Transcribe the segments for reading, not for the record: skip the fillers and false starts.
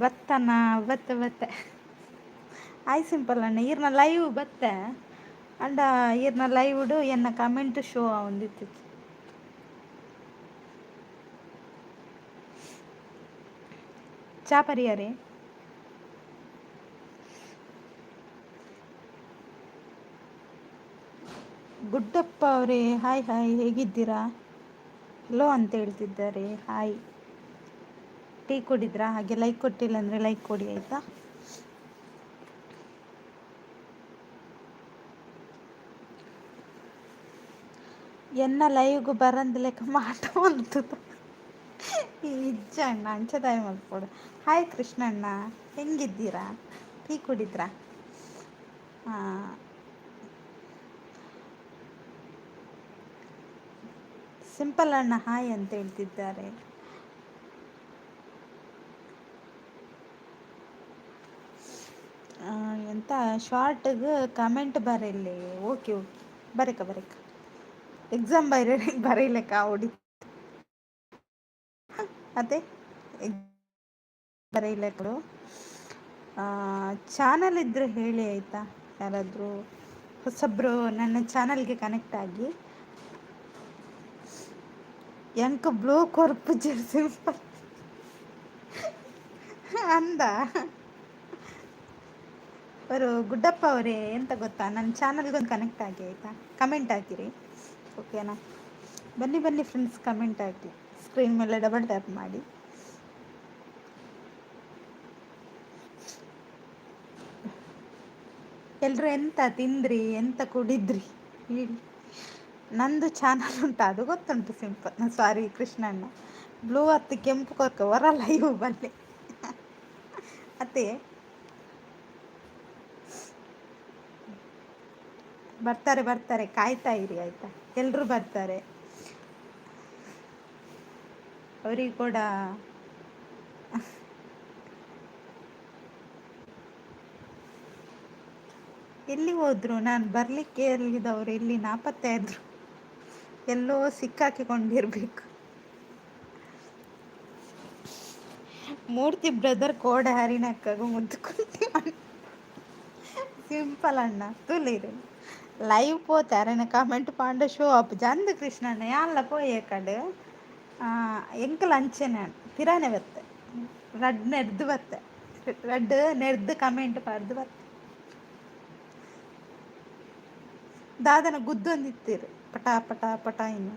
ಬತ್ತನ ಬತ್ತೆ ಆಯ್ ಸಿಂಪಲ್ ಅಣ್ಣ ಈರ್ನ ಲೈವ್ ಬತ್ತೆ ಅಂಡ ಈರ್ನ ಲೈವ್ಡು ಎನ್ನ ಕಮೆಂಟ್ ಶೋ ಆವೊಂದಿತ್ತು. ಚಾ ಪರಿಯಾರೆ ಗುಡ್ಡಪ್ಪ ಅವರೇ ಹಾಯ್ ಹಾಯ್, ಹೇಗಿದ್ದೀರಾ? ಹಲೋ ಅಂತ ಹೇಳ್ತಿದ್ದಾರೆ. ಹಾಯ್, ಟೀ ಕುಡಿದ್ರಾ? ಹಾಗೆ ಲೈಕ್ ಕೊಟ್ಟಿಲ್ಲ ಅಂದರೆ ಲೈಕ್ ಕೊಡಿ ಆಯಿತಾ. ಎನ್ನ ಲೈವ್ಗೂ ಬರಂದು ಲೆಕ್ಕ ಮಾಟ ಅಂತದ್ದು ನಿಜ ಅಣ್ಣ ಅಂಚದಾಯ ಮಲ್ಪೊಡು. ಹಾಯ್ ಕೃಷ್ಣಣ್ಣ, ಹೆಂಗಿದ್ದೀರಾ? ಟೀ ಕುಡಿದ್ರಾ? ಹಾಂ, ಸಿಂಪಲ್ ಅಣ್ಣ ಹಾಯ್ ಅಂತ ಹೇಳ್ತಿದ್ದಾರೆ. ಎಂತ ಶಾರ್ಟ್ಗೆ ಕಮೆಂಟ್ ಬರೀಲಿ. ಓಕೆ ಓಕೆ, ಬರೇಕ ಎಕ್ಸಾಮ್ ಬರೀಲಿಕ್ಕ ಓಡಿ ಅದೇ ಬರೀಲಕ್ಕಳು ಚಾನಲ್ ಇದ್ದರೆ ಹೇಳಿ ಆಯಿತಾ. ಯಾರಾದರೂ ಹೊಸಬ್ರು ನನ್ನ ಚಾನಲ್ಗೆ ಕನೆಕ್ಟ್ ಆಗಿ. ಎಂಕ್ ಬ್ಲೂ ಕೊರ್ಪು ಸಿಂಪಲ್ ಅಂದ ಅವರು ಗುಡ್ಡಪ್ಪ ಅವರೇ, ಎಂತ ಗೊತ್ತಾ, ನನ್ನ ಚಾನಲ್ಗೊಂದು ಕನೆಕ್ಟ್ ಆಗಿ ಆಯಿತಾ. ಕಮೆಂಟ್ ಹಾಕಿರಿ ಓಕೆನಾ. ಬನ್ನಿ ಬನ್ನಿ ಫ್ರೆಂಡ್ಸ್, ಕಮೆಂಟ್ ಹಾಕಿ, ಸ್ಕ್ರೀನ್ ಮೇಲೆ ಡಬಲ್ ಟ್ಯಾಪ್ ಮಾಡಿ. ಎಲ್ಲರೂ ಎಂತ ತಿಂದ್ರಿ, ಎಂತ ಕುಡಿದ್ರಿ ಹೇಳಿ. ನಂದು ಚಾನಲ್ ಉಂಟು, ಅದು ಗೊತ್ತುಂಟು ಸಿಂಪಲ್. ಸಾರಿ ಕೃಷ್ಣಣ್ಣ, ಬ್ಲೂ ಹತ್ತು ಕೆಂಪು ಕೊರ್ಕ ಹೊರಲ್ಲ ಇವು ಬನ್ನಿ ಅತ್ತೆ ಬರ್ತಾರೆ ಕಾಯ್ತಾ ಇರಿ ಆಯಿತಾ. ಎಲ್ಲರೂ ಬರ್ತಾರೆ, ಅವರಿಗೆ ಕೂಡ. ಎಲ್ಲಿ ಹೋದ್ರು? ನಾನು ಬರಲಿಕ್ಕೆ ಹೇಳಿದವರು ಎಲ್ಲಿ ನಾಪತ್ತೆ ಆದ್ರು, ಎಲ್ಲೋ ಸಿಕ್ಕಾಕಿಕೊಂಡಿರ್ಬೇಕು. ಮೂರ್ತಿ ಬ್ರದರ್ ಕೋಡೆ ಹರಿಣಕ್ಕಾಗ ಮುದ್ದುకుంటే ಸಿಂಪಲ್ ಅಣ್ಣ ತುಲೀರು ಲೈವ್ పోతారని కామెంట్ పాండ షో అప్ జంద కృష్ణన్న యాన్ల పోయేకడు ಎಂಕಲ್ ಅಂಚೆನೆ ಪಿರಾನೆ ಬತ್ತೆ ರಡ್ ನೆರ್ದು ಬತ್ತೆ ರಡ್ ನೆರ್ದು ಕಮೆಂಟ್ ಪಾಡ್ದು ಬತ್ತೆ ದಾದನ ಗುದ್ದೊಂದಿತ್ತೀರು ಪಟಾ ಪಟಾ ಪಟಾ ಇನ್ನು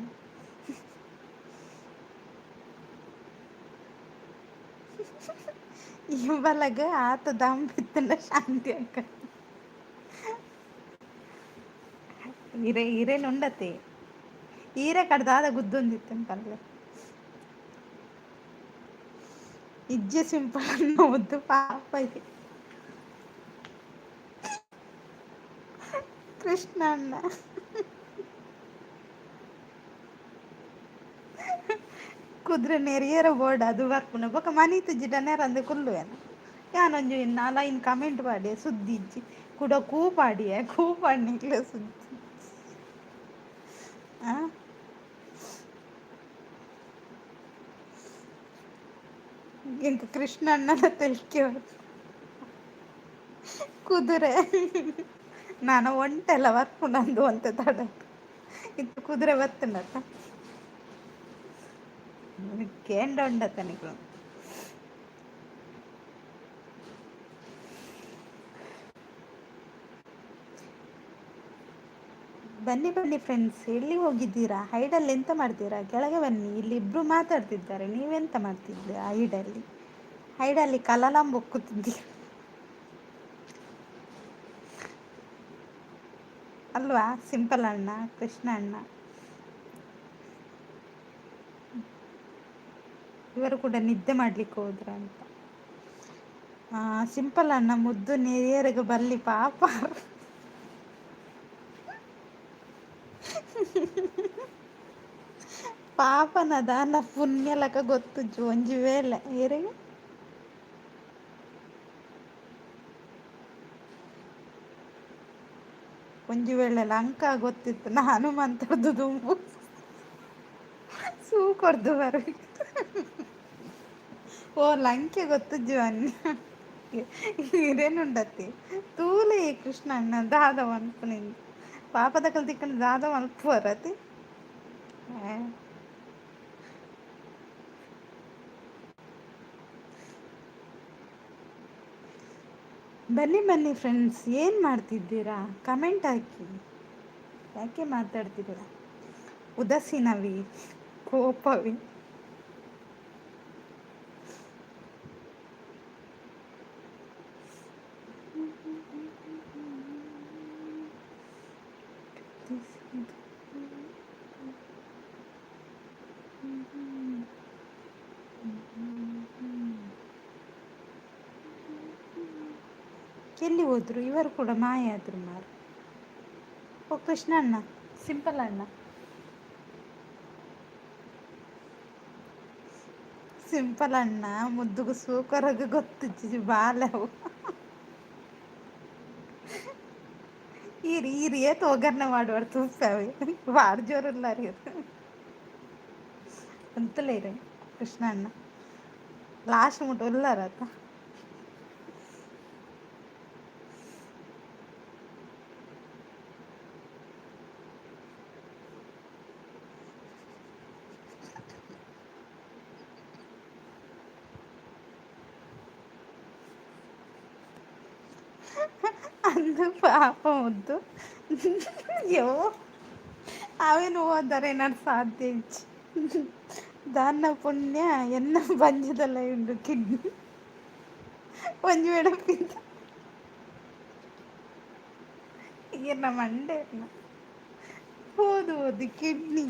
ಇವಲಗ ಆತ ದಮ್ ಬಿತ್ತಂಡ ಶಾಂತಿ ಅಕ್ಕ ಇರೇನುಂಡತೆ ಈರೆ ಕಡ್ದಾದ ಗುದ್ದೊಂದಿತ್ತಂಕಲ್ಲೆ ಇಜ್ಜೆ ಸಿಂಪಲ್ ಅನ್ನೋದು ಪಾಪ ಇದೆ ಕೃಷ್ಣ ಅಣ್ಣ ಕುದುರೆ ನೆರಿಯರ ಬೋರ್ಡ್ ಅದು ಬರ್ಪುನ ಬೊಕ ಮನೀತು ಜಿಡನೇರ ಅಂದೆ ಕುಲ್ಲುವೆನ ಯಾನೊಂಜಿ ನಾಲ ಇನ್ ಕಮೆಂಟ್ ಪಾಡಿ ಸುದ್ದಿ ಇಜ್ಜಿ ಕೂಡ ಕೂಪಾಡಿಯೆ ಕೂಪಾಡ್ನಿಕ್ಲೆ ಸುದ್ದಿ ಎಂಕ ಕೃಷ್ಣ ಅಣ್ಣನ ತೆಲ್ಕೆ ಕುದುರೆ ನಾನು ಒಂಟೆಲ್ಲ ಬರ್ಪುನಂದು ಅಂತ ತಡ ಇತ್ತು ಕುದುರೆ ಬತ್ತುಂಡತ್ತ ಕೇಂಡ ಉಂಡತ್ತ ನಿಕ್ಲು ಬನ್ನಿ ಬನ್ನಿ ಫ್ರೆಂಡ್ಸ್, ಎಲ್ಲಿ ಹೋಗಿದ್ದೀರಾ? ಹೈಡಲ್ಲಿ ಎಂತ ಮಾಡ್ತೀರಾ? ಕೆಳಗೆ ಬನ್ನಿ, ಇಲ್ಲಿ ಇಬ್ರು ಮಾತಾಡ್ತಿದ್ದಾರೆ, ನೀವೆಂತ ಮಾಡ್ತಿದ್ದೀರಾ? ಹೈಡಲ್ಲಿ ಕಲಲಂಬ ಒಕ್ಕುತ್ತಿದ್ದೀರಾ ಅಲ್ವಾ ಸಿಂಪಲ್ ಅಣ್ಣ, ಕೃಷ್ಣ ಅಣ್ಣ ಇವರು ಕೂಡ ನಿದ್ದೆ ಮಾಡ್ಲಿಕ್ಕೆ ಹೋದ್ರ ಅಂತ. ಸಿಂಪಲ್ ಅಣ್ಣ ಮುದ್ದು ನೆರಿಯರಿಗೆ ಬಲ್ಲಿ ಪಾಪ ಪಾಪನ ದಾನ ಪುಣ್ಯಲಕ ಗೊತ್ತು ಒಂಜಿ ವೇಳೆ ಏರಿಗೆ ಒಂಜಿ ವೇಳೆ ಅಂಕ ಗೊತ್ತಿತ್ತು ನಾನು ಮಂತ್ರದ್ದು ದುಂಬು ಸೂ ಕೊರ್ದು ಬರ ఓ లంకె ಗೊತ್ತಿಜ್ಜು ಅನ್ನ ಹಿರೇನುಂಡತ್ತಿ ತೂಲೆ ಕೃಷ್ಣ ಅಣ್ಣ ದಾದ ಅನ್ಪುನಿಂದ ಪಾಪದ ತಿಕ್ಕಂಡು ದಾದ ಮಲ್ಪುವರತಿ ಬನ್ನಿ ಬನ್ನಿ ಫ್ರೆಂಡ್ಸ್ ಏನು ಮಾಡ್ತಿದ್ದೀರಾ ಕಮೆಂಟ್ ಹಾಕಿ ಯಾಕೆ ಮಾತಾಡ್ತಿದ್ದೀರಾ ಉದಾಸೀನವಿ ಕೋಪವಿ ಎಲ್ಲಿ ಹೋದ್ರು ಇವರು ಕೂಡ ಮಾಯ ಆದ್ರು ಮಾರು ಓ ಕೃಷ್ಣ ಅಣ್ಣ ಸಿಂಪಲ್ ಅಣ್ಣ ಸಿಂಪಲ್ ಅಣ್ಣ ಮುದ್ದುಗು ಸೂಕರಾಗ ಗೊತ್ತಿಜ್ಜಿ ಬಾಲವು ಈರಿ ಏತ್ ಒಗ್ಗರಣೆ ಮಾಡುವಾರು ತೂಪವೆ ಬಾಡ್ ಜೋರಿಲ್ಲ ರೀ ಅಂತಲೇ ರೀ ಕೃಷ್ಣ ಅಣ್ಣ ಲಾಸ್ಟ್ ಮುಟ್ಟು ಒಲ್ಲಾರತ್ತ ಅಂದು ಪಾಪ ಮುದ್ದು ಯೋ ಅವೇನು ಹೋದರೆ ನಾನು ಸಾಧ್ಯ ಇಚ್ಚಿ ದಾನ ಪುಣ್ಯ ಎನ್ನ ಬಂಜದಲ್ಲ ಉಂಡು ಕಿಡ್ನಿ ಒಂಜಿ ಮೇಡಪ್ಪಿಂದ ಏನ ಮಂಡೆ ಓದು ಕಿಡ್ನಿ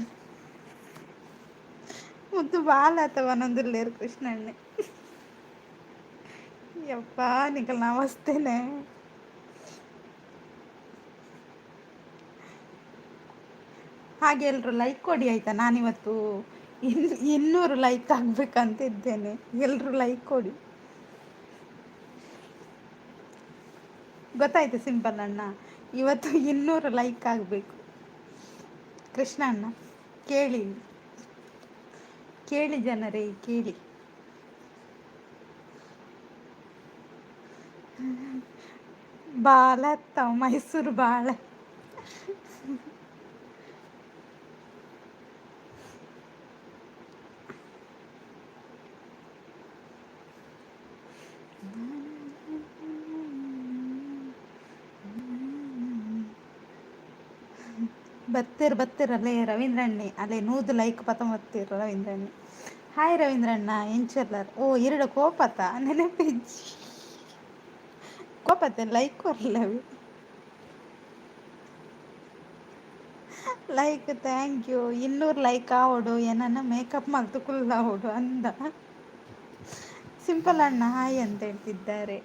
ಮುದ್ದು ಬಾಲ ಅಥವಾ ನಂದುಲ್ಲೇರು ಕೃಷ್ಣಣ್ಣೆ ಯಪ್ಪ ನಿಕಲ್ ನಮಸ್ತೇನೆ ಹಾಗೆ ಎಲ್ಲರೂ ಲೈಕ್ ಕೊಡಿ ಆಯಿತಾ ನಾನಿವತ್ತು 200 ಲೈಕ್ ಆಗಬೇಕಂತ ಇದ್ದೇನೆ ಎಲ್ಲರೂ ಲೈಕ್ ಕೊಡಿ ಗೊತ್ತಾಯ್ತು ಸಿಂಪಲ್ ಅಣ್ಣ ಇವತ್ತು 200 ಲೈಕ್ ಆಗಬೇಕು ಕೃಷ್ಣ ಅಣ್ಣ ಕೇಳಿ ಕೇಳಿ ಜನರೇ ಕೇಳಿ ಬಾಳ ಮೈಸೂರು ಬಾಳ ಬತ್ತಿರಲ್ಲೇ ರವೀಂದ್ರಣ್ಣೆ ಅಲ್ಲೇ 100 ಲೈಕ್ ಪತ ಬತ್ತಿರು ರವೀಂದ್ರಣ್ಣೆ ಹಾಯ್ ರವೀಂದ್ರಣ್ಣ ಎಂಚಲ್ಲರ್ ಓ ಎರಡು ಕೋಪತ ನೆನಪಿಜ್ಜಿ ಕೋಪತ್ತೆ ಲೈಕ್ ಕೊರ್ಲವಿ ಲೈಕ್ ಥ್ಯಾಂಕ್ ಯು 200 ಲೈಕ್ ಆವಡು ಏನನ್ನ ಮೇಕಪ್ ಮಲ್ತು ಕುಲ್ಲ ಆವಡು ಅಂದ ಸಿಂಪಲ್ ಅಣ್ಣ ಹಾಯ್ ಅಂತ ಹೇಳ್ತಿದ್ದಾರೆ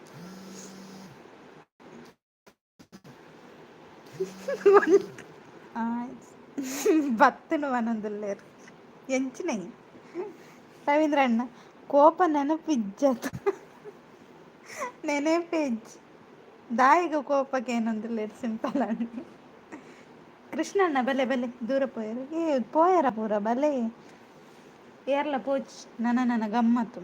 ಬತ್ತನು ಒಂದೊಂದುಲ್ಲೇರು ಎಂಚಿನೈ ರವೀಂದ್ರ ಅಣ್ಣ ಕೋಪ ನೆನಪಿಜ್ಜತ್ ನೆನಪಿಜ್ ದಾಯಿಗ ಕೋಪಕ್ಕೆ ಏನೊಂದುಲ್ಲೇರು ಸಿಂಪಲ್ ಅಣ್ಣ ಕೃಷ್ಣಣ್ಣ ಬಲೆ ದೂರ ಪೋಯರು ಪೋಯರ ಪೂರ ಬಲೆ ಏರ್ಲ ಪೋಚ್ ನನ್ನ ಗಮ್ಮತ್ತು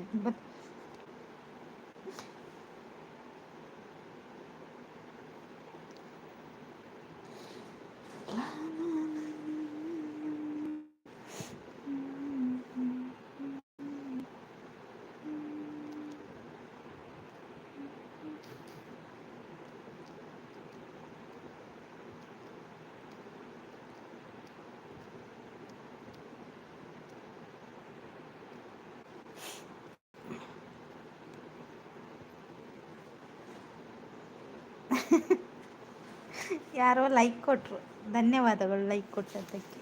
ಯಾರೋ ಲೈಕ್ ಕೊಟ್ಟರು ಧನ್ಯವಾದಗಳು ಲೈಕ್ ಕೊಟ್ಟದ್ದಕ್ಕೆ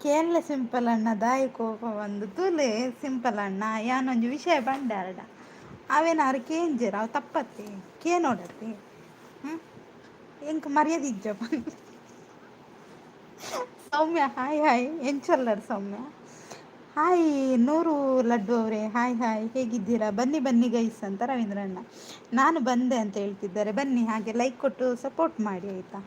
ಕೇಳಲೆ ಸಿಂಪಲ್ ಅಣ್ಣ ದಾಯಿ ಕೋಪ ಬಂದು ತುಲೆ ಸಿಂಪಲ್ ಅಣ್ಣ ಯಾನೊಂದು ವಿಷಯ ಬಂಡಾರಡ ಅವೇನಾರು ಕೇಂಜರ ಅವು ತಪ್ಪತ್ತೆ ಕೇ ನೋಡತ್ತೆ ಎಂಕ್ ಮರ್ಯಾದೆ ಇಜ್ಜಪ್ಪ ಸೌಮ್ಯ ಹಾಯ್ ಎಂಚಲ್ಲರ್ ಸೌಮ್ಯ ಹಾಯ್ 100 ಲಡ್ಡು ಅವರೇ ಹಾಯ್ ಹೇಗಿದ್ದೀರಾ ಬನ್ನಿ ಗೈಸ್ ಅಂತ ರವೀಂದ್ರಣ್ಣ ನಾನು ಬಂದೆ ಅಂತ ಹೇಳ್ತಿದ್ದಾರೆ ಬನ್ನಿ ಹಾಗೆ ಲೈಕ್ ಕೊಟ್ಟು ಸಪೋರ್ಟ್ ಮಾಡಿ ಆಯಿತಾ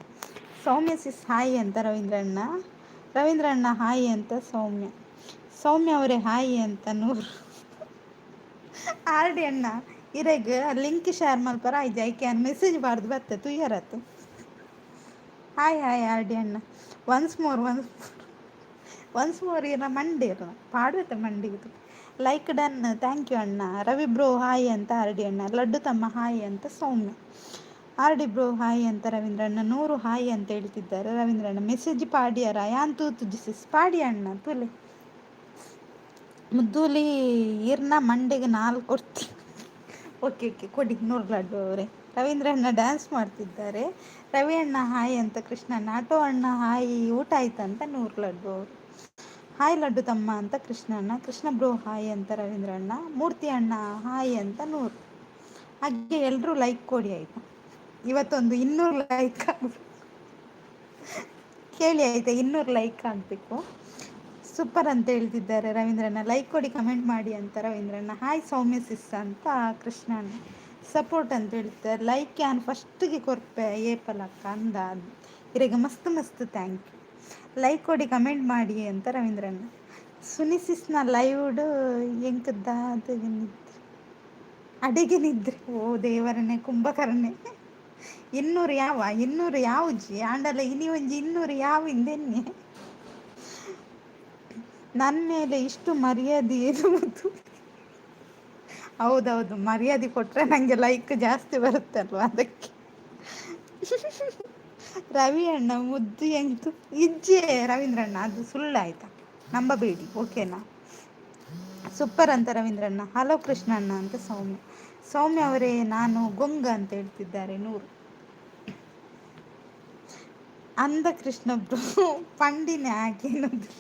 ಸೌಮ್ಯ ಸಿಸ್ ಹಾಯ್ ಅಂತ ರವೀಂದ್ರಣ್ಣ ಹಾಯ್ ಅಂತ ಸೌಮ್ಯ ಅವರೇ ಹಾಯಿ ಅಂತ 100. ಆರ್ ಡಿ ಅಣ್ಣ ಇರೆಗ್ ಲಿಂಕ್ ಶೇರ್ ಮಲ್ಪರ ಆಯ್ತು ಐಕೆ ಮೆಸೇಜ್ ಬಾರ್ದು ಬರ್ತದೆ ತುಯ್ಯರತ್ತು. ಹಾಯ್ ಹಾಯ್ ಆರ್ ಡಿ ಅಣ್ಣ ಒನ್ಸ್ ಮೋರ್ ಇರ ಮಂಡಿ ಇರ ಪಾಡುತ್ತೆ ಮಂಡಿಗೆ. ಲೈಕ್ ಡನ್, ಥ್ಯಾಂಕ್ ಯು ಅಣ್ಣ. ರವಿ ಬ್ರೋ ಹಾಯ್ ಅಂತ ಆರ್ ಡಿ ಅಣ್ಣ. ಲಡ್ಡು ತಮ್ಮ ಹಾಯ್ ಅಂತ ಸೌಮ್ಯ. ಆರ್ ಡಿ ಬ್ರೋ ಹಾಯ್ ಅಂತ ರವೀಂದ್ರಣ್ಣ. 100 ಹಾಯ್ ಅಂತ ಹೇಳ್ತಿದ್ದಾರೆ ರವೀಂದ್ರಣ್ಣ. ಮೆಸೇಜ್ ಪಾಡಿಯರ ಯಾನ್ ತೂತು ಜಿಸಿಸ್ ಪಾಡಿ ಅಣ್ಣ ತುಲೆ ಮುದ್ದೂಲಿ ಇರ್ನ ಮಂಡೆಗೆ 4 ಕೊಡ್ತೀನಿ. ಓಕೆ ಓಕೆ ಕೊಡಿ 100 ಲಡ್ಡು ಅವರೇ. ರವೀಂದ್ರ ಅಣ್ಣ ಡ್ಯಾನ್ಸ್ ಮಾಡ್ತಿದ್ದಾರೆ. ರವಿ ಅಣ್ಣ ಹಾಯ್ ಅಂತ ಕೃಷ್ಣಣ್ಣ. ಆಟೋ ಅಣ್ಣ ಹಾಯ್ ಊಟ ಆಯ್ತಂತ 100 ಲಡ್ಡು ಅವರು. ಹಾಯ್ ಲಡ್ಡು ತಮ್ಮ ಅಂತ ಕೃಷ್ಣಣ್ಣ. ಕೃಷ್ಣ ಬ್ರೋ ಹಾಯ್ ಅಂತ ರವೀಂದ್ರ ಅಣ್ಣ. ಮೂರ್ತಿ ಅಣ್ಣ ಹಾಯ್ ಅಂತ 100. ಹಾಗೆ ಎಲ್ಲರೂ ಲೈಕ್ ಕೊಡಿ ಆಯ್ತಾ. ಇವತ್ತೊಂದು 200 ಲೈಕ್ ಕೇಳಿ ಆಯ್ತಾ, 200 ಲೈಕ್ ಆಗಬೇಕು. ಸೂಪರ್ ಅಂತ ಹೇಳ್ತಿದ್ದಾರೆ ರವೀಂದ್ರಣ್ಣ. ಲೈಕ್ ಕೊಡಿ ಕಮೆಂಟ್ ಮಾಡಿ ಅಂತ ರವೀಂದ್ರಣ್ಣ. ಹಾಯ್ ಸೌಮ್ಯ ಸಿಸ್ ಅಂತ ಕೃಷ್ಣಣ್ಣ. ಸಪೋರ್ಟ್ ಅಂತ ಹೇಳ್ತಾರೆ. ಲೈಕ್ ಯಾನ್ ಫಸ್ಟಿಗೆ ಕೊರ್ಪೆ ಏಪಲಕ್ಕ ಅಂದ ಇರೆಗೆ ಮಸ್ತ್ ಮಸ್ತ್ ಥ್ಯಾಂಕ್ ಯು. ಲೈಕ್ ಕೊಡಿ ಕಮೆಂಟ್ ಮಾಡಿ ಅಂತ ರವೀಂದ್ರಣ್ಣ. ಸುನಿಸಿಸ್ನ ಲೈವ್ಡು ಎಂಕದ್ದ ಅದು ಅಡಿಗೆ ನಿದ್ರೆ. ಓ ದೇವರನ್ನೇ ಕುಂಭಕರ್ಣೆ. 200 ಯಾವ ಜಿ ಆಂಡಲ ಇನಿ ಒಂಜಿ 200 ಯಾವ ಹಿಂದೆನ್ನೆ ನನ್ನ ಮೇಲೆ ಇಷ್ಟು ಮರ್ಯಾದೆ ಏನು? ಹೌದೌದು, ಮರ್ಯಾದೆ ಕೊಟ್ಟರೆ ನನಗೆ ಲೈಕ್ ಜಾಸ್ತಿ ಬರುತ್ತಲ್ವ ಅದಕ್ಕೆ. ರವಿ ಅಣ್ಣ ಮುದ್ದು ಎಂತು ಇಜ್ಜೆ ರವೀಂದ್ರಣ್ಣ, ಅದು ಸುಳ್ಳಾಯ್ತಾ ನಂಬಬೇಡಿ ಓಕೆನಾ. ಸೂಪರ್ ಅಂತ ರವೀಂದ್ರಣ್ಣ. ಹಲೋ ಕೃಷ್ಣಣ್ಣ ಅಂತ ಸೌಮ್ಯ. ಸೌಮ್ಯ ಅವರೇ ನಾನು ಗೊಂಗ ಅಂತ ಹೇಳ್ತಿದ್ದಾರೆ 100. ಅಂದ ಕೃಷ್ಣ ಬ್ರೋ ಪಂಡಿನೇ ಹಾಕೇನದು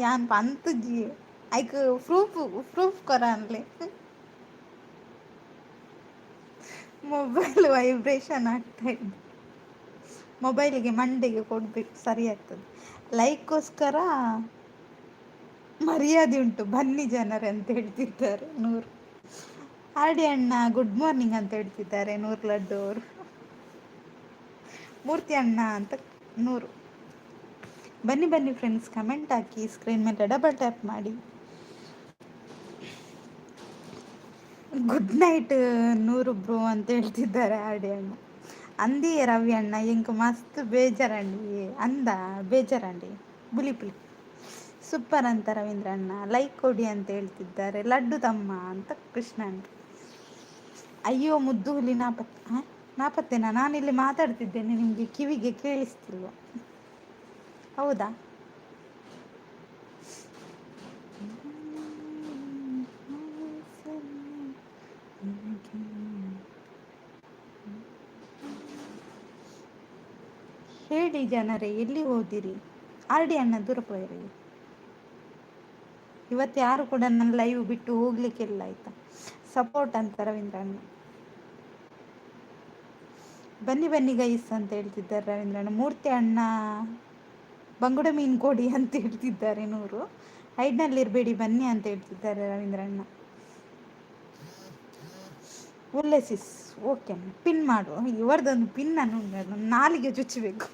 ಯಾನ್ ಪಂತು ಜಿ ಐಕ್ ಪ್ರೂಫ್ ಕೊರ ಅನ್ಲೆ. ಮೊಬೈಲ್ ವೈಬ್ರೇಷನ್ ಆಗ್ತಾ ಇದೆ. ಮೊಬೈಲಿಗೆ ಮಂಡೆಗೆ ಕೊಡ್ಬೇಕು, ಸರಿ ಆಗ್ತದೆ. ಲೈಕ್ಗೋಸ್ಕರ ಮರ್ಯಾದೆ ಉಂಟು ಬನ್ನಿ ಜನರೇ ಅಂತ ಹೇಳ್ತಿದ್ದಾರೆ 100. ಆರ್ ಡಿ ಅಣ್ಣ ಗುಡ್ ಮಾರ್ನಿಂಗ್ ಅಂತ ಹೇಳ್ತಿದ್ದಾರೆ 100 ಲಡ್ಡು ಅವರು. ಮೂರ್ತಿ ಅಣ್ಣ ಅಂತ 100. ಬನ್ನಿ ಬನ್ನಿ ಫ್ರೆಂಡ್ಸ್, ಕಮೆಂಟ್ ಹಾಕಿ, ಸ್ಕ್ರೀನ್ ಮೇಲೆ ಡಬಲ್ ಟ್ಯಾಪ್ ಮಾಡಿ. ಗುಡ್ ನೈಟ್ 100 ಬ್ರೋ ಅಂತ ಹೇಳ್ತಿದ್ದಾರೆ ಆರ್ ಡಿ ಅಣ್ಣ. ಅಂದಿ ರವಿ ಅಣ್ಣ ಎಂಕ್ ಮಸ್ತ್ ಬೇಜಾರಂಡಿ ಅಂದ ಬೇಜಾರಂಡಿ ಬುಲಿ ಪುಲಿ. ಸೂಪರ್ ಅಂತ ರವೀಂದ್ರ ಅಣ್ಣ. ಲೈಕ್ ಕೊಡಿ ಅಂತ ಹೇಳ್ತಿದ್ದಾರೆ. ಲಡ್ಡು ತಮ್ಮ ಅಂತ ಕೃಷ್ಣ ಅಣ್ಣ. ಅಯ್ಯೋ ಮುದ್ದು ಹುಲಿ ನಾಪತ್ತೆನಾ? ನಾನಿಲ್ಲಿ ಮಾತಾಡ್ತಿದ್ದೇನೆ, ನಿಮಗೆ ಕಿವಿಗೆ ಕೇಳಿಸ್ತಿಲ್ವ? ಹೌದಾ? ಹೇಳಿ ಜನರೇ, ಎಲ್ಲಿ ಹೋದಿರಿ? ಆರ್ ಡಿ ಅಣ್ಣ ದೂರ ಪೋಯಿರಿ. ಇವತ್ತು ಯಾರು ಕೂಡ ನನ್ನ ಲೈವ್ ಬಿಟ್ಟು ಹೋಗ್ಲಿಕ್ಕಿಲ್ಲ ಆಯ್ತಾ. ಸಪೋರ್ಟ್ ಅಂತ ರವೀಂದ್ರ ಅಣ್ಣ. ಬನ್ನಿ ಬನ್ನಿ ಗೈಸ್ ಅಂತ ಹೇಳ್ತಿದ್ದಾರೆ ರವೀಂದ್ರ ಅಣ್ಣ. ಮೂರ್ತಿ ಅಣ್ಣ ಬಂಗುಡ ಮೀನು ಕೊಡಿ ಅಂತ ಹೇಳ್ತಿದ್ದಾರೆ 100. ಹೈಡ್ನಲ್ಲಿರಬೇಡಿ ಬನ್ನಿ ಅಂತ ಹೇಳ್ತಿದ್ದಾರೆ ರವೀಂದ್ರ ಅಣ್ಣ. ಒಳ್ಳೆ ಸಿಸ್ ಓಕೆ ಪಿನ್ ಮಾಡುವ. ಇವರದೊಂದು ಪಿನ್ ಅನ್ನು ನಾಲಿಗೆ ಚುಚ್ಚಬೇಕು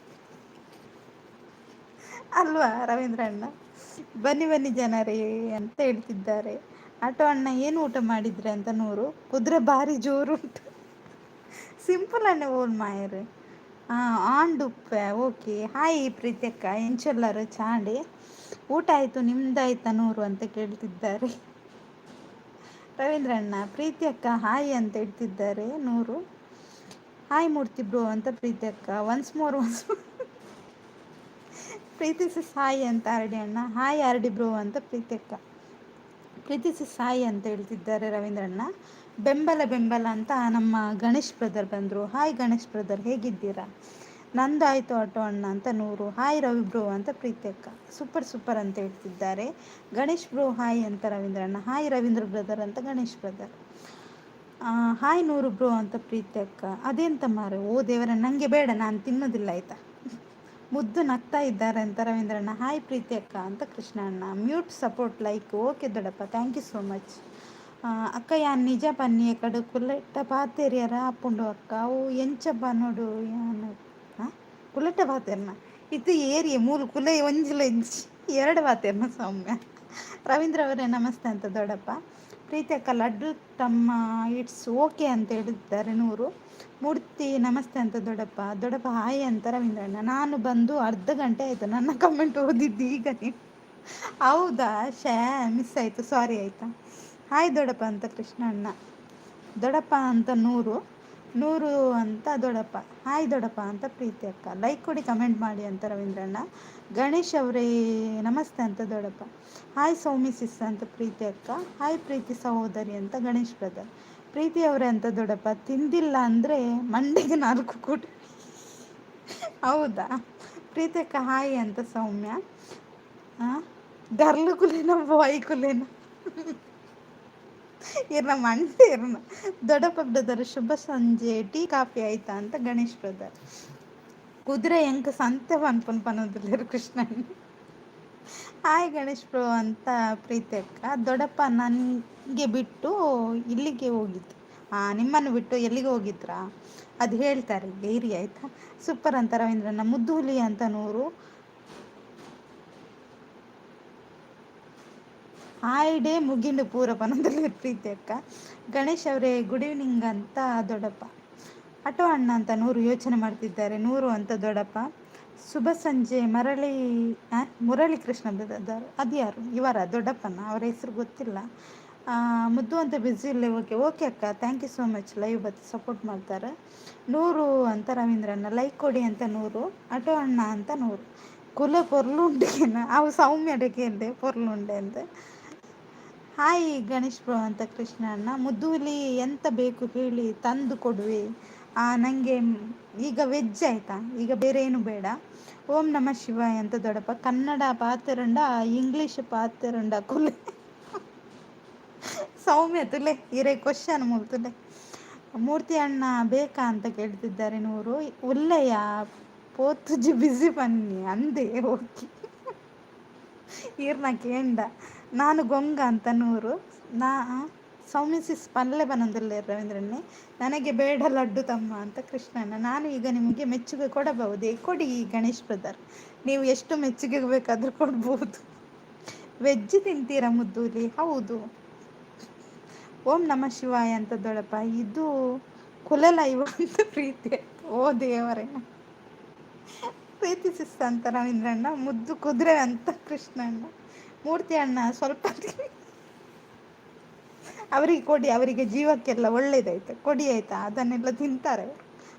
ಅಲ್ವಾ ರವೀಂದ್ರ ಅಣ್ಣ. ಬನ್ನಿ ಬನ್ನಿ ಜನರೇ ಅಂತ ಹೇಳ್ತಿದ್ದಾರೆ. ಆಟೋ ಅಣ್ಣ ಏನು ಊಟ ಮಾಡಿದ್ರೆ ಅಂತ 100. ಕುದುರೆ ಭಾರಿ ಜೋರು ಉಂಟು. ಸಿಂಪಲ್ ಅಣ್ಣ ಓಲ್ ಮಾಯರು. ಆಂಡುಪ್ಪೆ ಓಕೆ. ಹಾಯ್ ಪ್ರೀತಿಯಕ್ಕ ಎಂಚೊಲ್ಲರು ಚಾಂಡಿ. ಊಟ ಆಯಿತು ನಿಮ್ದಾಯ್ತಾ 100 ಅಂತ ಕೇಳ್ತಿದ್ದಾರೆ ರವೀಂದ್ರ ಅಣ್ಣ. ಪ್ರೀತಿ ಅಕ್ಕ ಹಾಯ್ ಅಂತ ಹೇಳ್ತಿದ್ದಾರೆ 100. ಹಾಯ್ ಮೂರ್ತಿ ಬ್ರೋ ಅಂತ ಪ್ರೀತಿ ಅಕ್ಕ. ಒನ್ಸ್ ಮೋರ್ ಪ್ರೀತಿ ಸಿಸ್ ಹಾಯ್ ಅಂತ ಆರ್ ಡಿ ಅಣ್ಣ. ಹಾಯ್ ಆರ್ ಡಿ ಬ್ರೋ ಅಂತ ಪ್ರೀತಿ ಅಕ್ಕ. ಪ್ರೀತಿ ಸಿಸ್ ಹಾಯ್ ಅಂತ ಹೇಳ್ತಿದ್ದಾರೆ ರವೀಂದ್ರ ಅಣ್ಣ. ಬೆಂಬಲ ಅಂತ ನಮ್ಮ ಗಣೇಶ್ ಬ್ರದರ್ ಬಂದರು. ಹಾಯ್ ಗಣೇಶ್ ಬ್ರದರ್ ಹೇಗಿದ್ದೀರಾ? ನಂದಾಯಿತು ಆಟೋ ಅಣ್ಣ ಅಂತ 100. ಹಾಯ್ ರವಿ ಬ್ರೋ ಅಂತ ಪ್ರೀತಿ ಅಕ್ಕ. ಸೂಪರ್ ಅಂತ ಹೇಳ್ತಿದ್ದಾರೆ ಗಣೇಶ್ ಬ್ರೋ. ಹಾಯ್ ಅಂತ ರವೀಂದ್ರ ಅಣ್ಣ. ಹಾಯ್ ರವೀಂದ್ರ ಬ್ರದರ್ ಅಂತ ಗಣೇಶ್ ಬ್ರದರ್. ಹಾಯ್ 100 ಬ್ರೋ ಅಂತ ಪ್ರೀತಿ ಅಕ್ಕ. ಅದೆಂತ ಮಾರೆ, ಓ ದೇವರ ನನಗೆ ಬೇಡ, ನಾನು ತಿನ್ನೋದಿಲ್ಲ ಆಯಿತಾ. ಮುದ್ದು ನಗ್ತಾ ಇದ್ದಾರೆ ಅಂತ ರವೀಂದ್ರ ಅಣ್ಣ. ಹಾಯ್ ಪ್ರೀತಿ ಅಕ್ಕ ಅಂತ ಕೃಷ್ಣ ಅಣ್ಣ. ಮ್ಯೂಟ್ ಸಪೋರ್ಟ್ ಲೈಕ್ ಓಕೆ ದೊಡ್ಡಪ್ಪ, ಥ್ಯಾಂಕ್ ಯು ಸೋ ಮಚ್. ಅಕ್ಕ ಯಾನ್ ನಿಜ ಬನ್ನಿ ಕಡು ಕುಲ್ಲೆಟ್ಟ ಪಾತೇರಿಯರ ಅಪ್ಪುಂಡು ಅಕ್ಕ. ಅವು ಎಂಚಪ್ಪ ನೋಡು ಯಾನು ಕುಲ್ಲೆಟ್ಟ ಪಾತೇರ್ನ ಇದು ಏರಿಯೆ ಮೂಲು ಕುಲೆ ಒಂಜಿಲ ಎಂಚಿ ಎರಡು ಮಾತೇನು ಸೌಮ್ಯ. ರವೀಂದ್ರ ಅವರೇ ನಮಸ್ತೆ ಅಂತ ದೊಡ್ಡಪ್ಪ. ಪ್ರೀತಿ ಅಕ್ಕ ಲಡ್ಡು ತಮ್ಮ ಇಟ್ಸ್ ಓಕೆ ಅಂತ ಹೇಳಿದ್ದಾರೆ 100. ಮೂರ್ತಿ ನಮಸ್ತೆ ಅಂತ ದೊಡ್ಡಪ್ಪ. ದೊಡ್ಡಪ್ಪ ಹಾಯ್ ಅಂತ ರವೀಂದ್ರಣ್ಣ. ನಾನು ಬಂದು ಅರ್ಧ ಗಂಟೆ ಆಯಿತು, ನನ್ನ ಕಮೆಂಟ್ ಓದಿದ್ದು ಈಗ ನೀವು. ಹೌದಾ, ಮಿಸ್ ಆಯಿತು, ಸಾರಿ ಆಯಿತಾ. ಹಾಯ್ ದೊಡ್ಡಪ್ಪ ಅಂತ ಕೃಷ್ಣಣ್ಣ. ದೊಡ್ಡಪ್ಪ ಅಂತ 100 ಅಂತ ದೊಡ್ಡಪ್ಪ. ಹಾಯ್ ದೊಡ್ಡಪ್ಪ ಅಂತ ಪ್ರೀತಿ ಅಕ್ಕ. ಲೈಕ್ ಕೊಡಿ, ಕಮೆಂಟ್ ಮಾಡಿ ಅಂತ ರವೀಂದ್ರಣ್ಣ. ಗಣೇಶ್ ಅವರೇ ನಮಸ್ತೆ ಅಂತ ದೊಡ್ಡಪ್ಪ. ಹಾಯ್ ಸೌಮಿ ಸಿಸ್ ಅಂತ ಪ್ರೀತಿ ಅಕ್ಕ. ಹಾಯ್ ಪ್ರೀತಿ ಸಹೋದರಿ ಅಂತ ಗಣೇಶ್ ಬ್ರದರ್. ಪ್ರೀತಿ ಅವರೇ ಅಂತ ದೊಡ್ಡಪ್ಪ. ತಿಂದಿಲ್ಲ ಅಂದರೆ ಮಂಡಿಗೆ 4 ಕೂಟ. ಹೌದಾ, ಪ್ರೀತಿ ಅಕ್ಕ ಹಾಯ್ ಅಂತ ಸೌಮ್ಯ. ಗರ್ಲು ಕುಲೇನ ಬಾಯ್ ಕುಲೇನ ಇರ್ನ ಮಂಡೆ ಇರ್ನ. ದೊಡ್ಡಪ್ಪ ಬ್ರದರ್ ಶುಭ ಸಂಜೆ, ಟೀ ಕಾಫಿ ಆಯ್ತಾ ಅಂತ ಗಣೇಶ್ ಬ್ರದರ್. ಕುದುರೆ ಎಂಕ ಸಂತೆ ಪನ್ಪನ್ ಪನ್ನೋದಿಲ್ಲ ಕೃಷ್ಣನ್. ಹಾಯ್ ಗಣೇಶ್ ಬ್ರೋ ಅಂತ ಪ್ರೀತಿ ಅಕ್ಕ. ದೊಡ್ಡಪ್ಪ ನನಗೆ ಬಿಟ್ಟು ಇಲ್ಲಿಗೆ ಹೋಗಿದ್ದು. ನಿಮ್ಮನ್ನು ಬಿಟ್ಟು ಎಲ್ಲಿಗೆ ಹೋಗಿದ್ರಾ ಅದು ಹೇಳ್ತಾರೆ, ಗೈರಿ ಆಯ್ತಾ. ಸೂಪರ್ ಅಂತ ರವೀಂದ್ರಣ್ಣ. ಮುದ್ದು ಹುಲಿ ಅಂತ 100. ಹಾಯ್ ಡೇ ಮುಗಿಂಡು ಪೂರ ಪನ್ನದಲ್ಲಿ ಪ್ರೀತಿ ಅಕ್ಕ. ಗಣೇಶ್ ಅವರೇ ಗುಡ್ ಈವ್ನಿಂಗ್ ಅಂತ ದೊಡ್ಡಪ್ಪ. ಆಟೋ ಅಣ್ಣ ಅಂತ 100 ಯೋಚನೆ ಮಾಡ್ತಿದ್ದಾರೆ. 100 ಅಂತ ದೊಡ್ಡಪ್ಪ. ಶುಭ ಸಂಜೆ ಮುರಳಿ ಕೃಷ್ಣ ಬ್ರದರ್. ಅದು ಯಾರು ಇವರ ದೊಡ್ಡಪ್ಪನ, ಅವರ ಹೆಸರು ಗೊತ್ತಿಲ್ಲ. ಮುದ್ದು ಅಂತ ಬ್ಯುಸಿ ಇಲ್ಲ. ಓಕೆ ಅಕ್ಕ, thank you so much. Live ಬತ್ತು ಸಪೋರ್ಟ್ ಮಾಡ್ತಾರೆ. 100 ಅಂತ ರವೀಂದ್ರಣ್ಣ. ಲೈಕ್ ಕೊಡಿ ಅಂತ 100. ಆಟೋ ಅಣ್ಣ ಅಂತ 100. ಕುಲ ಪೊರ್ಲುಂಡೆನ ಅವು ಸೌಮ್ಯಡೆಗೆ ಅಂದೆ ಪೊರ್ಲುಂಡೆ ಅಂತ. ಹಾಯ್ ಗಣೇಶ್ ಬ್ರೋ ಅಂತ ಕೃಷ್ಣ ಅಣ್ಣ. ಮುದ್ದುಲಿ ಎಂತ ಬೇಕು ಹೇಳಿ ತಂದು ಕೊಡುವೆ. ನನಗೆ ಈಗ ವೆಜ್ ಆಯಿತಾ, ಈಗ ಬೇರೆ ಏನು ಬೇಡ. ಓಂ ನಮ ಶಿವಾಯ ಅಂತ ದೊಡ್ಡಪ್ಪ. ಕನ್ನಡ ಪಾತಿರಂಡ ಇಂಗ್ಲೀಷ್ ಪಾತಿರಂಡ ಕುಲೆ ಸೌಮ್ಯ ತುಲೆ ಇರೇ ಕ್ವಶನ್ ತುಲೆ. ಮೂರ್ತಿ ಅಣ್ಣ ಬೇಕಾ ಅಂತ ಕೇಳ್ತಿದ್ದಾರೆ 100. ಒಳ್ಳೆಯ ಪೋತುಜಿ ಬಿಸಿ ಬನ್ನಿ ಅಂದೆ ಓಕೆ ಈರ್ನ ಕೇಂಡ. ನಾನು ಗೊಂಗ ಅಂತ 100. ಸೌಮ್ಯಸಿಸ್ ಪಲ್ಲೆ ಬನ್ನೊಂದಿಲ್ಲ ರವೀಂದ್ರನ್ನೇ. ನನಗೆ ಬೇಡ ಲಡ್ಡು ತಮ್ಮ ಅಂತ ಕೃಷ್ಣಣ್ಣ. ನಾನು ಈಗ ನಿಮಗೆ ಮೆಚ್ಚುಗೆ ಕೊಡಬಹುದೇ? ಕೊಡಿ ಗಣೇಶ್ ಬ್ರದರ್, ನೀವು ಎಷ್ಟು ಮೆಚ್ಚುಗೆ ಬೇಕಾದರೂ ಕೊಡ್ಬೋದು. ವೆಜ್ ತಿಂತೀರಾ ಮುದ್ದೂಲಿ? ಹೌದು. ಓಂ ನಮ ಶಿವಾಯ ಅಂತ ದೊಡ್ಡಪ್ಪ. ಇದು ಕುಲಲೈವ ಅಂತ ಪ್ರೀತಿ. ಓ ದೇವರೇ. ಪ್ರೀತಿ ಸಿಸ್ ಅಂತ ರವೀಂದ್ರಣ್ಣ. ಮುದ್ದು ಕುದುರೆ ಅಂತ ಕೃಷ್ಣಣ್ಣ. ಮೂರ್ತಿ ಅಣ್ಣ ಸ್ವಲ್ಪ ಅವರಿಗೆ ಕೊಡಿ, ಅವರಿಗೆ ಜೀವಕ್ಕೆಲ್ಲ ಒಳ್ಳೇದಾಯ್ತು, ಕೊಡಿ ಆಯ್ತಾ. ಅದನ್ನೆಲ್ಲ ತಿಂತಾರೆ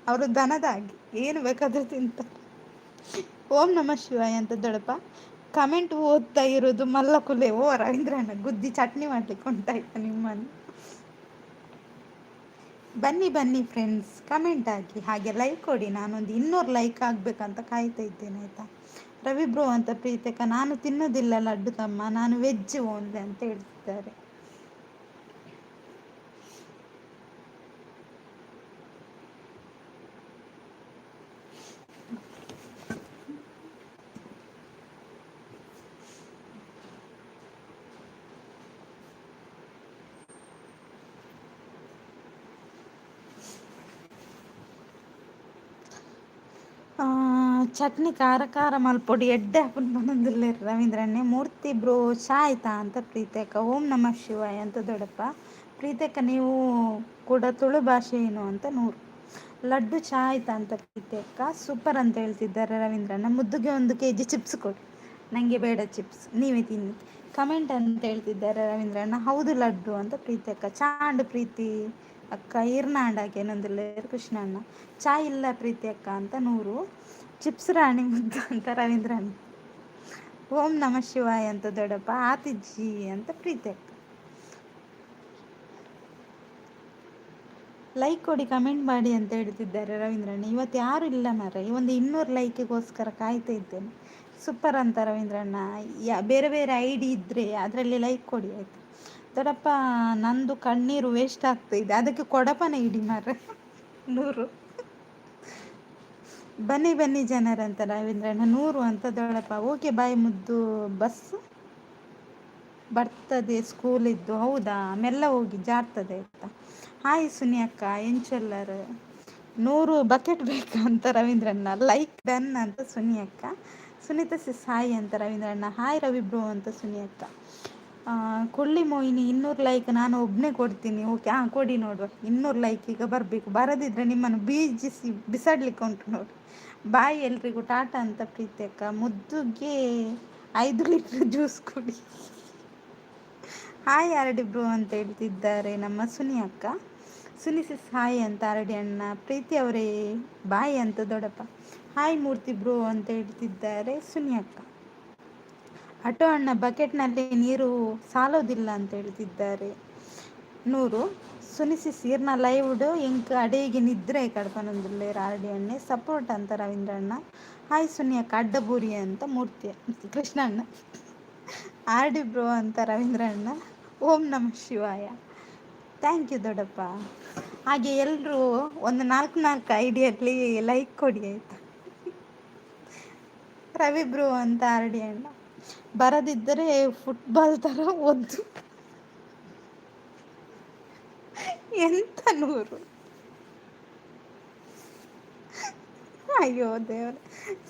ಅವರು, ದನದಾಗಿ ಏನು ಬೇಕಾದರೂ ತಿಂತಾರೆ. ಓಂ ನಮ ಶಿವಾಯ ಅಂತ ದೊಡ್ಡಪ್ಪ. ಕಮೆಂಟ್ ಓದ್ತಾ ಇರೋದು ಮಲ್ಲಕುಲೆ. ಓ ರವೀಂದ್ರಣ್ಣ, ಗುದ್ದಿ ಚಟ್ನಿ ಮಾಡ್ಲಿಕ್ಕೆ ಉಂಟಾಯ್ತು ನಿಮ್ಮನ್ನು. ಬನ್ನಿ ಬನ್ನಿ ಫ್ರೆಂಡ್ಸ್, ಕಮೆಂಟ್ ಹಾಕಿ, ಹಾಗೆ ಲೈಕ್ ಕೊಡಿ. ನಾನೊಂದು 200 ಲೈಕ್ ಆಗಬೇಕಂತ ಕಾಯ್ತಾ ಇದ್ದೇನೆ ಆಯಿತಾ. ರವಿ ಬ್ರೋ ಅಂತ ಪ್ರೀತಕ. ನಾನು ತಿನ್ನೋದಿಲ್ಲ ಲಡ್ಡು ತಮ್ಮ, ನಾನು ವೆಜ್ ಓನ್ಲಿ ಅಂತ ಹೇಳ್ತಿದ್ದಾರೆ. ಚಟ್ನಿ ಖಾರ ಖಾರ ಮಲ್ಪೊಡಿ ಎಡ್ಡೆ ಹಾಕೊಂಡು ಬಂದಿಲ್ಲ ರವೀಂದ್ರಣ್ಣೆ. ಮೂರ್ತಿ ಬ್ರೋ ಚಾ ಆಯ್ತಾ ಅಂತ ಪ್ರೀತಕ್ಕ. ಓಂ ನಮ ಶಿವಾಯ ಅಂತ ದೊಡ್ಡಪ್ಪ. ಪ್ರೀತಕ್ಕ ನೀವು ಕೂಡ ತುಳು ಭಾಷೆ ಏನು ಅಂತ 100. ಲಡ್ಡು ಚಾ ಆಯ್ತಾ ಅಂತ ಪ್ರೀತಕ್ಕ. ಸೂಪರ್ ಅಂತ ಹೇಳ್ತಿದ್ದಾರೆ ರವೀಂದ್ರಣ್ಣ. ಮುದ್ದುಗೆ 1 kg ಚಿಪ್ಸ್ ಕೊಡಿ, ನನಗೆ ಬೇಡ ಚಿಪ್ಸ್, ನೀವೇ ತಿನ್ನಿ. ಕಮೆಂಟ್ ಅಂತ ಹೇಳ್ತಿದ್ದಾರೆ ರವೀಂದ್ರಣ್ಣ. ಹೌದು ಲಡ್ಡು ಅಂತ ಪ್ರೀತಕ್ಕ. ಚಾಂಡ್ ಪ್ರೀತಿ ಅಕ್ಕ ಈರ್ನಾಡಾಗೆ ಏನೊಂದಿಲ್ಲ ಕೃಷ್ಣಣ್ಣ. ಚಾ ಇಲ್ಲ ಪ್ರೀತಿ ಅಕ್ಕ ಅಂತ 100. ಚಿಪ್ಸ್ ರಾಣಿ ಮುದ್ದು ಅಂತ ರವೀಂದ್ರಣ್ಣ. ಓಂ ನಮ ಶಿವಾಯ ಅಂತ ದೊಡ್ಡಪ್ಪ. ಆತಿಜ್ಜಿ ಅಂತ ಪ್ರೀತಿ ಅಕ್ಕ. ಲೈಕ್ ಕೊಡಿ, ಕಮೆಂಟ್ ಮಾಡಿ ಅಂತ ಹೇಳ್ತಿದ್ದಾರೆ ರವೀಂದ್ರಣ್ಣ. ಇವತ್ತು ಯಾರು ಇಲ್ಲ ಮಾರ, ಈ ಒಂದು 200 ಲೈಕಿಗೋಸ್ಕರ ಕಾಯ್ತಾ ಇದ್ದೇನೆ. ಸೂಪರ್ ಅಂತ ರವೀಂದ್ರಣ್ಣ. ಬೇರೆ ಬೇರೆ ID ಇದ್ದರೆ ಅದರಲ್ಲಿ ಲೈಕ್ ಕೊಡಿ ಆಯಿತು. ದೊಡ್ಡಪ್ಪ ನಂದು ಕಣ್ಣೀರು ವೇಸ್ಟ್ ಆಗ್ತಾಯಿದೆ, ಅದಕ್ಕೆ ಕೊಡಪನ ಇಡಿ ಮಾರ 100. ಬನ್ನಿ ಬನ್ನಿ ಜನರಂತ ರವೀಂದ್ರಣ್ಣ. 100 ಅಂತ ದೊಡ್ಡಪ್ಪ. ಓಕೆ ಬಾಯ್ ಮುದ್ದು, ಬಸ್ ಬರ್ತದೆ ಸ್ಕೂಲಿದ್ದು. ಹೌದಾ, ಮೆಲ್ಲ ಹೋಗಿ ಜಾರ್ತದೆ ಆಯ್ತಾ. ಹಾಯ್ ಸುನಿ ಅಕ್ಕ ಎಂಚೆಲ್ಲರು. 100 ಬಕೆಟ್ ಬೇಕಾ ಅಂತ ರವೀಂದ್ರಣ್ಣ. ಲೈಕ್ ಡನ್ ಅಂತ ಸುನಿ ಅಕ್ಕ. ಸುನೀತಾ ಸಿಸ್ ಹಾಯ್ ಅಂತ ರವೀಂದ್ರ ಅಣ್ಣ. ಹಾಯ್ ರವಿ ಬ್ರೋ ಅಂತ ಸುನಿ ಅಕ್ಕ. ಕೊಳ್ಳಿ ಮೋಹಿನಿ 200 ಲೈಕ್ ನಾನು ಒಬ್ಬನೇ ಕೊಡ್ತೀನಿ. ಓಕೆ, ಹಾಂ ಕೊಡಿ ನೋಡುವ. 200 ಲೈಕ್ ಈಗ ಬರಬೇಕು. ಬರದಿದ್ರೆ ನಿಮ್ಮನ್ನು ಬೀಜಿಸಿ ಬಿಸಾಡ್ಲಿಕ್ಕೆ ಉಂಟು ನೋಡಿ. ಬಾಯ್ ಎಲ್ರಿಗೂ ಟಾಟಾ ಅಂತ ಪ್ರೀತಿ ಅಕ್ಕ. ಮುದ್ದುಗೆ 5 ಲೀಟ್ರ್ ಜ್ಯೂಸ್ ಕುಡಿ. ಹಾಯ್ ಆರಡಿ ಬ್ರೋ ಅಂತ ಹೇಳ್ತಿದ್ದಾರೆ ನಮ್ಮ ಸುನಿ ಅಕ್ಕ. ಸುನಿ ಸಿಸ್ ಹಾಯ್ ಅಂತ ಆರಡಿ ಅಣ್ಣ. ಪ್ರೀತಿ ಅವರೇ ಬಾಯ್ ಅಂತ ದೊಡ್ಡಪ್ಪ. ಹಾಯ್ ಮೂರ್ತಿ ಬ್ರೋ ಅಂತ ಹೇಳ್ತಿದ್ದಾರೆ ಸುನಿ ಅಕ್ಕ. ಆಟೋ ಅಣ್ಣ ಬಕೆಟ್ನಲ್ಲಿ ನೀರು ಸಾಲೋದಿಲ್ಲ ಅಂತ ಹೇಳ್ತಿದ್ದಾರೆ 100. ಸುನಿಸಿಸ್ ಈರ್ನ ಲೈವ್ಡು ಎಂಕ್ ಅಡೇಗೆ ನಿದ್ರೆ ಕಡ್ಪನೊಂದಿಲ್ಲ ಆರಡಿ ಅಣ್ಣೆ ಸಪೋರ್ಟ್ ಅಂತ ರವೀಂದ್ರ ಅಣ್ಣ. ಹಾಯ್ ಸುನಿ ಅಕ್ಕ ಅಡ್ಡಬೂರಿ ಅಂತ ಮೂರ್ತಿ ಕೃಷ್ಣ ಅಣ್ಣ. ಆರ್ಡಿ ಬ್ರೋ ಅಂತ ರವೀಂದ್ರ ಅಣ್ಣ. ಓಂ ನಮಃ ಶಿವಾಯ. ಥ್ಯಾಂಕ್ ಯು ದೊಡ್ಡಪ್ಪ. ಹಾಗೆ ಎಲ್ಲರೂ ಒಂದು 4 ಐಡಿಯಲ್ಲಿ ಲೈಕ್ ಕೊಡಿ ಆಯಿತಾ. ರವಿ ಬ್ರೋ ಅಂತ ಆರಡಿ ಅಣ್ಣ. ಬರದಿದ್ದರೆ ಫುಟ್ಬಾಲ್ ಥರ ಒದ್ದು. ಎಂತ 100. ಅಯ್ಯೋ ದೇವ್ರ,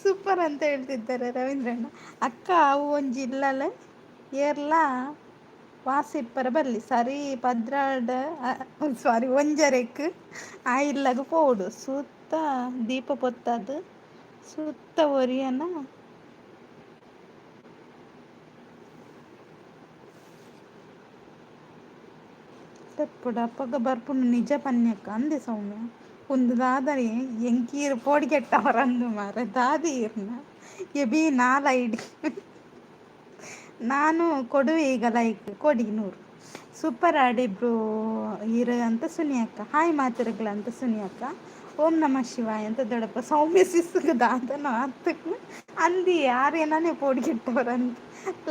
ಸೂಪರ್ ಅಂತ ಹೇಳ್ತಿದ್ದಾರೆ ರವೀಂದ್ರಣ್ಣ. ಅಕ್ಕ ಅವು ಒಂಜಿ ಇಲ್ಲಲ್ಲ ಏರ್ಲ ವಾಸಿಪ್ಪರ ಬರಲಿ ಸರಿ ಪದ್ರಾಡ ಸಾರಿ ಒಂಜರೆಕ್ ಆ ಇಲ್ಲಗ ಪೋಡು ಸುತ್ತ ದೀಪ ಪೊತ್ತದು ಸುತ್ತ ಒರಿಯನ ತೆಪ್ಪುಡು ಅಪ್ಪಗ ಬರ್ಪುಂಡು ನಿಜ ಪನ್ಯಕ್ಕ ಅಂದೆ ಸೌಮ್ಯ. ಒಂದು ದಾದರಿ ಎಂಕೀರು ಪೋಡಿಗೆಟ್ಟವರಂದು ಮಾರ ದಾದಿ ಇರ್ನ ಎಬಿ 4 ಐಡಿ ನಾನು ಕೊಡುವೆ ಈಗ ಲೈಕ್ ಕೊಡಿ 100. ಸೂಪರ್ ಆಡಿಬ್ರು ಇರು ಅಂತ ಸುನಿ ಅಕ್ಕ. ಹಾಯ್ ಮಾತಿರಗ್ಲ ಅಂತ ಸುನಿ ಅಕ್ಕ. ಓಂ ನಮಃ ಶಿವಾಯ ಅಂತ ದೊಡ್ಡಪ್ಪ. ಸೌಮ್ಯ ಸಿಸ್ಗ ದಾದನ ಹತ್ತಕ್ಕೆ ಅಂದಿ ಯಾರೇನೇ ಪೋಡಿಗೆಟ್ಟವರಂತ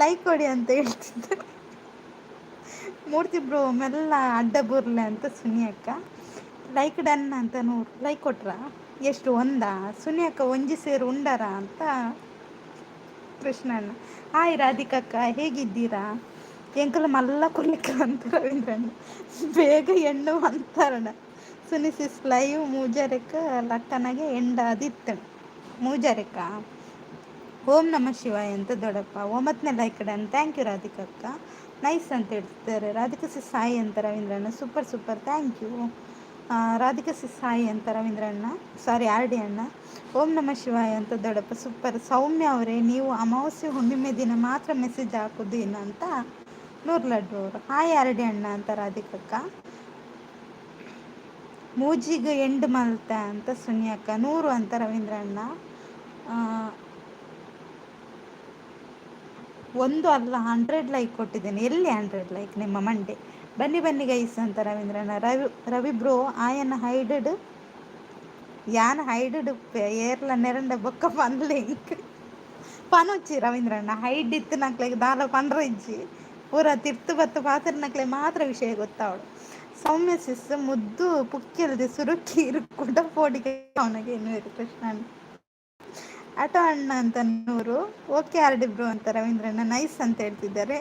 ಲೈಕ್ ಕೊಡಿ ಅಂತ ಹೇಳ್ತಿದ್ದೆ. ಮೂರ್ತಿ ಬ್ರೋ ಮೆಲ್ಲ ಅಡ್ಡ ಬುರ್ಲೆ ಅಂತ ಸುನಿ ಅಕ್ಕ. ಲೈಕ್ ಡನ್ ಅಂತ 100 ಲೈಕ್ ಕೊಟ್ರ. ಎಷ್ಟು ಒಂದಾ ಸುನಿ ಅಕ್ಕ ಒಂಜಿ ಸೇರು ಉಂಡರ ಅಂತ ಕೃಷ್ಣಣ್ಣ. ಹಾಯ್ ರಾಧಿಕಕ್ಕ ಹೇಗಿದ್ದೀರಾ. ಎಂಕಲ್ ಮಲ್ಲ ಕೊಲ್ಲಿಕ್ಕ ಅಂತ ರವೀಂದ್ರಣ್ಣ. ಬೇಗ ಎಣ್ಣು ಅಂತಾರಣ. ಸುನಿಸಿಸ್ ಲೈವ್ ಮೂಜರೆಕ್ಕ ಲಕ್ಕನಗೆ ಎಂಡಾದಿತ್ತು ಮೂಜರೆಕ್ಕ. ಓಂ ನಮಃ ಶಿವಾಯ ಅಂತ ದೊಡ್ಡಪ್ಪ. 9ನೇ ಲೈಕ್ ಡನ್. ಥ್ಯಾಂಕ್ ಯು ರಾಧಿಕಕ್ಕ. ನೈಸ್ ಅಂತ ಹೇಳ್ತಿದ್ದಾರೆ. ರಾಧಿಕಾ ಸಿಸ್ ಸಾಯಿ ಅಂತ ರವೀಂದ್ರಣ್ಣ. Super super thank you. Radhika sis Sai ಅಂತ ರವೀಂದ್ರಣ್ಣ ಸಾರಿ ಆರ್ಡಿ ಅಣ್ಣ. ಓಂ ನಮಃ ಶಿವಾಯ ಅಂತ ದೊಡ್ಡಪ್ಪ. ಸೂಪರ್. ಸೌಮ್ಯ ಅವರೇ ನೀವು ಅಮಾವಾಸ್ಯೆ ಹುಣ್ಣಿಮೆ ದಿನ ಮಾತ್ರ ಮೆಸೇಜ್ ಹಾಕೋದೇನು ಅಂತ 100 ಲಡ್ಡು ಅವರು. ಹಾಯ್ ಆರ್ಡಿ ಅಣ್ಣ ಅಂತ ರಾಧಿಕಕ್ಕ. ಮೂಜಿಗೆ ಎಂಡು ಮಲ್ತ ಅಂತ ಸುನಿಯಕ್ಕ. 100 ಅಂತ ರವೀಂದ್ರ ಅಣ್ಣ. 1 ಅಲ್ಲ 100 ಲೈಕ್ ಕೊಟ್ಟಿದ್ದೇನೆ. ಎಲ್ಲಿ 100 ಲೈಕ್ ನಿಮ್ಮ ಮಂಡೆ. ಬನ್ನಿ ಬನ್ನಿ ಗೈಸ್ ಅಂತ ರವೀಂದ್ರಣ್ಣ. ರವಿ ಬ್ರೋ ಆಯನ ಹೈಡಡ್ ಯಾನ ಹೈಡಡ್ ಏರ್ಲ ನೆರಂಡ ಬೊಕ್ಕ ಪನ್ಲೆ ಪನೊಚ್ಚಿ ರವೀಂದ್ರಣ್ಣ. ಹೈಡ್ ಇತ್ತು ನಕ್ಲೆಗೆ ದಾಲ ಪಂಡ್ರ ಇಜ್ಜಿ ಪೂರ ತಿರ್ತು ಬತ್ತು ಪಾತ್ರ ನಕ್ಲೆ ಮಾತ್ರ ವಿಷಯ ಗೊತ್ತಾವಳು. ಸೌಮ್ಯ ಸಿಸ್ ಮುದ್ದು ಪುಕ್ಕಿಲ್ದೆ ಸುರುಕಿ ಇರುಕೂಡ ಪೋಡಿಗೆ ಅವನಿಗೆ ಏನು ಕೃಷ್ಣಣ್ಣ. ಆಟೋ ಅಣ್ಣ ಅಂತ 100. ಓಕೆ ಆರ್ಡಿ ಬ್ರೋ ಅಂತ ರವೀಂದ್ರಣ್ಣ. ನೈಸ್ ಅಂತ ಹೇಳ್ತಿದ್ದಾರೆ.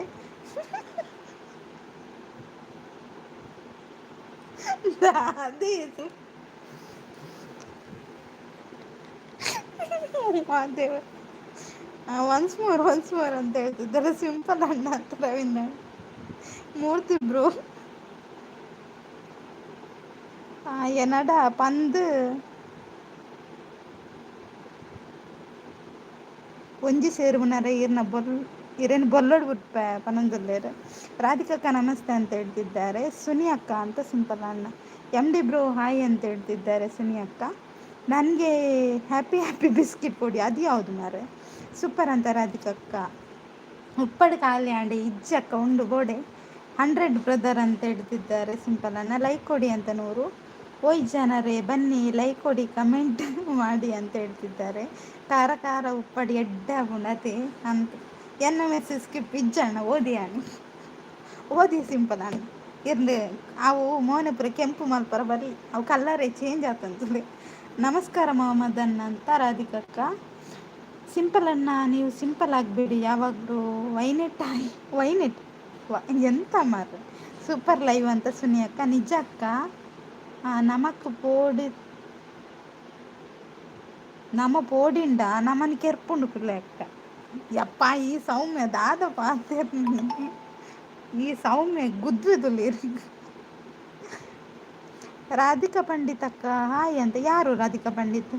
ದೇವ ಒನ್ಸ್ ಮೋರ್ ಅಂತ ಹೇಳ್ತಿದ್ದಾರೆ. ಸಿಂಪಲ್ ಅಣ್ಣ ಅಂತ ರವೀಂದ್ರ. ಮೂರ್ತಿ ಬ್ರೋ ಏನಡ ಪಂದು ಒಂಜಿ ಸೇರುವನರ ಇರೇನು ಬೊಲ್ಲೋಡು ಬಿಟ್ಪ ಪನೊಂದುಲ್ಲೇರು. ರಾಧಿಕಕ್ಕ ನಮಸ್ತೆ ಅಂತ ಹೇಳ್ತಿದ್ದಾರೆ. ಸುನಿ ಅಕ್ಕ ಅಂತ ಸಿಂಪಲ್ ಅಣ್ಣ. MD ಬ್ರೋ ಹಾಯ್ ಅಂತ ಹೇಳ್ತಿದ್ದಾರೆ ಸುನಿ ಅಕ್ಕ. ನನಗೆ ಹ್ಯಾಪಿ ಬಿಸ್ಕಿಟ್ ಕೊಡಿ. ಅದು ಯಾವುದು ಮಾರೆ. ಸೂಪರ್ ಅಂತ ರಾಧಿಕಕ್ಕ. ಉಪ್ಪಡು ಖಾಲಿ ಆಂಡೆ ಇಜ್ಜಕ್ಕ ಉಂಡು ಗೋಡೆ 100 ಬ್ರದರ್ ಅಂತ ಹೇಳ್ತಿದ್ದಾರೆ ಸಿಂಪಲ್ ಅಣ್ಣ. ಲೈಕ್ ಕೊಡಿ ಅಂತ 100. ಓಯ್ ಜನರೇ ಬನ್ನಿ ಲೈಕ್ ಕೊಡಿ ಕಮೆಂಟ್ ಮಾಡಿ ಅಂತ ಹೇಳ್ತಿದ್ದಾರೆ. ಖಾರ ಉಪ್ಪಡಿ ಎಡ್ಡ ಗುಣತೆ ಅಂತ ಎನ್ನ ಮೆಸೇಜ್ ಸ್ಕಿಪ್ ಇಜ್ಜಣ್ಣ ಓದಿ ಸಿಂಪಲ್ ಅಣ್ಣ. ಇರ್ಲಿ ಅವು ಮೋನಪುರ ಕೆಂಪು ಮಲ್ಪರ ಬರಲಿ ಅವು ಕಲ್ಲರೇ ಚೇಂಜ್ ಆಗ್ತಂತದೆ. ನಮಸ್ಕಾರ ಮೊಹಮ್ಮದ್ ಅಣ್ಣ ಅಂತ ರಾಧಿಕಕ್ಕ. ಸಿಂಪಲ್ ಅಣ್ಣ ನೀವು ಸಿಂಪಲ್ ಆಗಬೇಡಿ ಯಾವಾಗಲೂ ವೈನೆಟ್ ಎಂತ ಮಾರು. ಸೂಪರ್ ಲೈವ್ ಅಂತ ಸುನಿ ಅಕ್ಕ. ನಿಜ ಅಕ್ಕ ನಮಕ್ ಪೋಡಿ ನಮ್ಮ ಪೋಡಿಂಡ ನಮ್ಮని ಕೆರ್ಪುಂಡು ಲೆಕ್ಕ. ಯಪ್ಪ ಈ ಸೌಮ್ಯ ದಾದ ಪಾತೇರ್ನಿ. ಈ ಸೌಮ್ಯ ಗುದ್ದುದುಲೇರಿ. ರಾಧಿಕಾ ಪಂಡಿತಕ್ಕ ಹಾಯ್ ಅಂತ. ಯಾರು ರಾಧಿಕಾ ಪಂಡಿತ್?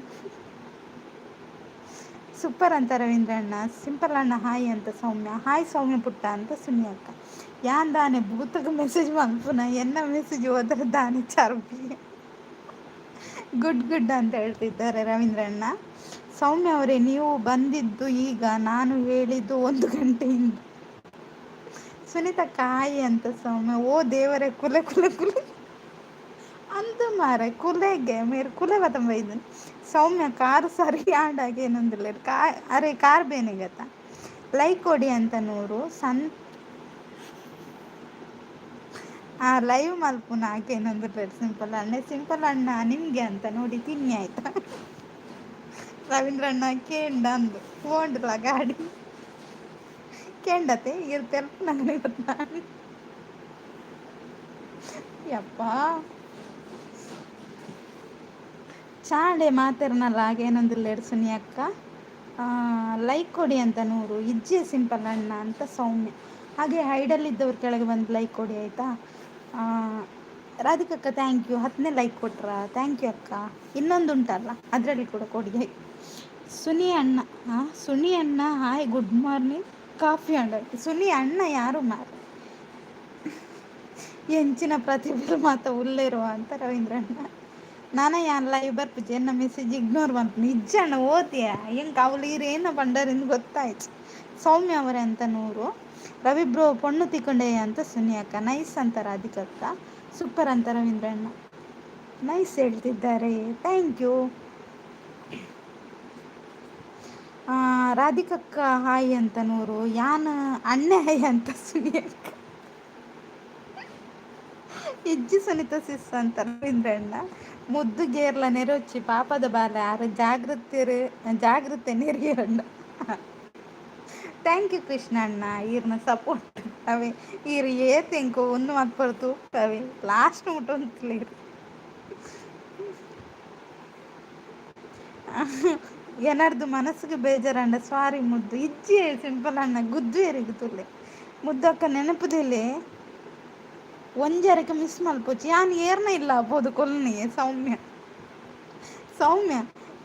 ಸೂಪರ್ ಅಂತ ರವೀಂದ್ರ ಅಣ್ಣ. ಸಿಂಪಲ್ ಅಣ್ಣ ಹಾಯ್ ಅಂತ ಸೌಮ್ಯ. ಹಾಯ್ ಸೌಮ್ಯ ಪುಟ್ಟ ಅಂತ ಸುನಿ ಅಕ್ಕ. ಯಾನ್ ದಾನೆ ಬೂತಗ ಮೆಸೇಜ್ ಮಲ್ಪುನ ಎನ್ನ ಮೆಸೇಜ್ ಹೋದ್ರೆ ದಾನೆ ಚರ್ಬಿ. ಗುಡ್ ಗುಡ್ ಅಂತ ಹೇಳ್ತಿದ್ದಾರೆ ರವೀಂದ್ರ ಅಣ್ಣ. ಸೌಮ್ಯ ಅವರೇ, ನೀವು ಬಂದಿದ್ದು ಈಗ, ನಾನು ಹೇಳಿದ್ದು 1 ಗಂಟೆಯಿಂದ. ಸುನೀತಕ್ಕ ಹಾಯ್ ಅಂತ ಸೌಮ್ಯ. ಓ ದೇವರೇ, ಕುಲೆ ಕುಲೆ ಕುಲೆ ಅಂತ ಮಾರೆ ಕುಲೆಗೆ ಮೇರೆ ಕುಲೆ ಬತ್ತಂಬ ಇದನ್ನು. ಸೌಮ್ಯ ಕಾರು ಸರಿ ಆಡಾಗೆ ಏನೊಂದಿಲ್ಲ ಅರೆ ಕಾರ್ ಬೇನೆಗತ್ತ. ಲೈಕ್ ಕೊಡಿ ಅಂತ 100. ಲೈವ್ ಮಲ್ಪುನ ಆಕೇನೊಂದಿಲ್ಲ. ಸಿಂಪಲ್ ಅಣ್ಣ. ಸಿಂಪಲ್ ಅಣ್ಣ ನಿಮಗೆ ಅಂತ ನೋಡಿ ತಿನ್ನಿ ಆಯ್ತಾ. ರವೀಂದ್ರ ಅಣ್ಣ ಕೇಂಡ ಅಂದು ಹೋಂಡ್ಲ ಗಾಡಿ ಕೇಂಡತೆ ಇದು ತೆಲ್ಪ ನಂಗೆ ನಾನು ಯಪ್ಪ ಚಾಡೆ ಮಾತಾಡ್ನಲ್ಲ ಆಗೇನೊಂದಿಲ್ಲ ಸುನಿ ಅಕ್ಕ. ಲೈಕ್ ಕೊಡಿ ಅಂತ 100. ಇಜ್ಜೆ ಸಿಂಪಲ್ ಅಣ್ಣ ಅಂತ ಸೌಮ್ಯ. ಹಾಗೆ ಹೈಡಲ್ಲಿದ್ದವ್ರ ಕೆಳಗೆ ಬಂದು ಲೈಕ್ ಕೊಡಿ ಆಯಿತಾ. ರಾಧಿಕಕ್ಕ ಥ್ಯಾಂಕ್ ಯು. 10ನೇ ಲೈಕ್ ಕೊಟ್ರ, ಥ್ಯಾಂಕ್ ಯು ಅಕ್ಕ. ಇನ್ನೊಂದು ಉಂಟಲ್ಲ ಅದರಲ್ಲಿ ಕೂಡ ಕೊಡಿ. ಸುನಿ ಅಣ್ಣ ಸುನಿ ಅಣ್ಣ ಹಾಯ್ ಗುಡ್ ಮಾರ್ನಿಂಗ್. ಕಾಫಿ ಅಂಡ ಸುನಿ ಅಣ್ಣ ಯಾರು ಮಾರ ಎಂಚಿನ ಪ್ರತಿಭೆ ಮಾತ ಉಲ್ಲೇರುವ ಅಂತ ರವೀಂದ್ರ ಅಣ್ಣ. ನಾನೇ ಯಾನ್ ಲೈವ್ ಬರ್ಪುಜಿ ಎನ್ನ ಮೆಸೇಜ್ ಇಗ್ನೋರ್ ಮಾಡ್ತೀನಿ. ನಿಜ ಅಣ್ಣ ಓದ್ತೀಯ ಹೆಂಗೆ ಅವಳು ಏನು ಬಂಡರಿಂದ ಗೊತ್ತಾಯ್ತು. ಸೌಮ್ಯ ಅವರೇ ಅಂತ 100. ರವಿ ಬ್ರೋ ಪೊಣ್ಣು ತಿಕ್ಕೊಂಡೆ ಅಂತ ಸುನಿ ಅಕ್ಕ. ನೈಸ್ ಅಂತ ರಾಧಿಕಕ್ಕ. ಸೂಪರ್ ಅಂತ ರವೀಂದ್ರ ಅಣ್ಣ. ನೈಸ್ ಹೇಳ್ತಿದ್ದಾರೆ, ಥ್ಯಾಂಕ್ ಯು. ರಾಧಿಕಕ್ಕ ಹಾಯ್ ಅಂತ 100. ಯಾನ್ ಅಣ್ಣೆ ಹಾಯ್ ಅಂತ ಸುನಿ ಅಕ್ಕ. ಇಜ್ಜಿ ಸುನಿತ ಸಿಸ್ ಅಂತ ರವೀಂದ್ರ ಅಣ್ಣ. ಮುದ್ದು ಗೇರ್ಲ ನೆರೊಚ್ಚಿ ಪಾಪದ ಬಾಲ ಆರ ಜಾಗೃತೆ ನೆರಿಯಣ್ಣ. ಥ್ಯಾಂಕ್ ಯು ಕೃಷ್ಣ ಅಣ್ಣ. ಈರ್ನ ಸಪೋರ್ಟ್ ಅವೇ ಈರು ಏತೆಂಕೋ ಒಂದು ಮಲ್ಪರ್ತು ಅವೇ ಲಾಸ್ಟ್ ಮುಟ್ಟೊಂತಲೇರು. ಏನಾರ್ದು ಮನಸ್ಸಿಗೆ ಬೇಜಾರಂಡ ಸಾರಿ ಮುದ್ದು. ಇಜ್ಜಿ ಸಿಂಪಲ್ ಅಣ್ಣ ಗುದ್ದು ಎರಿಗುತ್ತಲೆ ಮುದ್ದು ಅಕ್ಕ ನೆನಪುದಿಲ್ಲ. ಒಂಜರಕ್ಕೆ ಮಿಸ್ ಮಲ್ಪೋಚಿ ಯಾನ್ ಏರ್ನ ಇಲ್ಲ ಅಬೋದು ಕೊಲ್ನಿ. ಸೌಮ್ಯ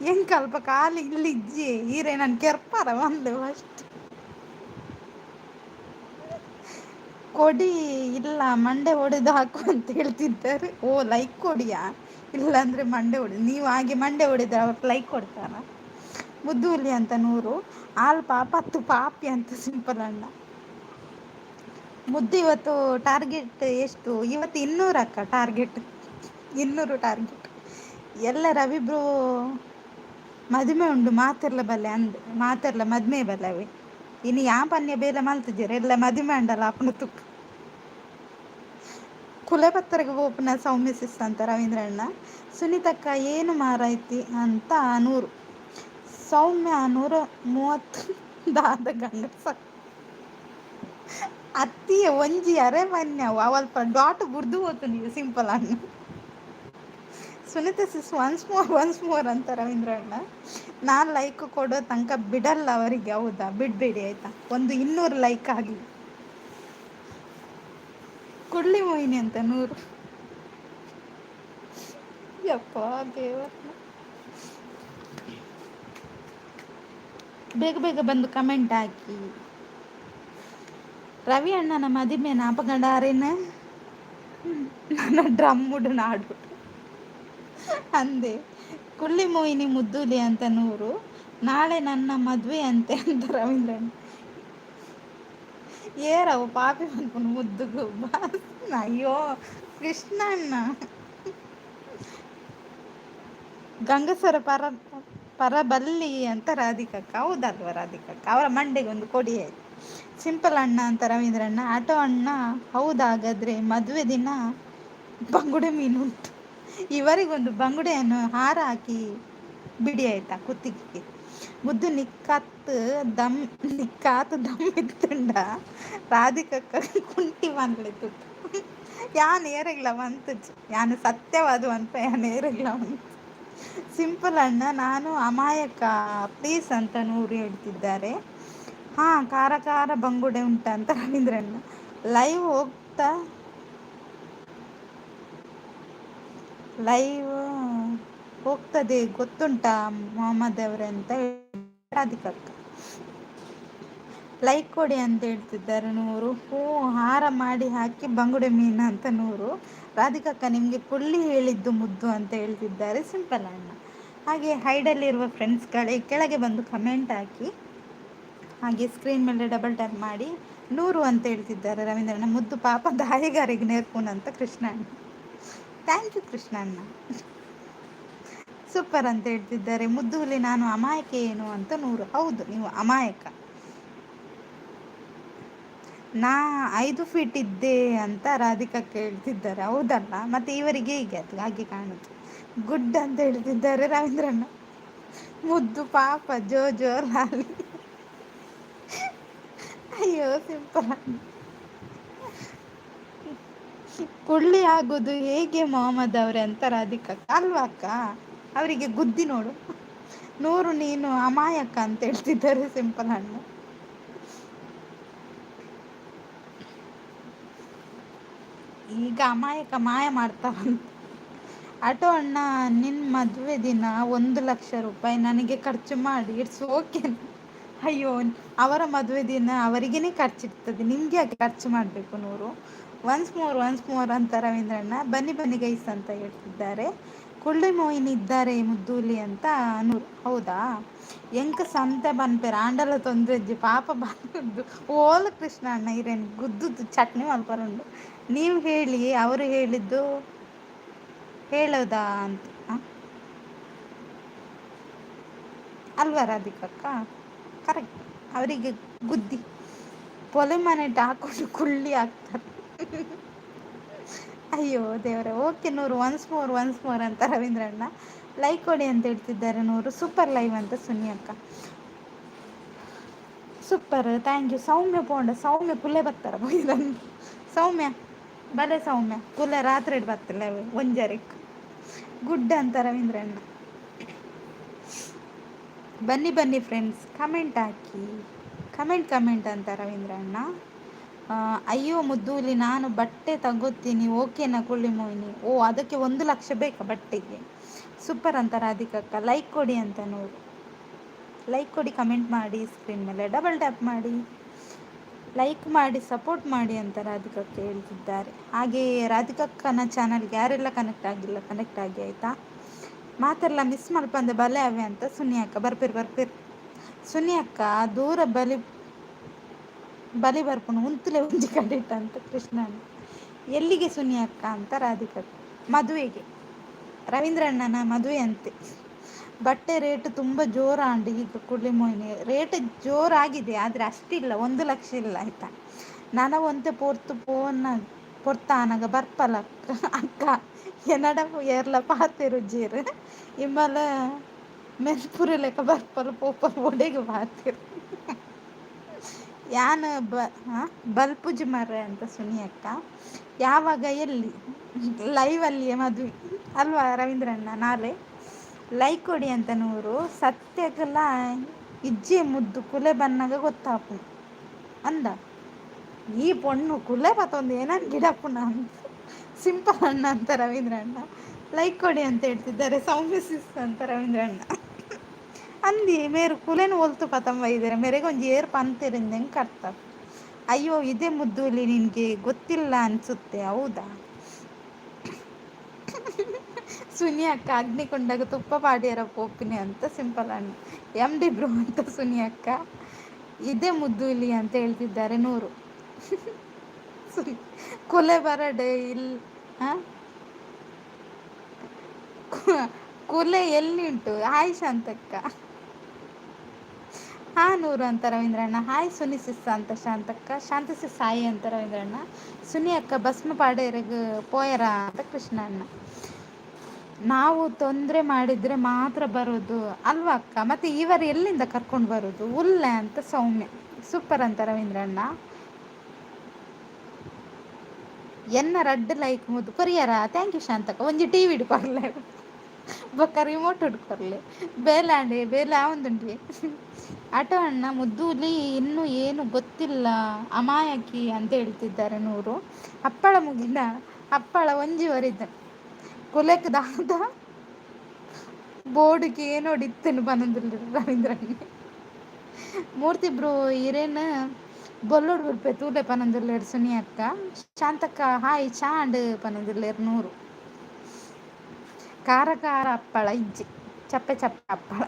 ಹೆಂಗೆ ಅಲ್ಪ ಕಾಲಿ ಇಲ್ಲಿ ಇಜ್ಜಿ ಈರೇ ನಾನು ಕೆರ್ಪಾರ ಒಂದು ಅಷ್ಟು ಕೊಡಿ. ಇಲ್ಲ ಮಂಡೆ ಹೊಡೆದು ಹಾಕು ಅಂತ ಹೇಳ್ತಿದ್ದಾರೆ. ಓ ಲೈಕ್ ಕೊಡಿಯಾ, ಇಲ್ಲಾಂದರೆ ಮಂಡೆ ಹೊಡೆದು. ನೀವು ಹಾಗೆ ಮಂಡೆ ಹೊಡೆದ್ರೆ ಅವ್ರಿಗೆ ಲೈಕ್ ಕೊಡ್ತಾರ. ಮುದ್ದು ಹುಲಿ ಅಂತ 100. ಆಲ್ ಪಾಪ 10 ಪಾಪಿ ಅಂತ ಸಿಂಪಲ್ ಅಣ್ಣ. ಮುದ್ದು ಇವತ್ತು ಟಾರ್ಗೆಟ್ ಎಷ್ಟು? ಇವತ್ತು 200 ಅಕ್ಕ ಟಾರ್ಗೆಟ್. 200 ಟಾರ್ಗೆಟ್. ಎಲ್ಲ ರವಿ ಬ್ರೋ ಮದುವೆ ಉಂಡು ಮಾತೆರ್ಲ ಬಲ್ಲೆ ಅಂದು ಮಾತೆರ್ಲ ಮದ್ಮೆ ಬಲ್ಲವೆ. ಇನ್ನು ಯಾ ಪನ್ಯ ಬೇಲೆ ಮಲ್ತಿದ್ದೀರ ಎಲ್ಲ ಮದುವೆ ಉಂಡಲ್ಲ ಅಪ್ಪನ ತುಕ್ಕ. ಕುಲೆ ಪತ್ತರಿಗೆ ಓಪನ ಸೌಮ್ಯ ಸಿಸ್ ಅಂತ ರವೀಂದ್ರ ಅಣ್ಣ. ಸುನೀತಕ್ಕ ಏನು ಮಾರಾಯ್ತಿ ಅಂತ 100. ಸೌಮ್ಯ 130 ದಾದ ಗಂಡಸ ಅತ್ತಿಯ ಒಂಜಿ ಅರೆ ಮನ್ಯವು ಅವಲ್ಪ ಡಾಟ್ ಬುರ್ದು ಹೋತು ನೀವು ಸಿಂಪಲ್ ಅಣ್ಣ. ಸುನೀತ ಸಿಸ್ ಒನ್ಸ್ ಮೋರ್ ಅಂತ ರವೀಂದ್ರ ಅಣ್ಣ. ನಾನು ಲೈಕ್ ಕೊಡೋ ತನಕ ಬಿಡಲ್ಲ ಅವರಿಗೆ. ಹೌದಾ, ಬಿಡಬೇಡಿ ಆಯಿತಾ. ಒಂದು 200 ಲೈಕ್ ಆಗಲಿ. ಕುಳ್ಳಿ ಮೋಹಿನಿ ಅಂತ 100. ಯಪ್ಪ ದೇವರನ್ನ. ಬೇಗ ಬೇಗ ಬಂದು ಕಮೆಂಟ್ ಹಾಕಿ. ರವಿ ಅಣ್ಣನ ಮದುವೆ ನಾಪಗಂಡಾರೇನ ನನ್ನ ಡ್ರಮ್ ಮುಡು ನಾಡು ಅಂದೆ. ಕುಳ್ಳಿ ಮೋಹಿನಿ ಮುದ್ದುಲಿ ಅಂತ 100. ನಾಳೆ ನನ್ನ ಮದುವೆ ಅಂತೆ ಅಂತ ರವೀಂದ್ರಣ್ಣ. ಏರವು ಪಾಪಿ ಮನ್ಪುನು ಮುದ್ದುಗು ಅಯ್ಯೋ ಕೃಷ್ಣಣ್ಣ. ಗಂಗಸರ ಪರಬಲ್ಲಿ ಅಂತ ರಾಧಿಕಕ್ಕ. ಹೌದಲ್ವ ರಾಧಿಕಕ್ಕ? ಅವರ ಮಂಡೆಗೆ ಒಂದು ಕೊಡಿ ಆಯ್ತು. ಸಿಂಪಲ್ ಅಣ್ಣ ಅಂತ ರವೀಂದ್ರಣ್ಣ. ಆಟೋ ಅಣ್ಣ ಹೌದಾಗಾದ್ರೆ ಮದುವೆ ದಿನ ಬಂಗುಡೆ ಮೀನುಂಟು. ಇವರಿಗೊಂದು ಬಂಗುಡೆಯನ್ನು ಹಾರ ಹಾಕಿ ಬಿಡಿ ಆಯ್ತಾ ಕುತ್ತಿಗೆ. ಮುದ್ದು ನಿಕ್ಕಾತ್ ದಮ್ ಇತ್ತುಂಡ ರಾಧಿಕಕ್ಕ ಕುಂಟಿ ಬಂದ್ಲಿತ್ತು. ಯಾನ್ ಏರಿಲ್ಲ ಬಂತು. ಯಾನು ಸತ್ಯವಾದ ಅಂತ ಯಾನ್ ಏರಿಲ್ಲ ಬಂತು. ಸಿಂಪಲ್ ಅಣ್ಣ, ನಾನು ಅಮಾಯಕ ಪ್ಲೀಸ್ ಅಂತ ನೂರು ಹೇಳ್ತಿದ್ದಾರೆ. ಹಾಂ, ಖಾರ ಖಾರ ಬಂಗುಡೆ ಉಂಟ ಅಂತ ರವೀಂದ್ರಣ್ಣ. ಲೈವ್ ಹೋಗ್ತಾ ಲೈವ್ ಹೋಗ್ತದೆ ಗೊತ್ತುಂಟಾ ಮೊಹಮ್ಮದ್ ಅವರೇ ಅಂತ ರಾಧಿಕಕ್ಕ. ಲೈಕ್ ಕೊಡಿ ಅಂತ ಹೇಳ್ತಿದ್ದಾರೆ ನೂರು. ಹ್ಞೂ, ಹಾರ ಮಾಡಿ ಹಾಕಿ ಬಂಗುಡೆ ಮೀನು ಅಂತ ನೂರು. ರಾಧಿಕಕ್ಕ ನಿಮಗೆ ಪುಳ್ಳಿ ಹೇಳಿದ್ದು ಮುದ್ದು ಅಂತ ಹೇಳ್ತಿದ್ದಾರೆ ಸಿಂಪಲ್ ಅಣ್ಣ. ಹಾಗೆ ಹೈಡಲ್ಲಿರುವ ಫ್ರೆಂಡ್ಸ್ಗಳೇ ಕೆಳಗೆ ಬಂದು ಕಮೆಂಟ್ ಹಾಕಿ, ಹಾಗೆ ಸ್ಕ್ರೀನ್ ಮೇಲೆ ಡಬಲ್ ಟ್ಯಾಪ್ ಮಾಡಿ. ನೂರು ಅಂತ ಹೇಳ್ತಿದ್ದಾರೆ ರವೀಂದ್ರಣ್ಣ. ಮುದ್ದು ಪಾಪ ದಾಯಿಗಾರಿಗೆ ನೇರ್ಪುನ್ ಅಂತ ಕೃಷ್ಣಣ್ಣ. ಥ್ಯಾಂಕ್ ಯು ಕೃಷ್ಣಣ್ಣ. ಸೂಪರ್ ಅಂತ ಹೇಳ್ತಿದ್ದಾರೆ ಮುದ್ದು ಹುಲಿ. ನಾನು ಅಮಾಯಕ ಏನು ಅಂತ ನೂರು. ಹೌದು, ನೀವು ಅಮಾಯಕ. ನಾ 5 ಫೀಟ್ ಇದ್ದೆ ಅಂತ ರಾಧಿಕಕ್ಕೆ ಹೇಳ್ತಿದ್ದಾರೆ. ಹೌದಲ್ಲ, ಮತ್ತೆ ಇವರಿಗೆ ಹೀಗೆ ಅದು ಹಾಗೆ ಕಾಣುತ್ತೆ. ಗುಡ್ ಅಂತ ಹೇಳ್ತಿದ್ದಾರೆ ರವೀಂದ್ರಣ್ಣ. ಮುದ್ದು ಪಾಪ ಜೋ ಜೋ ಲಾಲಿ. ಅಯ್ಯೋ ಸಿಂಪಲ್. ಪುಳ್ಳಿ ಆಗೋದು ಹೇಗೆ ಮೊಹಮ್ಮದ್ ಅವರೇ ಅಂತ ರಾಧಿಕಕ್ಕ. ಅಲ್ವಾ ಅಕ್ಕ, ಅವರಿಗೆ ಗುದ್ದಿ ನೋಡು. ನೂರು, ನೀನು ಅಮಾಯಕ ಅಂತ ಹೇಳ್ತಿದ್ದಾರೆ ಸಿಂಪಲ್ ಅಣ್ಣ. ಈಗ ಅಮಾಯಕ ಮಾಯ ಮಾಡ್ತಾರಂತ. ಆಟೋ ಅಣ್ಣ, ನಿನ್ನ ಮದುವೆ ದಿನ 1,00,000 ರೂಪಾಯಿ ನನಗೆ ಖರ್ಚು ಮಾಡಿ, ಇಟ್ಸ್ ಓಕೆ. ಅಯ್ಯೋ, ಅವರ ಮದುವೆ ದಿನ ಅವರಿಗೇ ಖರ್ಚಿರ್ತದೆ, ನಿಮಗೆ ಯಾಕೆ ಖರ್ಚು ಮಾಡಬೇಕು ನೂರು. ಒನ್ಸ್ ಮೋರ್ ಅಂತ ರವೀಂದ್ರಣ್ಣ. ಬನ್ನಿ ಬನ್ನಿ ಗೈಸ್ ಅಂತ ಹೇಳ್ತಿದ್ದಾರೆ. ಕುಳ್ಳಿ ಮೋಹಿನಿ ಇದ್ದಾರೆ ಮುದ್ದೂಲಿ ಅಂತ ನೂರು. ಹೌದಾ, ಎಂಕ ಸಂತೆ ಬನ್ಪೇರ ಆಂಡಲ ತೊಂದ್ರೆ ಅಜ್ಜಿ ಪಾಪ ಬಂದದ್ದು. ಓಲ ಕೃಷ್ಣ ಅಣ್ಣ ಇರೇನು ಗುದ್ದುದು ಚಟ್ನಿ ಮಲ್ಪರುಂಡು. ನೀವು ಹೇಳಿ, ಅವರು ಹೇಳಿದ್ದು ಹೇಳೋದಾ ಅಂತ ಅಲ್ವಾ ರಾಧಿಕಕ್ಕ? ಕರೆಕ್ಟ್. ಅವರಿಗೆ ಗುದ್ದಿ ಪೊಲೆ ಮನೆ ಹಾಕೊಂಡು ಕುಳ್ಳಿ ಆಗ್ತಾರೆ. ಅಯ್ಯೋ ದೇವರೇ. ಓಕೆ ನೂರು, ಒನ್ಸ್ ಮೋರ್ ಅಂತ ರವೀಂದ್ರಣ್ಣ. ಲೈಕ್ ಕೊಡಿ ಅಂತ ಹೇಳ್ತಿದ್ದಾರೆ ನೂರು. ಸೂಪರ್ ಲೈವ್ ಅಂತ ಸುನಿ ಅಕ್ಕ. Super, thank you. ಸೌಮ್ಯ ಪೋಂಡ, ಸೌಮ್ಯ ಕುಲ್ಲೆ ಬರ್ತಾರ ಬೈದನ್ನು. ಸೌಮ್ಯ ಬಲೆ ಸೌಮ್ಯ ಕುಲ್ಲೆ ರಾತ್ರಿ ಬರ್ತಿಲ್ಲ ಒಂಜರಿಕ್. ಗುಡ್ ಅಂತ ರವೀಂದ್ರಣ್ಣ. ಬನ್ನಿ ಫ್ರೆಂಡ್ಸ್, ಕಮೆಂಟ್ ಹಾಕಿ. ಕಮೆಂಟ್ ಅಂತ ರವೀಂದ್ರಣ್ಣ. ಅಯ್ಯೋ ಮುದ್ದೂಲಿ, ನಾನು ಬಟ್ಟೆ ತಗೋತೀನಿ ಓಕೆನಾ ಕುಳ್ಳಿ ಮೋಹಿನಿ. ಓ, ಅದಕ್ಕೆ 1,00,000 ಬೇಕಾ ಬಟ್ಟೆಗೆ? ಸೂಪರ್ ಅಂತ ರಾಧಿಕಕ್ಕ. ಲೈಕ್ ಕೊಡಿ ಅಂತ ನೂರು. ಲೈಕ್ ಕೊಡಿ, ಕಮೆಂಟ್ ಮಾಡಿ, ಸ್ಕ್ರೀನ್ ಮೇಲೆ ಡಬಲ್ ಟ್ಯಾಪ್ ಮಾಡಿ, ಲೈಕ್ ಮಾಡಿ, ಸಪೋರ್ಟ್ ಮಾಡಿ ಅಂತ ರಾಧಿಕಕ್ಕ ಹೇಳ್ತಿದ್ದಾರೆ. ಹಾಗೆ ರಾಧಿಕಕ್ಕನ ಚಾನಲ್ಗೆ ಯಾರೆಲ್ಲ ಕನೆಕ್ಟ್ ಆಗಿಲ್ಲ ಕನೆಕ್ಟ್ ಆಗಿ ಆಯಿತಾ. ಮಾತೆಲ್ಲ ಮಿಸ್ ಮಲ್ಪಂದೆ ಬಲೆ ಅವೆ ಅಂತ ಸುನಿ ಅಕ್ಕ. ಬರ್ಪೇರು ಸುನಿ ಅಕ್ಕ. ದೂರ ಬಲಿ ಬರ್ಪುಣು ಉಂತಲೇ ಒಂಜಿ ಕಡಿಟ ಅಂತ ಕೃಷ್ಣಣ್ಣ. ಎಲ್ಲಿಗೆ ಸುನಿ ಅಕ್ಕ ಅಂತ ರಾಧಿಕಕ್ಕ. ಮದುವೆಗೆ, ರವೀಂದ್ರಣ್ಣನ ಮದುವೆ ಅಂತೆ. ಬಟ್ಟೆ ರೇಟ್ ತುಂಬ ಜೋರಾಂಡು ಈಗ ಕುಳ್ಳಿ ಮೋಹಿನಿ. ರೇಟ್ ಜೋರಾಗಿದೆ, ಆದರೆ ಅಷ್ಟಿಲ್ಲ, 1,00,000 ಇಲ್ಲ ಆಯಿತಾ. ನನವಂತೆ ಪೊರ್ತಾನಗ ಬರ್ಪಲ ಅಕ್ಕ ಎನ್ನಡ ಏರ್ಲ ಪಾತೆರು ಜೀರು ಇಮ್ಮಲ ಮೆಲ್ಪುರಿ ಲೆಕ್ಕ ಬರ್ಪಲು ಪೋಪಲ್ ಒಡೆಗೆ ಪಾತೆರು. ಯಾನು ಬಲ್ಪುಜಿ ಮರ್ರೆ ಅಂತ ಸುನಿ ಅಕ್ಕ. ಯಾವಾಗ, ಎಲ್ಲಿ? ಲೈವಲ್ಲಿಯೇ ಮದುವೆ ಅಲ್ವಾ ರವೀಂದ್ರಣ್ಣ, ನಾಳೆ. ಲೈಕ್ ಕೊಡಿ ಅಂತ ನೂರು. ಸತ್ಯಕ್ಕೆಲ್ಲ ಇಜ್ಜೆ ಮುದ್ದು ಕುಲೆ ಬನ್ನಾಗ ಗೊತ್ತಾಪು ಅಂದ. ಈ ಪೊಣ್ಣು ಕುಲೆ ಬತ್ತೊಂದು ಏನನ್ ಗಿಡಪ್ಪುನ ಅಂತ ಸಿಂಪಲ್ ಅಣ್ಣ ಅಂತ ರವೀಂದ್ರಣ್ಣ. ಲೈಕ್ ಕೊಡಿ ಅಂತ ಹೇಳ್ತಿದ್ದಾರೆ. ಸೌಮ್ಯ ಸಿಸ್ ಅಂತ ರವೀಂದ್ರಣ್ಣ. ಅಂದಿ ಮೇರು ಕುಲೆನು ಒಲ್ತು ಪತಂಬ ಇದ್ದಾರೆ ಮೇರೆಗೊಂದು ಏರ್ ಪಂತಿರಿಂದ ಹೆಂಗೆ ಕಟ್ತಾರೆ. ಅಯ್ಯೋ, ಇದೇ ಮುದ್ದುಲಿ ನಿನಗೆ ಗೊತ್ತಿಲ್ಲ ಅನಿಸುತ್ತೆ. ಹೌದಾ ಸುನಿ ಅಕ್ಕ. ಅಗ್ನಿ ಕೊಂಡಾಗ ತುಪ್ಪ ಪಾಡ್ಯಾರ ಪೋಪಿನಿ ಅಂತ ಸಿಂಪಲ್ ಅಣ್ಣ. MD ಬ್ರೋ ಅಂತ ಸುನಿ ಅಕ್ಕ. ಇದೇ ಮುದ್ದುಲಿ ಅಂತ ಹೇಳ್ತಿದ್ದಾರೆ ನೂರು. ಕೊಲೆ ಬರಡೆ ಇಲ್ಲಿ ಕುಲೆ ಎಲ್ಲಿ ಉಂಟು? ಹಾಯ್ ಶಾಂತಕ್ಕ. ನೂರು ಅಂತ ರವೀಂದ್ರಣ್ಣ. ಹಾಯ್ ಸುನಿ ಸಿಸ್ ಅಂತ ಶಾಂತಕ್ಕ. ಶಾಂತ ಸಿಸ್ ಹಾಯ್ ಅಂತ ರವೀಂದ್ರಣ್ಣ. ಸುನಿ ಅಕ್ಕ ಭಸ್ಮ ಪಾಡೇರಗ ಪೋಯರ ಅಂತ ಕೃಷ್ಣಣ್ಣ. ನಾವು ತೊಂದರೆ ಮಾಡಿದರೆ ಮಾತ್ರ ಬರೋದು ಅಲ್ವಾ ಅಕ್ಕ, ಮತ್ತು ಇವರು ಎಲ್ಲಿಂದ ಕರ್ಕೊಂಡು ಬರೋದು? ಉಲ್ಲೆ ಅಂತ ಸೌಮ್ಯ. ಸೂಪರ್ ಅಂತ ರವೀಂದ್ರಣ್ಣ. ಎನ್ನ ರಡ್ಡ್ ಲೈಕ್ ಮುದ್ದು ಕೊರಿಯರ. Thank you Shantakka. ಒಂಜಿ TV ಇಡ್ಕೊರ್ಲೆ ಬೊಕ್ಕ ರಿಮೋಟ್ ಹುಡ್ಕೊರ್ಲಿ ಬೇಲಾಂಡಿ ಬೇಲೆ ಆವಂದುಂಡಿ ಆಟೋ ಅಣ್ಣ ಮುದ್ದೂಲಿ ಇನ್ನೂ ಏನು ಗೊತ್ತಿಲ್ಲ ಅಮಾಯಕಿ ಅಂತ ಹೇಳ್ತಿದ್ದಾರೆ ನೂರು. ಅಪ್ಪಳ ಮುಗಿದ ಅಪ್ಪಳ ಒಂಜಿವರಿದ್ದ ಕುಲೆಕ್ ದಾದ ಬೋರ್ಡ್ಗೆ ಏನೋಡಿತ್ತೇನು ಬನಂದಿಲ್ಲ ರವೀಂದ್ರನಿಗೆ ಮೂರ್ತಿ ಬ್ರೋ ಇರೇನು ಬೊಲ್ಲೋಡು ಬಿಡ್ಪೆ ತೂಲೆ ಪನಂದಿಲ್ಲೇರು ಸುನಿ ಅಕ್ಕ. ಶಾಂತಕ್ಕ ಹಾಯ್ ಚಾಂಡ್ ಪನಂದಿಲ್ಲೇರು ನೂರು. ಖಾರ ಖಾರ ಅಪ್ಪಳ ಇಜ್ಜಿ ಚಪ್ಪೆ ಚಪ್ಪೆ ಅಪ್ಪಳ.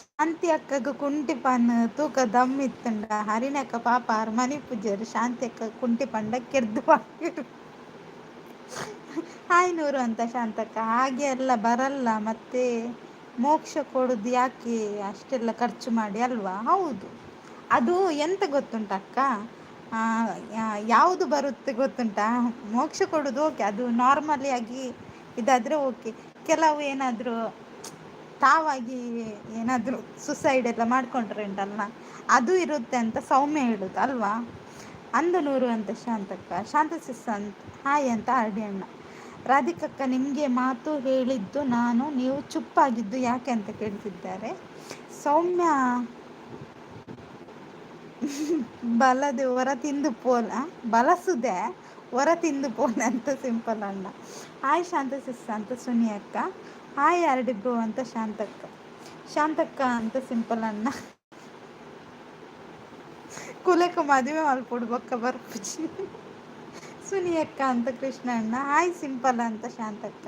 ಶಾಂತಿ ಅಕ್ಕಗ ಕುಂಟಿ ಪನ್ ತೂಕ ದಮ್ ಇತ್ತಂಡ ಹರಿಣಕ್ಕ ಪಾಪ ಆರ್ ಮನಿ ಪೂಜಾರು ಶಾಂತಿ ಅಕ್ಕ ಕುಂಟಿ ಪಂಡ ಕೆರ್ದು ಹಾಕಿರು. ಹಾಯ್ ನೂರು ಅಂತ ಶಾಂತಕ್ಕ. ಹಾಗೆ ಎಲ್ಲ ಬರಲ್ಲ ಮತ್ತೆ ಮೋಕ್ಷ ಕೊಡೋದು ಯಾಕೆ ಅಷ್ಟೆಲ್ಲ ಖರ್ಚು ಮಾಡಿ ಅಲ್ವಾ. ಹೌದು, ಅದು ಎಂತ ಗೊತ್ತುಂಟಕ್ಕ, ಯಾವುದು ಬರುತ್ತೆ ಗೊತ್ತುಂಟಾ, ಮೋಕ್ಷ ಕೊಡೋದು ಓಕೆ, ಅದು ನಾರ್ಮಲಿ ಆಗಿ ಇದಾದರೆ ಓಕೆ. ಕೆಲವು ಏನಾದರೂ ತಾವಾಗಿ ಏನಾದರೂ ಸುಸೈಡ್ ಎಲ್ಲ ಮಾಡ್ಕೊಂಡ್ರೆ ಉಂಟಲ್ಲ, ಅದು ಇರುತ್ತೆ ಅಂತ ಸೌಮ್ಯ ಹೇಳುದು ಅಲ್ವಾ. ಅಂದು ನೂರು ಅಂತ ಶಾಂತಕ್ಕ. ಶಾಂತ ಸಿಸ್ ಅಂತ ಹಾಯ್ ಅಂತ ಆರ್ಡಿ ಅಣ್ಣ. ರಾಧಿಕಕ್ಕ ನಿಮಗೆ ಮಾತು ಹೇಳಿದ್ದು ನಾನು, ನೀವು ಚುಪ್ಪಾಗಿದ್ದು ಯಾಕೆ ಅಂತ ಕೇಳ್ತಿದ್ದಾರೆ. ಸೌಮ್ಯ ಬಲದೆ ಹೊರ ತಿಂದು ಪೋಲ ಬಲಸುದೆ ಹೊರ ತಿಂದು ಪೋಲೆ ಅಂತ ಸಿಂಪಲ್ ಅಣ್ಣ. ಹಾಯ್ ಶಾಂತ ಸಿಸ್ ಅಂತ ಸುನಿ ಅಕ್ಕ. ಹಾಯ್ ಯಾರಡಿಬ್ರು ಅಂತ ಶಾಂತಕ್ಕ. ಶಾಂತಕ್ಕ ಅಂತ ಸಿಂಪಲ್ ಅಣ್ಣ. ಕುಲಕ್ಕೆ ಮದುವೆ ಮಲ್ಪೊಡು ಬೊಕ್ಕ ಬರ್ಪುಜಿ ಸುನಿ ಅಕ್ಕ ಅಂತ ಕೃಷ್ಣ ಅಣ್ಣ. ಹಾಯ್ ಸಿಂಪಲ್ ಅಂತ ಶಾಂತಕ್ಕ.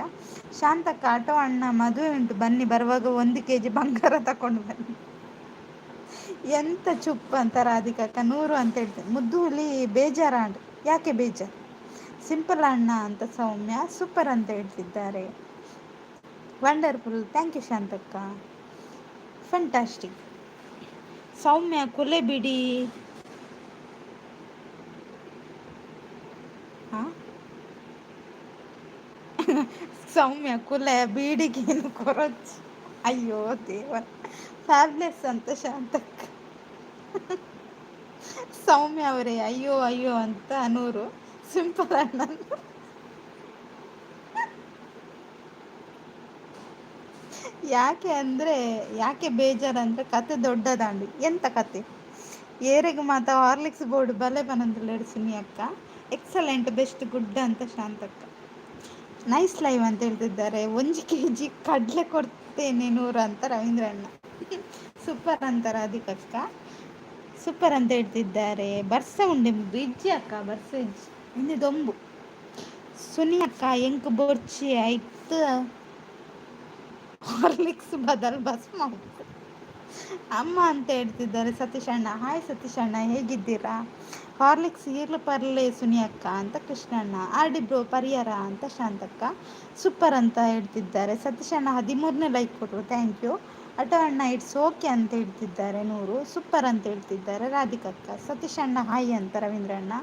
ಶಾಂತಕ್ಕ ಆಟೋ ಅಣ್ಣ ಮದುವೆ ಉಂಟು ಬನ್ನಿ, ಬರುವಾಗ 1 kg ಬಂಗಾರ ತಕೊಂಡು ಬನ್ನಿ. ಎಂತ ಚುಪ್ ಅಂತ ರಾಧಿಕಕ್ಕ. ನೂರು ಅಂತ ಹೇಳ್ತೇನೆ. ಮುದ್ದು ಹುಲಿ ಬೇಜಾರಾಂಡ್ ಯಾಕೆ ಬೇಜಾರು. ಸಿಂಪಲ್ ಅಣ್ಣ ಅಂತ ಸೌಮ್ಯ. ಸೂಪರ್ ಅಂತ ಹೇಳ್ತಿದ್ದಾರೆ. ವಂಡರ್ಫುಲ್, ಥ್ಯಾಂಕ್ ಯು ಶಾಂತಕ್ಕ. ಫ್ಯಾಂಟಾಸ್ಟಿಕ್. ಸೌಮ್ಯ ಕುಲೆ ಬಿಡಿ. ಹಾಂ ಸೌಮ್ಯ ಕುಲೆ ಬೀಡಿಗೇನು ಕೊರಚ್. ಅಯ್ಯೋ ದೇವ. ಫ್ಯಾಬ್ಲೆಸ್ ಅಂತ ಶಾಂತಕ್ಕ. ಸೌಮ್ಯ ಅವರೇ ಅಯ್ಯೋ ಅಯ್ಯೋ ಅಂತ ನೂರು. ಸಿಂಪಲ್ ಅಣ್ಣ. ಯಾಕೆ ಅಂದರೆ, ಯಾಕೆ ಬೇಜಾರಂದರೆ ಕತೆ ದೊಡ್ಡದಾಂಡಿ. ಎಂತ ಕತೆ ಏರೆಗೆ ಮಾತ ಹಾರ್ಲಿಕ್ಸ್ ಬೋರ್ಡ್ ಬಲೆ ಬನಂದಿಲ್ಲ ಸುನಿ ಅಕ್ಕ. ಎಕ್ಸಲೆಂಟ್, ಬೆಸ್ಟ್, ಗುಡ್ ಅಂತ ಶಾಂತಕ್ಕ. ನೈಸ್ ಲೈವ್ ಅಂತ ಹೇಳ್ತಿದ್ದಾರೆ. 1 kg ಕಡಲೆ ಕೊಡ್ತೇನೆ ನೂರು ಅಂತ ರವೀಂದ್ರ ಅಣ್ಣ. ಸೂಪರ್ ಅಂತ ರಾಧಿಕಕ್ಕ. ಸೂಪರ್ ಅಂತ ಹೇಳ್ತಿದ್ದಾರೆ. ಬರ್ಸ ಉಂಡೆ ಇಜ್ಜಿ ಅಕ್ಕ, ಬರ್ಸ ಇಜ್ಜಿ ಇಂದು ದೊಂಬು. ಸುನಿ ಅಕ್ಕ ಎಂಕ್ ಬೋರ್ಚಿ ಆಯ್ತು ಹಾರ್ಲಿಕ್ಸ್ ಬದಲ್ ಬಸ್ ಮಾಡ್ತು ಅಮ್ಮ ಅಂತ ಹೇಳ್ತಿದ್ದಾರೆ ಸತೀಶ್ ಅಣ್ಣ. ಹಾಯ್ ಸತೀಶ್ ಅಣ್ಣ, ಹೇಗಿದ್ದೀರಾ. ಹಾರ್ಲಿಕ್ಸ್ ಈರ್ಲು ಪರ್ಲೆ ಸುನಿ ಅಕ್ಕ ಅಂತ ಕೃಷ್ಣಣ್ಣ. ಆರ್ಡಿ ಬ್ರೋ ಪರಿಹಾರ ಅಂತ ಶಾಂತಕ್ಕ. ಸೂಪರ್ ಅಂತ ಹೇಳ್ತಿದ್ದಾರೆ. ಸತೀಶ್ ಅಣ್ಣ 13ನೇ ಲೈಕ್ ಕೊಟ್ಟರು, ಥ್ಯಾಂಕ್ ಯು. ಆಟೋ ಅಣ್ಣ ಇಟ್ಸ್ ಓಕೆ ಅಂತ ಹೇಳ್ತಿದ್ದಾರೆ ನೂರು. ಸೂಪರ್ ಅಂತ ಹೇಳ್ತಿದ್ದಾರೆ ರಾಧಿಕಕ್ಕ. ಸತೀಶ್ ಅಣ್ಣ ಹಾಯ್ ಅಂತ ರವೀಂದ್ರ ಅಣ್ಣ.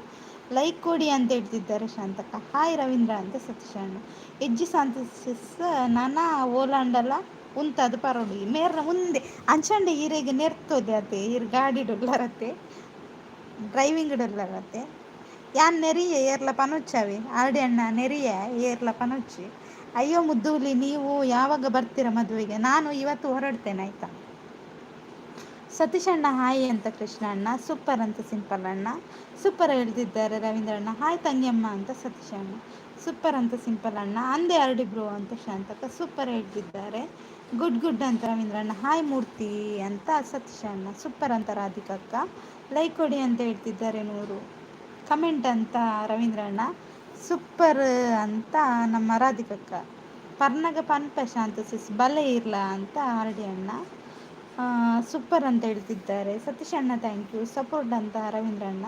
ಲೈಕ್ ಕೊಡಿ ಅಂತ ಹೇಳ್ತಿದ್ದಾರೆ ಶಾಂತಕ್ಕ. ಹಾಯ್ ರವೀಂದ್ರ ಅಂತ ಸತೀಶ್ ಅಣ್ಣ. ಎಜ್ಜಿ ಶಾಂತಿಸ್ ನಾನಾ ಓಲಾಂಡಲ್ಲ ಉಂತದ ಪರೋಡಿ ಮೇರ್ನ ಮುಂದೆ ಅಂಚಂಡೆ ಈರೆಗೆ ನೆರ್ತೋದೆ ಅತ್ತೆ ಈರ್ ಗಾಡಿ ಡೊಲ್ಲರತ್ತೆ ಡ್ರೈವಿಂಗ್ ಡೊಲ್ಲರತ್ತೆ. ಯಾನ್ ನೆರಿಯೆ ಏರ್ಲ ಪನುಚ್ಚವಿ ಆರ್ಡಿ ಅಣ್ಣ ನೆರಿಯೆ ಏರ್ಲ ಪನುಚ್ಚಿ. ಅಯ್ಯೋ ಮುದ್ದೂಲಿ, ನೀವು ಯಾವಾಗ ಬರ್ತೀರಾ ಮದುವೆಗೆ. ನಾನು ಇವತ್ತು ಹೊರಡ್ತೇನೆ ಆಯ್ತಾ. ಸತೀಶ್ ಅಣ್ಣ ಹಾಯ್ ಅಂತ ಕೃಷ್ಣ ಅಣ್ಣ. ಸೂಪರ್ ಅಂತ ಸಿಂಪಲ್ ಅಣ್ಣ. ಸೂಪರ್ ಹೇಳ್ತಿದ್ದಾರೆ ರವೀಂದ್ರ ಅಣ್ಣ. ಹಾಯ್ ತಂಗಿಯಮ್ಮ ಅಂತ ಸತೀಶ್ ಅಣ್ಣ. ಸೂಪರ್ ಅಂತ ಸಿಂಪಲ್ ಅಣ್ಣ. ಅಂದೆ ಆರ್ಡಿ ಬ್ರೋ ಅಂತ ಶಾಂತಕ್ಕ. ಸೂಪರ್ ಹೇಳ್ತಿದ್ದಾರೆ. ಗುಡ್ ಗುಡ್ ಅಂತ ರವೀಂದ್ರ ಅಣ್ಣ. ಹಾಯ್ ಮೂರ್ತಿ ಅಂತ ಸತೀಶ್ ಅಣ್ಣ. ಸೂಪರ್ ಅಂತ ರಾಧಿಕಕ್ಕ. ಲೈಕ್ ಕೊಡಿ ಅಂತ ಹೇಳ್ತಿದ್ದಾರೆ ನೂರು. ಕಮೆಂಟ್ ಅಂತ ರವೀಂದ್ರ ಅಣ್ಣ. ಸೂಪರ್ ಅಂತ ನಮ್ಮ ರಾಧಿಕಕ್ಕ. ಪರ್ನಗ ಪನ್ಪ ಶಾಂತ ಸಿಸ್ ಬಲೆ ಇರ್ಲ ಅಂತ ಆರ್ಡಿ ಅಣ್ಣ. ಸೂಪರ್ ಅಂತ ಹೇಳ್ತಿದ್ದಾರೆ ಸತೀಶ್ ಅಣ್ಣ. Thank you. ಸಪೋರ್ಟ್ ಅಂತ ರವೀಂದ್ರ ಅಣ್ಣ.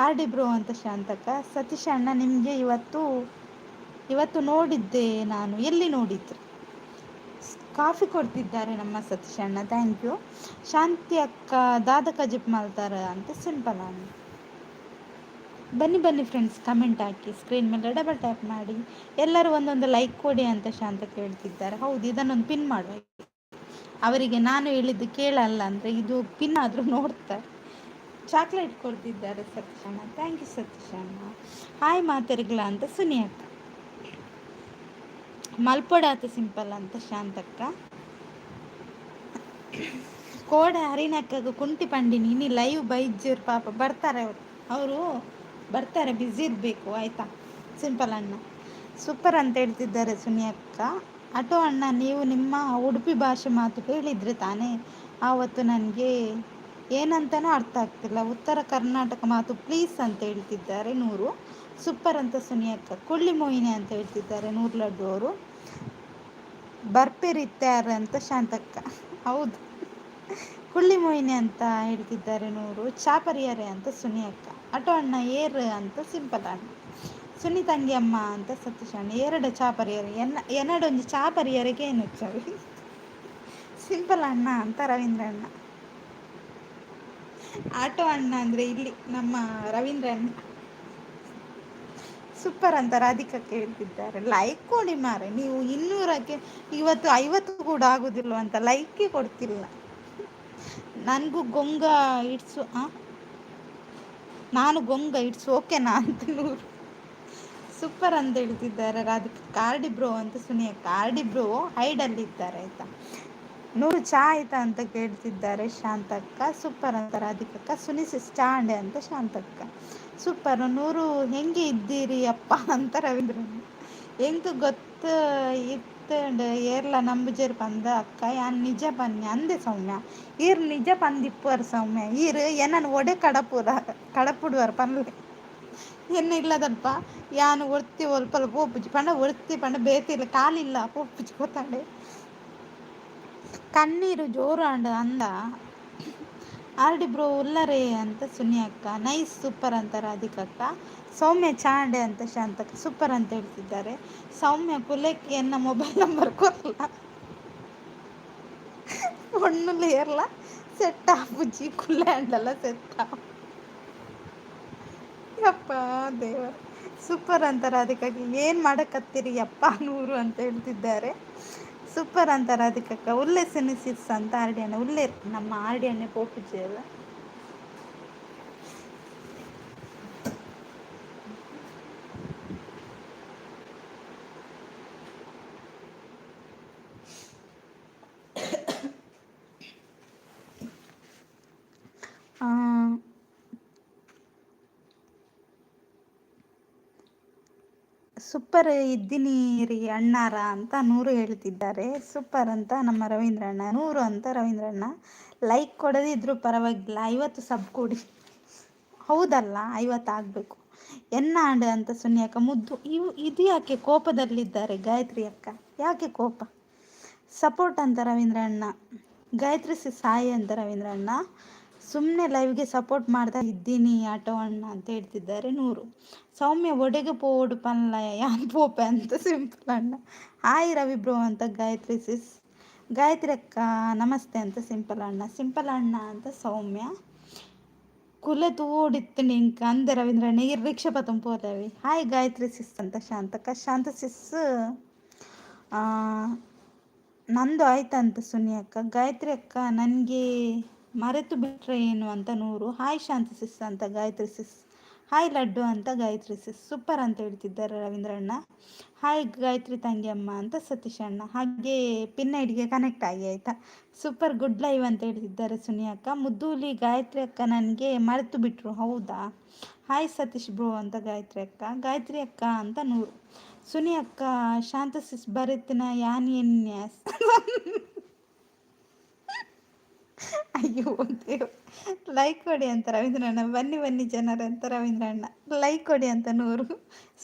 ಆರ್ಡಿ ಬ್ರೋ ಅಂತ ಶಾಂತಕ್ಕ. ಸತೀಶ್ ಅಣ್ಣ ನಿಮಗೆ ಇವತ್ತು ನೋಡಿದ್ದೆ ನಾನು. ಎಲ್ಲಿ ನೋಡಿದ್ರಿ. ಕಾಫಿ ಕೊಡ್ತಿದ್ದಾರೆ ನಮ್ಮ ಸತೀಶ್ ಅಣ್ಣ. Thank you. ಶಾಂತಿ ಅಕ್ಕ ದಾದಕ ಜಿಪ್ ಮಾಡ್ತಾರೆ ಅಂತ ಸಿಂಪಲ್ ಅಣ್ಣ. ಬನ್ನಿ ಫ್ರೆಂಡ್ಸ್, ಕಮೆಂಟ್ ಹಾಕಿ, ಸ್ಕ್ರೀನ್ ಮೇಲೆ ಡಬಲ್ ಟ್ಯಾಪ್ ಮಾಡಿ. ಎಲ್ಲರೂ ಒಂದೊಂದು ಲೈಕ್ ಕೊಡಿ ಅಂತ ಶಾಂತ ಕೇಳ್ತಿದ್ದಾರೆ. ಹೌದು, ಇದನ್ನೊಂದು ಪಿನ್ ಮಾಡುವ. ಅವರಿಗೆ ನಾನು ಹೇಳಿದ್ದು ಕೇಳಲ್ಲ ಅಂದರೆ ಇದು ಪಿನ್ ಆದರೂ ನೋಡ್ತಾರೆ. ಚಾಕ್ಲೇಟ್ ಕೊಡ್ತಿದ್ದಾರೆ ಸತೀಶ್ ಅಣ್ಣ. ಥ್ಯಾಂಕ್ ಯು ಸತೀಶ್ ಅಣ್ಣ. ಹಾಯ್ ಮಾತಾರಿಗ್ಲ ಅಂತ ಸುನಿ ಅಕ್ಕ. ಮಲ್ಪೊಡಾತ ಸಿಂಪಲ್ ಅಂತ ಶಾಂತಕ್ಕ. ಕೋಡೆ ಹರಿನಕ್ಕಗ ಕುಂಟಿ ಪಂಡಿನಿ ಇನಿ ಲೈವ್ ಬೈಜ್ಜರ್ ಪಾಪ ಬರ್ತಾರೆ ಅವರು. ಅವರು ಬರ್ತಾರೆ, ಬ್ಯುಸಿ ಇರಬೇಕು ಆಯಿತಾ. ಸಿಂಪಲ್ ಅಣ್ಣ ಸೂಪರ್ ಅಂತ ಹೇಳ್ತಿದ್ದಾರೆ ಸುನಿ ಅಕ್ಕ. ಆಟೋ ಅಣ್ಣ ನೀವು ನಿಮ್ಮ ಉಡುಪಿ ಭಾಷೆ ಮಾತು ಹೇಳಿದರೆ ತಾನೇ, ಆವತ್ತು ನನಗೆ ಏನಂತನೂ ಅರ್ಥ ಆಗ್ತಿಲ್ಲ. ಉತ್ತರ ಕರ್ನಾಟಕ ಮಾತು ಪ್ಲೀಸ್ ಅಂತ ಹೇಳ್ತಿದ್ದಾರೆ ನೂರು. ಸೂಪರ್ ಅಂತ ಸುನಿ ಅಕ್ಕ. ಕುಳ್ಳಿ ಮೊಯ್ನೆ ಅಂತ ಹೇಳ್ತಿದ್ದಾರೆ ನೂರು ಲಡ್ಡು ಅವರು. ಬರ್ಪೇರಿತ್ಯಾರ ಅಂತ ಶಾಂತಕ್ಕ. ಹೌದು, ಕುಳ್ಳಿ ಮೊಯ್ನೆ ಅಂತ ಹೇಳ್ತಿದ್ದಾರೆ ನೂರು. ಚಾಪರಿಯರೆ ಅಂತ ಸುನಿ ಅಕ್ಕ. ಆಟೋ ಅಣ್ಣ ಏರ್ ಅಂತ ಸಿಂಪಲ್ ಅಣ್ಣ. ಸುನಿ ತಂಗಿ ಅಮ್ಮ ಅಂತ ಸತೀಶ್ ಅಣ್ಣ. ಎರಡು ಚಾಪರಿಯರೆ ಎನ್ನಡೊಂದು ಚಾಪರಿಯರಿಗೆ ಏನು ಚವಿ ಸಿಂಪಲ್ ಅಣ್ಣ ಅಂತ ರವೀಂದ್ರ ಅಣ್ಣ. ಆಟೋ ಅಣ್ಣ ಅಂದರೆ ಇಲ್ಲಿ ನಮ್ಮ ರವೀಂದ್ರ ಅಣ್ಣ. ಸೂಪರ್ ಅಂತ ರಾಧಿಕಕ್ಕೆ ಹೇಳ್ತಿದ್ದಾರೆ. ಲೈಕ್ ಕೊಡಿ ಮಾರೆ, ನೀವು 200ಕ್ಕೆ ಇವತ್ತು 50 ಕೂಡ ಆಗೋದಿಲ್ಲ ಅಂತ ಲೈಕೇ ಕೊಡ್ತಿಲ್ಲ. ನನಗೂ ಗೊಂಗ ಇಟ್ಸು ನಾನು ಗೊಂಗ ಇಟ್ಸು ಓಕೆನಾ ಅಂತ ನೂರು. ಸೂಪರ್ ಅಂತ ಹೇಳ್ತಿದ್ದಾರೆ ರಾಧಿಕಾ. ಕಾರ್ಡಿ ಬ್ರೋ ಅಂತ ಸುನಿಯ. ಕಾರ್ಡಿ ಬ್ರೋ ಹೈಡಲ್ಲಿ ಇದ್ದಾರೆ ಆಯಿತಾ. ನೂರು ಚಾ ಆಯ್ತಾ ಅಂತ ಕೇಳ್ತಿದ್ದಾರೆ ಶಾಂತಕ್ಕ. ಸೂಪರ್ ಅಂತ ರಾಧಿಕಕ್ಕ. ಸುನಿಸಿಸ್ ಚಾ ಅಂಡೆ ಅಂತ ಶಾಂತಕ್ಕ. ಸೂಪರ್. ನೂರು ಹೆಂಗೆ ಇದ್ದೀರಿ ಅಪ್ಪ ಅಂತ ರವೀಂದ್ರ. ಹೆಂಗೆ ಗೊತ್ತು ಇತ್ತಂಡು ಏರ್ಲ ನಂಬುಜೇರು ಪಂದ ಅಕ್ಕ ಯಾನ್ ನಿಜ ಬನ್ನಿ ಅಂದೆ ಸೌಮ್ಯ. ಈರ್ ನಿಜ ಪಂದಿಪ್ಪುವರು ಸೌಮ್ಯ. ಈರು ಏನನ್ನು ಒಡೆ ಕಡಪುಡುವರು ಪನ್ಲೆ ಎನ್ನ ಇಲ್ಲದಲ್ಪ ಯಾನು ಒರ್ತಿ ಒಲ್ಪಲ ಪೋಪುಜಿ ಪಂಡ ಒರ್ತಿ ಪಂಡ ಬೇತಿಲ್ಲ ಕಾಲಿಲ್ಲ ಪೋಪುಜಿ ಗೊತ್ತಾಂಡೆ ಕಣ್ಣೀರು ಜೋರು ಅಂಡ ಅಂದ. ಆರ್ಡಿ ಬ್ರೋ ಉಲ್ಲರೇ ಅಂತ ಸುನಿ ಅಕ್ಕ. ನೈಸ್ ಸೂಪರ್ ಅಂತ ರಾಧಿಕಕ್ಕ. ಸೌಮ್ಯ ಚಾಂಡೆ ಅಂತ ಶಾಂತಕ್ಕ. ಸೂಪರ್ ಅಂತ ಹೇಳ್ತಿದ್ದಾರೆ. ಸೌಮ್ಯ ಕುಲಕ್ಕೆ ಎನ್ನ ಮೊಬೈಲ್ ನಂಬರ್ ಕೊರಲ್ಲ ಒಣ್ಣುಲು ಏರ್ಲ ಸೆಟ್ ಆಪುಜಿ ಕುಲ್ಲೆ ಅಂಡಲ್ಲ ಸೆಟ್ ಯಪ್ಪ ದೇವ. ಸೂಪರ್ ಅಂತ ರಾಧಿಕಕ್ಕೆ. ಏನು ಮಾಡಕತ್ತೀರಿ ಯಪ್ಪ ನೂರು ಅಂತ ಹೇಳ್ತಿದ್ದಾರೆ. ಸೂಪರ್ ಅಂತ ರಾಧಿಕಕ್ಕ. ಉಲ್ಲೆ ಸಿನಿಸಿಸ್ ಅಂತ ಆರ್ಡಿ ಅಣ್ಣ. ಉಲ್ಲೆ ನಮ್ಮ ಆರ್ಡಿ ಅಣ್ಣೆ ಪೋಪುಜಿ ಅಲ್ಲ. ಸೂಪರ್ ಇದ್ದೀನಿ ರೀ ಅಣ್ಣಾರ ಅಂತ ನೂರು ಹೇಳ್ತಿದ್ದಾರೆ. ಸೂಪರ್ ಅಂತ ನಮ್ಮ ರವೀಂದ್ರ ಅಣ್ಣ. ನೂರು ಅಂತ ರವೀಂದ್ರ ಅಣ್ಣ. ಲೈಕ್ ಕೊಡದಿದ್ರು ಪರವಾಗಿಲ್ಲ, 50 ಸಬ್ ಕೊಡಿ. ಹೌದಲ್ಲ, 50 ಆಗಬೇಕು. ಎನ್ನ ಆಂಡ ಅಂತ ಸುನಿ ಅಕ್ಕ. ಮುದ್ದು ಇದು ಯಾಕೆ ಕೋಪದಲ್ಲಿದ್ದಾರೆ ಗಾಯತ್ರಿ ಅಕ್ಕ? ಯಾಕೆ ಕೋಪ? ಸಪೋರ್ಟ್ ಅಂತ ರವೀಂದ್ರ ಅಣ್ಣ. ಗಾಯತ್ರಿ ಸಾಯಿ ಅಂತ ರವೀಂದ್ರ ಅಣ್ಣ. ಸುಮ್ಮನೆ ಲೈವ್ಗೆ ಸಪೋರ್ಟ್ ಮಾಡ್ತಾ ಇದ್ದೀನಿ ಆಟೋ ಅಣ್ಣ ಅಂತ ಹೇಳ್ತಿದ್ದಾರೆ ನೂರು. ಸೌಮ್ಯ ಒಡೆಗೆ ಪೋಡು ಪನ್ಲ ಯಾನ್ ಪೋಪೆ ಅಂತ ಸಿಂಪಲ್ ಅಣ್ಣ. ಹಾಯ್ ರವಿ ಬ್ರೋ ಅಂತ ಗಾಯತ್ರಿ ಸಿಸ್. ಗಾಯತ್ರಿ ಅಕ್ಕ ನಮಸ್ತೆ ಅಂತ ಸಿಂಪಲ್ ಅಣ್ಣ. ಸಿಂಪಲ್ ಅಣ್ಣ ಅಂತ ಸೌಮ್ಯ. ಕುಲೆ ತೋಡಿತ್ತು ನಿಂಕ ಅಂದೆ ರವೀಂದ್ರ ಅಣ್ಣ. ಈ ರಿಕ್ಷಾ ಪತಂ ಪೋದವಿ. ಹಾಯ್ ಗಾಯತ್ರಿ ಸಿಸ್ ಅಂತ ಶಾಂತಕ್ಕ. ಶಾಂತ ಸಿಸ್ ನಂದು ಆಯ್ತಂತ ಸುನಿ ಅಕ್ಕ. ಗಾಯತ್ರಿ ಅಕ್ಕ ನನಗೆ ಮರೆತು ಬಿಟ್ರೆ ಏನು ಅಂತ ನೂರು. ಹಾಯ್ ಶಾಂತ ಸಿಸ್ ಅಂತ ಗಾಯತ್ರಿ ಸಿಸ್. ಹಾಯ್ ಲಡ್ಡು ಅಂತ ಗಾಯತ್ರಿ ಸಿಸ್. ಸೂಪರ್ ಅಂತ ಹೇಳ್ತಿದ್ದಾರೆ ರವೀಂದ್ರ ಅಣ್ಣ. ಹಾಯ್ ಗಾಯತ್ರಿ ತಂಗಿ ಅಮ್ಮ ಅಂತ ಸತೀಶ್ ಅಣ್ಣ. ಹಾಗೆ ಪಿನ್ ಐಡಿಗೆ ಕನೆಕ್ಟ್ ಆಗಿ ಆಯಿತಾ. ಸೂಪರ್ ಗುಡ್ ಲೈವ್ ಅಂತ ಹೇಳ್ತಿದ್ದಾರೆ ಸುನಿ ಅಕ್ಕ. ಮುದ್ದೂಲಿ ಗಾಯತ್ರಿ ಅಕ್ಕ ನನಗೆ ಮರೆತು ಬಿಟ್ರು ಹೌದಾ. ಹಾಯ್ ಸತೀಶ್ ಬ್ರೋ ಅಂತ ಗಾಯತ್ರಿ ಅಕ್ಕ. ಗಾಯತ್ರಿ ಅಕ್ಕ ಅಂತ ನೂರು. ಸುನಿ ಅಕ್ಕ ಶಾಂತ ಸಿಸ್ ಬರೀತಿನ ಯಾನ್ ಎನ್ಯಾಸ್ ಅಯ್ಯೋ ದೇವ. ಲೈಕ್ ಕೊಡಿ ಅಂತ ರವೀಂದ್ರ ಅಣ್ಣ. ಬನ್ನಿ ಬನ್ನಿ ಜನರ ಅಂತ ರವೀಂದ್ರ ಅಣ್ಣ. ಲೈಕ್ ಕೊಡಿ ಅಂತ ನೂರು.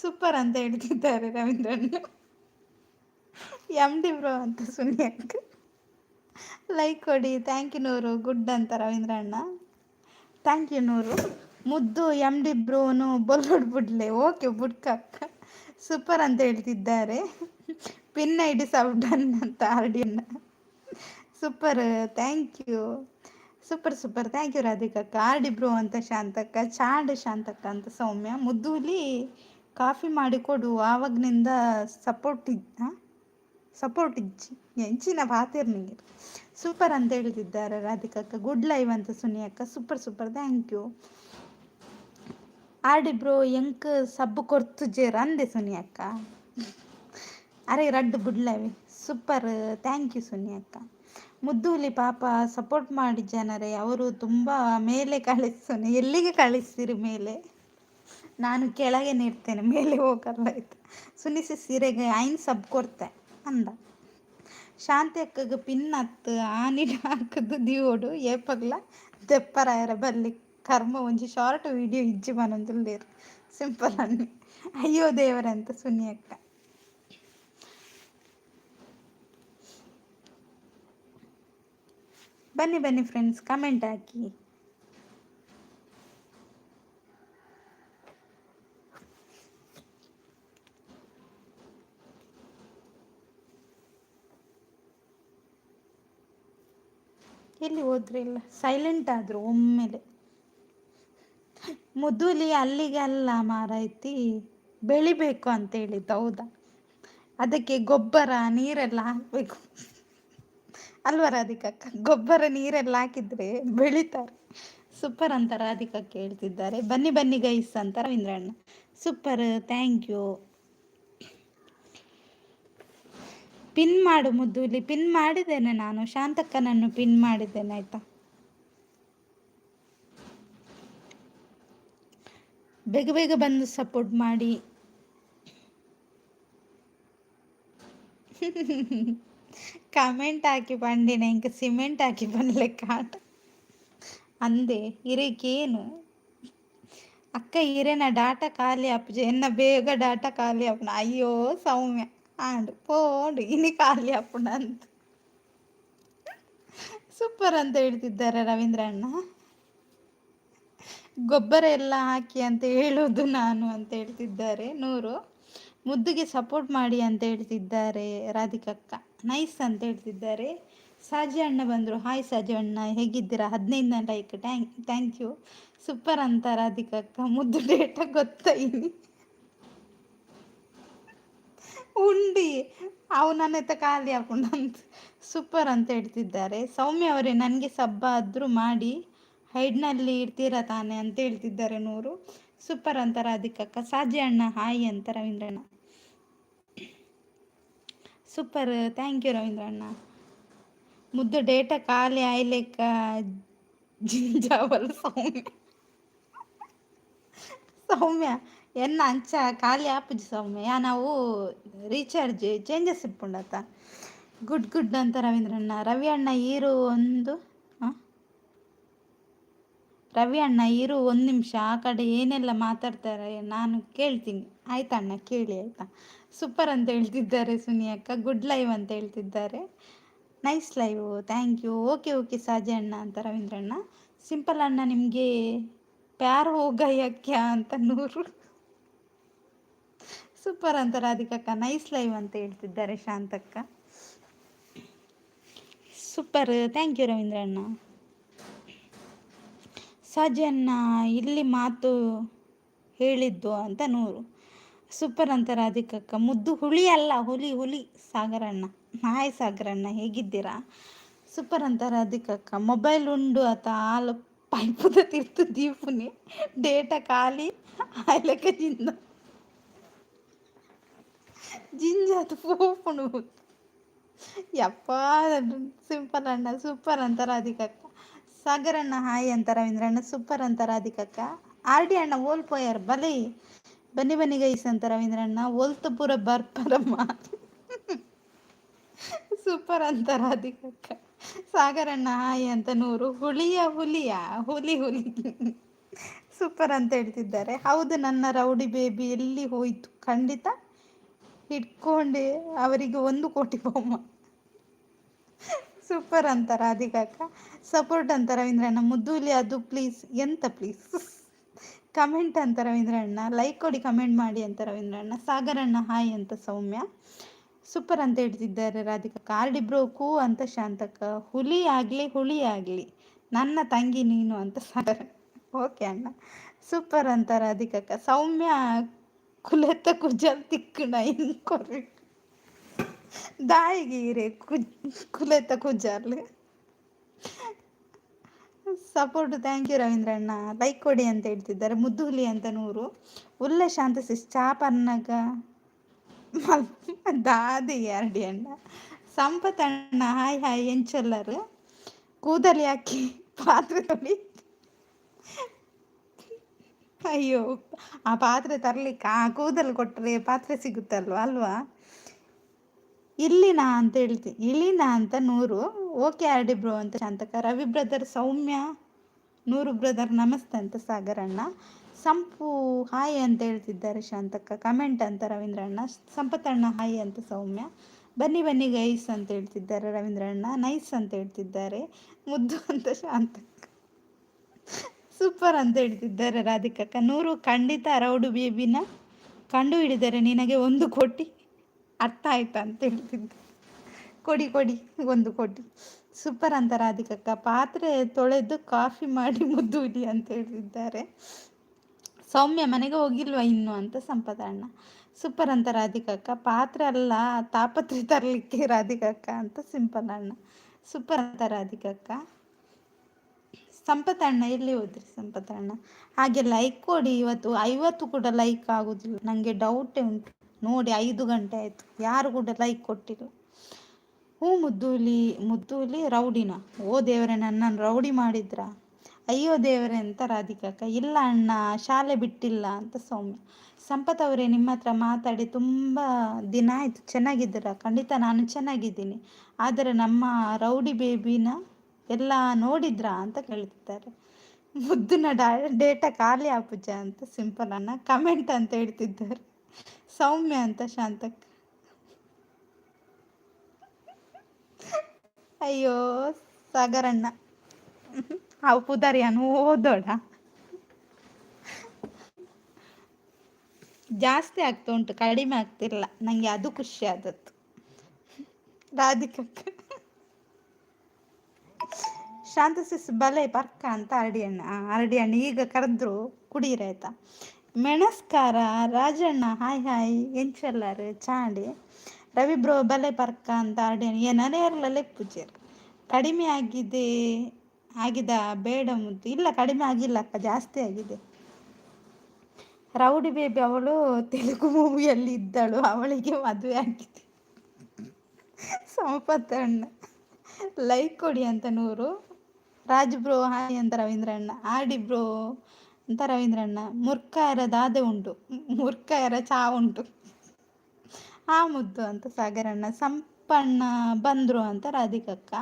ಸೂಪರ್ ಅಂತ ಹೇಳ್ತಿದ್ದಾರೆ ರವೀಂದ್ರ ಅಣ್ಣ. MD ಬ್ರೋ ಅಂತ ಸುನಿ ಅಕ್ಕ. ಲೈಕ್ ಕೊಡಿ. ಥ್ಯಾಂಕ್ ಯು ನೂರು. ಗುಡ್ ಅಂತ ರವೀಂದ್ರ ಅಣ್ಣ. ಥ್ಯಾಂಕ್ ಯು ನೂರು. ಮುದ್ದು MD ಬ್ರೋನು ಬೊಲ್ಲೊಡ್ ಬಿಡ್ಲೆ. ಓಕೆ ಬುಡ್ಕ ಅಕ್ಕ. ಸೂಪರ್ ಅಂತ ಹೇಳ್ತಿದ್ದಾರೆ. ಪಿನ್ ಐಡಿ ಸಬ್ಡನ್ ಅಂತ ಆರ್ಡಿ ಅಣ್ಣ. Super thank you. Super super thank you ರಾಧಿಕಕ್ಕ. ಆರ್ಡಿ ಬ್ರೋ ಅಂತ ಶಾಂತಕ್ಕ. ಚಾಂಡ್ ಶಾಂತಕ್ಕ ಅಂತ ಸೌಮ್ಯ. ಮುದ್ದೂಲಿ ಕಾಫಿ ಮಾಡಿಕೊಡು ಆವಾಗನಿಂದ ಸಪೋರ್ಟ್ ಇಜ್ಜಿ ಹೆಂಚಿನ ಬಾತಿರ್ ನಿಂಗೆ. ಸೂಪರ್ ಅಂತ ಹೇಳ್ತಿದ್ದಾರೆ ರಾಧಿಕಕ್ಕ. ಗುಡ್ ಲೈವ್ ಅಂತ ಸುನಿ ಅಕ್ಕ. Super super thank you. ಆರ್ಡಿ ಬ್ರೋ ಎಂಕ್ ಸಬ್ಬು ಕೊಡ್ತು ಜೇರ್ ಅಂದೆ ಸುನಿ ಅಕ್ಕ. ಅರೆ ರಡ್ಡು ಬುಡ್ಲವಿ ಸೂಪರ್. ಥ್ಯಾಂಕ್ ಯು ಸುನಿ ಅಕ್ಕ. ಮುದ್ದೂಲಿ ಪಾಪ ಸಪೋರ್ಟ್ ಮಾಡಿ ಜನರೇ, ಅವರು ತುಂಬ ಮೇಲೆ ಕಳಿಸ್ತಾನೆ. ಎಲ್ಲಿಗೆ ಕಳಿಸ್ತೀರಿ ಮೇಲೆ? ನಾನು ಕೆಳಗೆ ನಿರ್ತೇನೆ, ಮೇಲೆ ಹೋಗಲ್ಲ ಆಯ್ತು. ಸುನಿಸಿ ಸೀರೆಗೆ ಐನ್ ಸಬ್ ಕೊಡ್ತೆ ಅಂದ. ಶಾಂತಿ ಅಕ್ಕಗೆ ಪಿನ್ ಹತ್ತು ಆನಿಡ ಹಾಕದು ದಿಯೋಡು ಏಪಗ್ಲ ದೆಪ್ಪರಾಯರ ಬಲ್ಲಿ ಕರ್ಮ ಒಂಜಿ ಶಾರ್ಟ್ ವಿಡಿಯೋ ಇಜ್ಜಿ ಮನೊಂದುಲ್ಲೇರು ಸಿಂಪಲ್ ಅನ್ನಿ. ಅಯ್ಯೋ ದೇವರ ಅಂತ ಸುನಿ ಅಕ್ಕ. ಬನ್ನಿ ಬನ್ನಿ ಫ್ರೆಂಡ್ಸ್, ಕಮೆಂಟ್ ಹಾಕಿ. ಎಲ್ಲಿ ಹೋದ್ರೆ ಇಲ್ಲ, ಸೈಲೆಂಟ್ ಆದ್ರು ಒಮ್ಮೆಲೆ. ಮುದುಲಿ ಅಲ್ಲಿಗೆ ಅಲ್ಲ ಮಾರಾಯ್ತಿ, ಬೆಳಿಬೇಕು ಅಂತ ಹೇಳಿದ್ದು. ಹೌದಾ, ಅದಕ್ಕೆ ಗೊಬ್ಬರ ನೀರೆಲ್ಲ ಹಾಕ್ಬೇಕು ಅಲ್ವಾ ರಾಧಿಕಕ್ಕ? ಗೊಬ್ಬರ ನೀರೆಲ್ಲ ಹಾಕಿದ್ರೆ ಬೆಳಿತಾರೆ. ಸೂಪರ್ ಅಂತ ರಾಧಿಕಕ್ಕ ಹೇಳ್ತಿದ್ದಾರೆ. ಬನ್ನಿ ಬನ್ನಿ ಗೈಸ್ ಅಂತ ರವೀಂದ್ರಣ್ಣ. Super, thank you. ಪಿನ್ ಮಾಡು ಮುದ್ದುಲಿ. ಪಿನ್ ಮಾಡಿದ್ದೇನೆ ನಾನು, ಶಾಂತಕ್ಕನನ್ನು ಪಿನ್ ಮಾಡಿದ್ದೇನೆ ಆಯ್ತಾ. ಬೇಗ ಬೇಗ ಬಂದು ಸಪೋರ್ಟ್ ಮಾಡಿ. ಕಮೆಂಟ್ ಹಾಕಿ ಬಂದಿನ ಇಂಕ ಸಿಮೆಂಟ್ ಹಾಕಿ ಬಂದ್ಲೆ ಕಾಟ ಅಂದೆ ಇರೇಕೇನು ಅಕ್ಕ ಇರೇನ ಡಾಟಾ ಖಾಲಿ ಆಪುಜ ಎನ್ನ ಬೇಗ ಡಾಟಾ ಖಾಲಿ ಆಪುನ. ಅಯ್ಯೋ ಸೌಮ್ಯ ಆಂಡು ಪೋಂಡು ಇನಿ ಖಾಲಿ ಆಪುಂಡ ಅಂತ ಸೂಪರ್ ಅಂತ ಹೇಳ್ತಿದ್ದಾರೆ ರವೀಂದ್ರ ಅಣ್ಣ. ಗೊಬ್ಬರ ಎಲ್ಲ ಹಾಕಿ ಅಂತ ಹೇಳೋದು ನಾನು ಅಂತ ಹೇಳ್ತಿದ್ದಾರೆ ನೂರು. ಮುದ್ದುಗೆ ಸಪೋರ್ಟ್ ಮಾಡಿ ಅಂತ ಹೇಳ್ತಿದ್ದಾರೆ ರಾಧಿಕಕ್ಕ. ನೈಸ್ ಅಂತ ಹೇಳ್ತಿದ್ದಾರೆ. ಸಾಜಿ ಅಣ್ಣ ಬಂದರು. ಹಾಯ್ ಸಾಜಿ ಅಣ್ಣ, ಹೇಗಿದ್ದೀರಾ? 15 ಲೈಕ್, ಥ್ಯಾಂಕ್ ಯು. ಸೂಪರ್ ಅಂತ ರಾಧಿಕಕ್ಕ. ಮುದ್ದು ಡೇಟಾ ಗೊತ್ತಾಯಿನಿ ಉಂಡಿ ಅವು ನನ್ನ ಎತ್ತ ಖಾಲಿ ಹಾಕೊಂಡಂತ. ಸೂಪರ್ ಅಂತ ಹೇಳ್ತಿದ್ದಾರೆ. ಸೌಮ್ಯ ಅವರೇ, ನನಗೆ ಸಬ್ಬ ಆದರೂ ಮಾಡಿ ಹೈಡ್ನಲ್ಲಿ ಇಡ್ತೀರಾ ತಾನೆ ಅಂತ ಹೇಳ್ತಿದ್ದಾರೆ ನೂರು. ಸೂಪರ್ ಅಂತ ರಾಧಿಕಕ್ಕ. ಸಾಜಿ ಅಣ್ಣ ಹಾಯ್ ಅಂತ ರವೀಂದ್ರಣ್ಣ. ಸೂಪರ್, ಥ್ಯಾಂಕ್ ಯು ರವೀಂದ್ರಣ್ಣ. ಮುದ್ದು ಡೇಟಾ ಖಾಲಿ ಆಯ್ಲೆಕ್ಕ ಜಿಂಜಾವಲ್ ಸೌಮ್ಯ. ಸೌಮ್ಯ ಎನ್ನ ಅಂಚ ಖಾಲಿ ಆಪುಜಿ ಸೌಮ್ಯ, ನಾವು ರೀಚಾರ್ಜ್ ಚೇಂಜಸ್ ಇಪ್ಪುಂಡತ್ತ. ಗುಡ್ ಗುಡ್ ಅಂತ ರವೀಂದ್ರಣ್ಣ. ರವಿ ಅಣ್ಣ ಈರು ರವಿ ಅಣ್ಣ ಇರು 1 ನಿಮಿಷ, ಆ ಕಡೆ ಏನೆಲ್ಲ ಮಾತಾಡ್ತಾರೆ ನಾನು ಕೇಳ್ತೀನಿ ಆಯ್ತಾ ಅಣ್ಣ, ಕೇಳಿ ಆಯ್ತಾ. ಸೂಪರ್ ಅಂತ ಹೇಳ್ತಿದ್ದಾರೆ ಸುನಿ ಅಕ್ಕ. ಗುಡ್ ಲೈವ್ ಅಂತ ಹೇಳ್ತಿದ್ದಾರೆ. Nice live, thank you. Okay okay Saji ಅಣ್ಣ ಅಂತ ರವೀಂದ್ರಣ್ಣ. ಸಿಂಪಲ್ ಅಣ್ಣ, ನಿಮಗೆ ಪ್ಯಾರ್ ಹೋಗಯ್ಯಕ್ಯ ಅಂತ ನೂರು. ಸೂಪರ್ ಅಂತ ರಾಧಿಕಕ್ಕ. ನೈಸ್ ಲೈವ್ ಅಂತ ಹೇಳ್ತಿದ್ದಾರೆ ಶಾಂತಕ್ಕ. ಸೂಪರ್, ಥ್ಯಾಂಕ್ ಯು ರವೀಂದ್ರಣ್ಣ. ಸಾಜನ್ನ ಇಲ್ಲಿ ಮಾತು ಹೇಳಿದ್ದು ಅಂತ ನೂರು. ಸೂಪರ್ ಅಂತ ರಾಧಿಕಕ್ಕ. ಮುದ್ದು ಹುಳಿ ಅಲ್ಲ, ಹುಲಿ ಹುಲಿ ಸಾಗರಣ್ಣ. ಹಾಯ್ ಸಾಗರಣ್ಣ, ಹೇಗಿದ್ದೀರಾ? ಸೂಪರ್ ಅಂತ ರಾಧಿಕಕ್ಕ. ಮೊಬೈಲ್ ಉಂಡು ಆತ ಹಾಲು ಪೈಪುದ ತಿರ್ತು ದೀಪುನಿ ಡೇಟಾ ಖಾಲಿ ಆಯ್ಲಕ್ಕ ಜಿಂಜಾತು ಪೋಪುಣು ಯಪ್ಪ. ಸಿಂಪಲ್ ಅಣ್ಣ ಸೂಪರ್ ಅಂತ ರಾಧಿಕಕ್ಕ. ಸಾಗರಣ್ಣ ಹಾಯ್ ಅಂತ ರವೀಂದ್ರಣ್ಣ. ಸೂಪರ್ ಅಂತ ರಾಧಿಕಕ್ಕ. ಆರ್ ಡಿ ಅಣ್ಣ ಓಲ್ಪೋಯರ್ ಬಲಿ. ಬನ್ನಿ ಬನ್ನಿ ಗೈಸ್ ಅಂತ ರವೀಂದ್ರಣ್ಣ. ಓಲ್ತು ಪೂರ ಬರ್ಪರಮ್ಮ. ಸೂಪರ್ ಅಂತ ರಾಧಿಕಕ್ಕ. ಸಾಗರಣ್ಣ ಹಾಯ್ ಅಂತ ನೂರು. ಹುಲಿಯ ಹುಲಿ ಹುಲಿ. ಸೂಪರ್ ಅಂತ ಹೇಳ್ತಿದ್ದಾರೆ. ಹೌದು, ನನ್ನ ರೌಡಿ ಬೇಬಿ ಎಲ್ಲಿ ಹೋಯ್ತು? ಖಂಡಿತ ಇಟ್ಕೊಂಡೆ ಅವರಿಗೆ 1 ಕೋಟಿ ಬೊಮ್ಮ. ಸೂಪರ್ ಅಂತ ರಾಧಿಕಕ್ಕ. ಸಪೋರ್ಟ್ ಅಂತ ರವೀಂದ್ರಣ್ಣ. ಮುದ್ದೂಲಿ ಅದು ಪ್ಲೀಸ್. ಎಂತ ಪ್ಲೀಸ್? ಕಮೆಂಟ್ ಅಂತ ರವೀಂದ್ರಣ್ಣ. ಲೈಕ್ ಕೊಡಿ, ಕಮೆಂಟ್ ಮಾಡಿ ಅಂತ ರವೀಂದ್ರಣ್ಣ. ಸಾಗರಣ್ಣ ಹಾಯ್ ಅಂತ ಸೌಮ್ಯ. ಸೂಪರ್ ಅಂತ ಹೇಳ್ತಿದ್ದಾರೆ ರಾಧಿಕಕ್ಕ. ಆರ್ಡಿ ಬ್ರೋ ಕೂ ಅಂತ ಶಾಂತಕ್ಕ. ಹುಲಿ ಆಗಲಿ ನನ್ನ ತಂಗಿ ನೀನು ಅಂತ ಸಾಗರ. ಓಕೆ ಅಣ್ಣ. ಸೂಪರ್ ಅಂತ ರಾಧಿಕಕ್ಕ. ಸೌಮ್ಯ ಕುಲೆತ ಕುಜಲ್ ತಿಕ್ಕಣ ಕೊರ್ರಿ ದಾಯಿಗೀರೆ ಕುಲೆತ ಕುಜಾರ್ಲು. ಸಪೋರ್ಟ್, ಥ್ಯಾಂಕ್ ಯು ರವೀಂದ್ರಣ್ಣ. ಲೈಕ್ ಕೊಡಿ ಅಂತ ಹೇಳ್ತಿದ್ದಾರೆ. ಮುದ್ದು ಹುಲಿ ಅಂತ ನೂರು. ಉಲ್ಲ ಶಾಂತ ಸಿಸ್ ಚಾಪನ್ನಗ ದಾದಿ ಎರಡಿ ಅಣ್ಣ. ಸಂಪತಣ್ಣ ಹಾಯ್ ಹಾಯ್ ಎಂಚೊಲ್ಲರು ಕೂದಲಿ ಹಾಕಿ ಪಾತ್ರೆ ತೊಳಿ. ಅಯ್ಯೋ, ಆ ಪಾತ್ರೆ ತರ್ಲಿಕ್ಕೆ ಆ ಕೂದಲು ಕೊಟ್ಟರೆ ಪಾತ್ರೆ ಸಿಗುತ್ತಲ್ವಾ ಅಲ್ವಾ. ಇಲ್ಲಿನಾ ಅಂತ ಹೇಳ್ತೀನಿ, ಇಲ್ಲಿನಾ ಅಂತ ನೂರು. ಓಕೆ ಆರ್ ಬ್ರೋ ಅಂತ ಶಾಂತಕ. ರವಿ ಬ್ರದರ್ ಸೌಮ್ಯ, ನೂರು ಬ್ರದರ್ ನಮಸ್ತೆ ಅಂತ ಸಾಗರಣ್ಣ. ಸಂಪು ಹಾಯ್ ಅಂತ ಹೇಳ್ತಿದ್ದಾರೆ ಶಾಂತಕ್ಕ. ಕಮೆಂಟ್ ಅಂತ ರವೀಂದ್ರಣ್ಣ. ಸಂಪತ್ತಣ್ಣ ಹಾಯ್ ಅಂತ ಸೌಮ್ಯ. ಬನ್ನಿ ಬನ್ನಿ ಗೈಸ್ ಅಂತ ಹೇಳ್ತಿದ್ದಾರೆ ರವೀಂದ್ರಣ್ಣ. ನೈಸ್ ಅಂತ ಹೇಳ್ತಿದ್ದಾರೆ. ಮುದ್ದು ಅಂತ ಶಾಂತಕ್ಕ. ಸೂಪರ್ ಅಂತ ಹೇಳ್ತಿದ್ದಾರೆ ರಾಧಿಕಕ್ಕ. ನೂರು ಖಂಡಿತ ರೌಡು ಬೇಬಿನ ಕಂಡು ಹಿಡಿದರೆ ನಿನಗೆ 1 ಕೋಟಿ ಅರ್ಥ ಆಯ್ತಾ ಅಂತ ಹೇಳ್ತಿದ್ದೆ. ಕೊಡಿ ಕೊಡಿ 1 ಕೋಟಿ. ಸೂಪರ್ ಅಂತ ರಾಧಿಕಕ್ಕ. ಪಾತ್ರೆ ತೊಳೆದು ಕಾಫಿ ಮಾಡಿ ಮುದ್ದು ಇಡಿ ಅಂತ ಹೇಳ್ತಿದ್ದಾರೆ. ಸೌಮ್ಯ ಮನೆಗೆ ಹೋಗಿಲ್ವಾ ಇನ್ನು ಅಂತ ಸಂಪದಣ್ಣ. ಸೂಪರ್ ಅಂತ ರಾಧಿಕಕ್ಕ. ಪಾತ್ರೆ ಅಲ್ಲ ತಾಪತ್ರೆ ತರಲಿಕ್ಕೆ ರಾಧಿಕಕ್ಕ ಅಂತ ಸಿಂಪಲ್ ಅಣ್ಣ. ಸೂಪರ್ ಅಂತ ರಾಧಿಕಕ್ಕ. ಸಂಪತ್ತಣ್ಣ ಎಲ್ಲಿ ಹೋದ್ರಿ ಸಂಪತ್ತಣ್ಣ. ಹಾಗೆ ಲೈಕ್ ಕೊಡಿ. ಇವತ್ತು 50 ಕೂಡ ಲೈಕ್ ಆಗೋದಿಲ್ಲ, ನನಗೆ ಡೌಟೇ ಉಂಟು. ನೋಡಿ 5 ಗಂಟೆ ಆಯಿತು, ಯಾರು ಕೂಡ ಲೈಕ್ ಕೊಟ್ಟಿಲ್ಲ. ಮುದ್ದೂಲಿ ರೌಡಿನ. ಓ ದೇವರೇ, ನನ್ನನ್ನು ರೌಡಿ ಮಾಡಿದ್ರ. ಅಯ್ಯೋ ದೇವರೇ ಅಂತ ರಾಧಿಕಕ್ಕ. ಇಲ್ಲ ಅಣ್ಣ, ಶಾಲೆ ಬಿಟ್ಟಿಲ್ಲ ಅಂತ ಸೌಮ್ಯ. ಸಂಪತ್ ಅವರೇ, ನಿಮ್ಮ ಹತ್ರ ಮಾತಾಡಿ ತುಂಬ ದಿನ ಆಯಿತು. ಚೆನ್ನಾಗಿದ್ದೀರಾ? ಖಂಡಿತ ನಾನು ಚೆನ್ನಾಗಿದ್ದೀನಿ. ಆದರೆ ನಮ್ಮ ರೌಡಿ ಬೇಬಿನ ಎಲ್ಲ ನೋಡಿದ್ರಾ ಅಂತ ಕೇಳ್ತಿದ್ದಾರೆ. ಮುದ್ದಿನ ಡೇಟಾ ಖಾಲಿ ಆಪುಜ ಅಂತ ಸಿಂಪಲ್ ಅಣ್ಣ. ಕಮೆಂಟ್ ಅಂತ ಹೇಳ್ತಿದ್ದಾರೆ. ಸೌಮ್ಯ ಅಂತ ಶಾಂತಕ್ಕ. ಅಯ್ಯೋ ಸಾಗರಣ್ಣ, ಅವು ಪುದಾರಿಯನ್ನು ಓದೋಣ. ಜಾಸ್ತಿ ಆಗ್ತಾ ಉಂಟು, ಕಡಿಮೆ ಆಗ್ತಿಲ್ಲ. ನನಗೆ ಅದು ಖುಷಿ ಆದದ್ದು. ರಾಧಿಕಕ್ಕ. ಶಾಂತಸಿಸ್ ಬಲೆ ಪರ್ಕ ಅಂತ ಅರಡಿ ಹಣ್ಣು ಈಗ ಕರೆದ್ರು ಕುಡೀರಾಯ್ತಾ. ಮೆಣಸ್ಕಾರ ರಾಜಣ್ಣ ಹಾಯ್ ಹಾಯ್ ಎಂಚೆಲ್ಲರು ಚಾಡಿ. ರವಿ ಬ್ರೋ ಬಲೆ ಪರ್ಕ ಅಂತ ಅರಡಿ ಹಣ್ಣು ಏನಾರೇ ಇರಲೇ ಪೂಜೆರು. ಕಡಿಮೆ ಆಗಿದ ಬೇಡ ಮುದ್ದು. ಇಲ್ಲ ಕಡಿಮೆ ಆಗಿಲ್ಲ ಅಕ್ಕ, ಜಾಸ್ತಿ ಆಗಿದೆ. ರೌಡಿ ಬೇಬಿ ಅವಳು ತೆಲುಗು ಮೂವಿಯಲ್ಲಿ ಇದ್ದಳು, ಅವಳಿಗೆ ಮದುವೆ ಆಗಿದೆ. ಸಂಪತ್ತಣ್ಣ ಲೈಕ್ ಕೊಡಿ ಅಂತ 100. ರಾಜ್ ಬ್ರೋ ಹಾಯ್ ಅಂತ ರವೀಂದ್ರಣ್ಣ. ಆಡಿ ಬ್ರೋ ಅಂತ ರವೀಂದ್ರಣ್ಣ. ಮುರ್ಕಾಯರ ದಾದೆ ಉಂಟು, ಮುರ್ಕಾಯರ ಚಾ ಉಂಟು. ಆ ಮುದ್ದು ಅಂತ ಸಾಗರಣ್ಣ. ಸಂಪಣ್ಣ ಬಂದ್ರು ಅಂತ ರಾಧಿಕಕ್ಕ.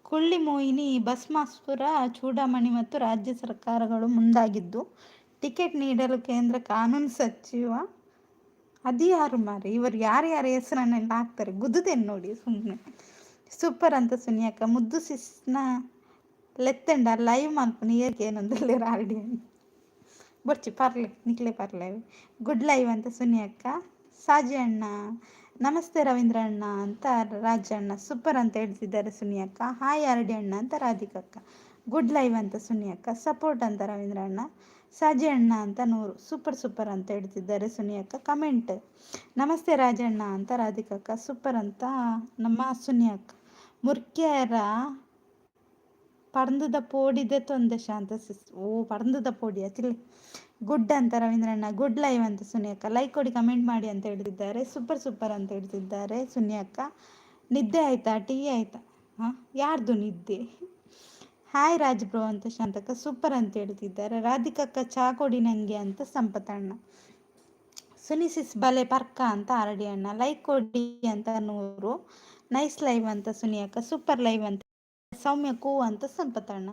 ಕುಳ್ಳಿ ಮೋಹಿನಿ ಭಸ್ಮಾಸುರ ಚೂಡಾಮಣಿ ಮತ್ತು ರಾಜ್ಯ ಸರ್ಕಾರಗಳು ಮುಂದಾಗಿದ್ದು ಟಿಕೆಟ್ ನೀಡಲು ಕೇಂದ್ರ ಕಾನೂನು ಸಚಿವ. ಅದು ಯಾರು ಮಾರಿ, ಇವರು ಯಾರ್ಯಾರ ಹೆಸರನ್ನೆಲ್ಲ ಹಾಕ್ತಾರೆ, ಗುದ್ದುದೇನು ನೋಡಿ ಸುಮ್ಮನೆ. ಸೂಪರ್ ಅಂತ ಸುನಿಯಕ್ಕ. ಮುದ್ದು ಸಿಸ್ನ ಲೆತ್ತಂಡ ಲೈವ್ ಮಲ್ಪನಿ ಏಕೆ ಏನಂದಲ್ಲಿ ರಾಡಿ ಬರ್ಚಿ ಪರ್ಲೆ ನಿಕ್ಲೆ ಪರ್ಲೆ. ಗುಡ್ ಲೈವ್ ಅಂತ ಸುನಿಯಕ್ಕ. ಸಾಜಿ ಅಣ್ಣ ನಮಸ್ತೆ ರವೀಂದ್ರ ಅಣ್ಣ ಅಂತ ರಾಜಣ್ಣ. ಸೂಪರ್ ಅಂತ ಹೇಳ್ತಿದ್ದಾರೆ ಸುನಿಯಕ್ಕ. ಹಾಯ್ ಅರಡಿ ಅಣ್ಣ ಅಂತ ರಾಧಿಕಕ್ಕ. ಗುಡ್ ಲೈವ್ ಅಂತ ಸುನಿಯಕ್ಕ. ಸಪೋರ್ಟ್ ಅಂತ ರವೀಂದ್ರ ಅಣ್ಣ. ಸಾಜಿ ಅಣ್ಣ ಅಂತ 100. ಸೂಪರ್ ಅಂತ ಹೇಳ್ತಿದ್ದಾರೆ ಸುನಿಯಕ್ಕ. ಕಮೆಂಟ್ ನಮಸ್ತೆ ರಾಜಣ್ಣ ಅಂತ ರಾಧಿಕಕ್ಕ. ಸೂಪರ್ ಅಂತ ನಮ್ಮ ಸುನಿಯಕ್ಕ. ಮುರ್ಕ್ಯಾರ ಪರಂದದ ಪೋಡಿದೆ ತೊಂದೆ ಶಾಂತ ಸಿಸ್. ಓ ಪರಂದದ ಪೋಡಿ ಅತಿಲ್ಲ. ಗುಡ್ ಅಂತ ರವೀಂದ್ರಣ್ಣ. ಗುಡ್ ಲೈವ್ ಅಂತ ಸುನಿಯಕ್ಕ. ಲೈಕ್ ಕೊಡಿ ಕಮೆಂಟ್ ಮಾಡಿ ಅಂತ ಹೇಳ್ತಿದ್ದಾರೆ. ಸೂಪರ್ ಅಂತ ಹೇಳ್ತಿದ್ದಾರೆ ಸುನಿಯಕ್ಕ. ನಿದ್ದೆ ಆಯ್ತಾ, ಟೀ ಆಯ್ತಾ? ಹಾಂ, ಯಾರ್ದು ನಿದ್ದೆ? ಹಾಯ್ ರಾಜ್ ಬ್ರೋ ಅಂತ ಶಾಂತಕ್ಕ. ಸೂಪರ್ ಅಂತ ಹೇಳ್ತಿದ್ದಾರೆ. ರಾಧಿಕಕ್ಕ ಚಾ ಕೊಡಿ ನನಗೆ ಅಂತ ಸಂಪತಣ್ಣ. ಸುನಿಸಿಸ್ ಬಲೆ ಪರ್ಕ ಅಂತ ಅರಡಿ ಅಣ್ಣ. ಲೈಕ್ ಕೊಡಿ ಅಂತ 100. ನೈಸ್ ಲೈವ್ ಅಂತ ಸುನಿಯಕ್ಕ. ಸೂಪರ್ ಲೈವ್ ಅಂತ ಸೌಮ್ಯ ಕೂ ಅಂತ ಸಂಪತಣ್ಣ.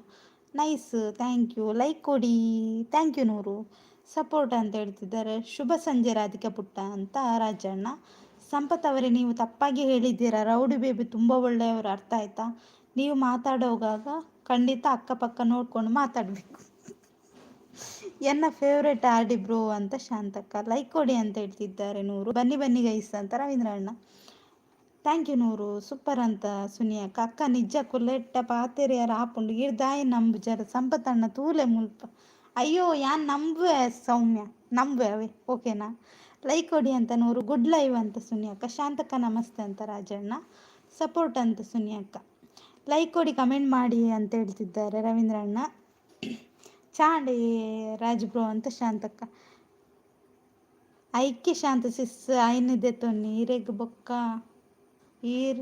Nice, thank you. ಲೈಕ್ ಕೊಡಿ, ಥ್ಯಾಂಕ್ ಯು 100. ಸಪೋರ್ಟ್ ಅಂತ ಹೇಳ್ತಿದ್ದಾರೆ. ಶುಭ ಸಂಜೆ ರಾಧಿಕಾ ಪುಟ್ಟ ಅಂತ ರಾಜಣ್ಣ. ಸಂಪತ್ ಅವರೇ, ನೀವು ತಪ್ಪಾಗಿ ಹೇಳಿದ್ದೀರಾ. ರೌಡಿ ಬೇಬಿ ತುಂಬ ಒಳ್ಳೆಯವರು, ಅರ್ಥ ಆಯ್ತಾ? ನೀವು ಮಾತಾಡೋವಾಗ ಖಂಡಿತ ಅಕ್ಕಪಕ್ಕ ನೋಡ್ಕೊಂಡು ಮಾತಾಡಬೇಕು. ಎನ್ನ ಫೇವ್ರೇಟ್ ಆಡಿ ಬ್ರೋ ಅಂತ ಶಾಂತಕ್ಕ. ಲೈಕ್ ಕೊಡಿ ಅಂತ ಹೇಳ್ತಿದ್ದಾರೆ 100. ಬನ್ನಿ ಗೈಸ್ ಅಂತ ರವೀಂದ್ರ ಅಣ್ಣ. Thank you 100. ಸೂಪರ್ ಅಂತ ಸುನಿಯಕ್ಕ. ಅಕ್ಕ ನಿಜ ಕುಲ್ಲೆಟ್ಟ ಪಾತೆರಿಯರ ಆಪುಂಡು ಗಿರ್ದಾಯಿ ನಂಬು ಜರ ಸಂಪತ್ತಣ್ಣ ತೂಲೆ ಮುಲ್ಪ. ಅಯ್ಯೋ ಯಾನ್ ನಂಬುವೆ ಸೌಮ್ಯ, ನಂಬುವೆ ಅವೇ, ಓಕೆನಾ? ಲೈಕ್ ಕೊಡಿ ಅಂತ 100. ಗುಡ್ ಲೈವ್ ಅಂತ ಸುನಿಯಕ್ಕ. ಶಾಂತಕ್ಕ ನಮಸ್ತೆ ಅಂತ ರಾಜಣ್ಣ. ಸಪೋರ್ಟ್ ಅಂತ ಸುನಿಯಕ್ಕ. ಲೈಕ್ ಕೊಡಿ ಕಮೆಂಟ್ ಮಾಡಿ ಅಂತ ಹೇಳ್ತಿದ್ದಾರೆ ರವೀಂದ್ರಣ್ಣ. ಚಾಂಡಿ ರಾಜ್ ಬ್ರೋ ಅಂತ ಶಾಂತಕ್ಕ. ಐಕ್ಯ ಶಾಂತ ಸಿಸ್ ಐನಿದೆ ತೊನ್ನಿ ಈರೆಗ್ ಬೊಕ್ಕ ಈರ್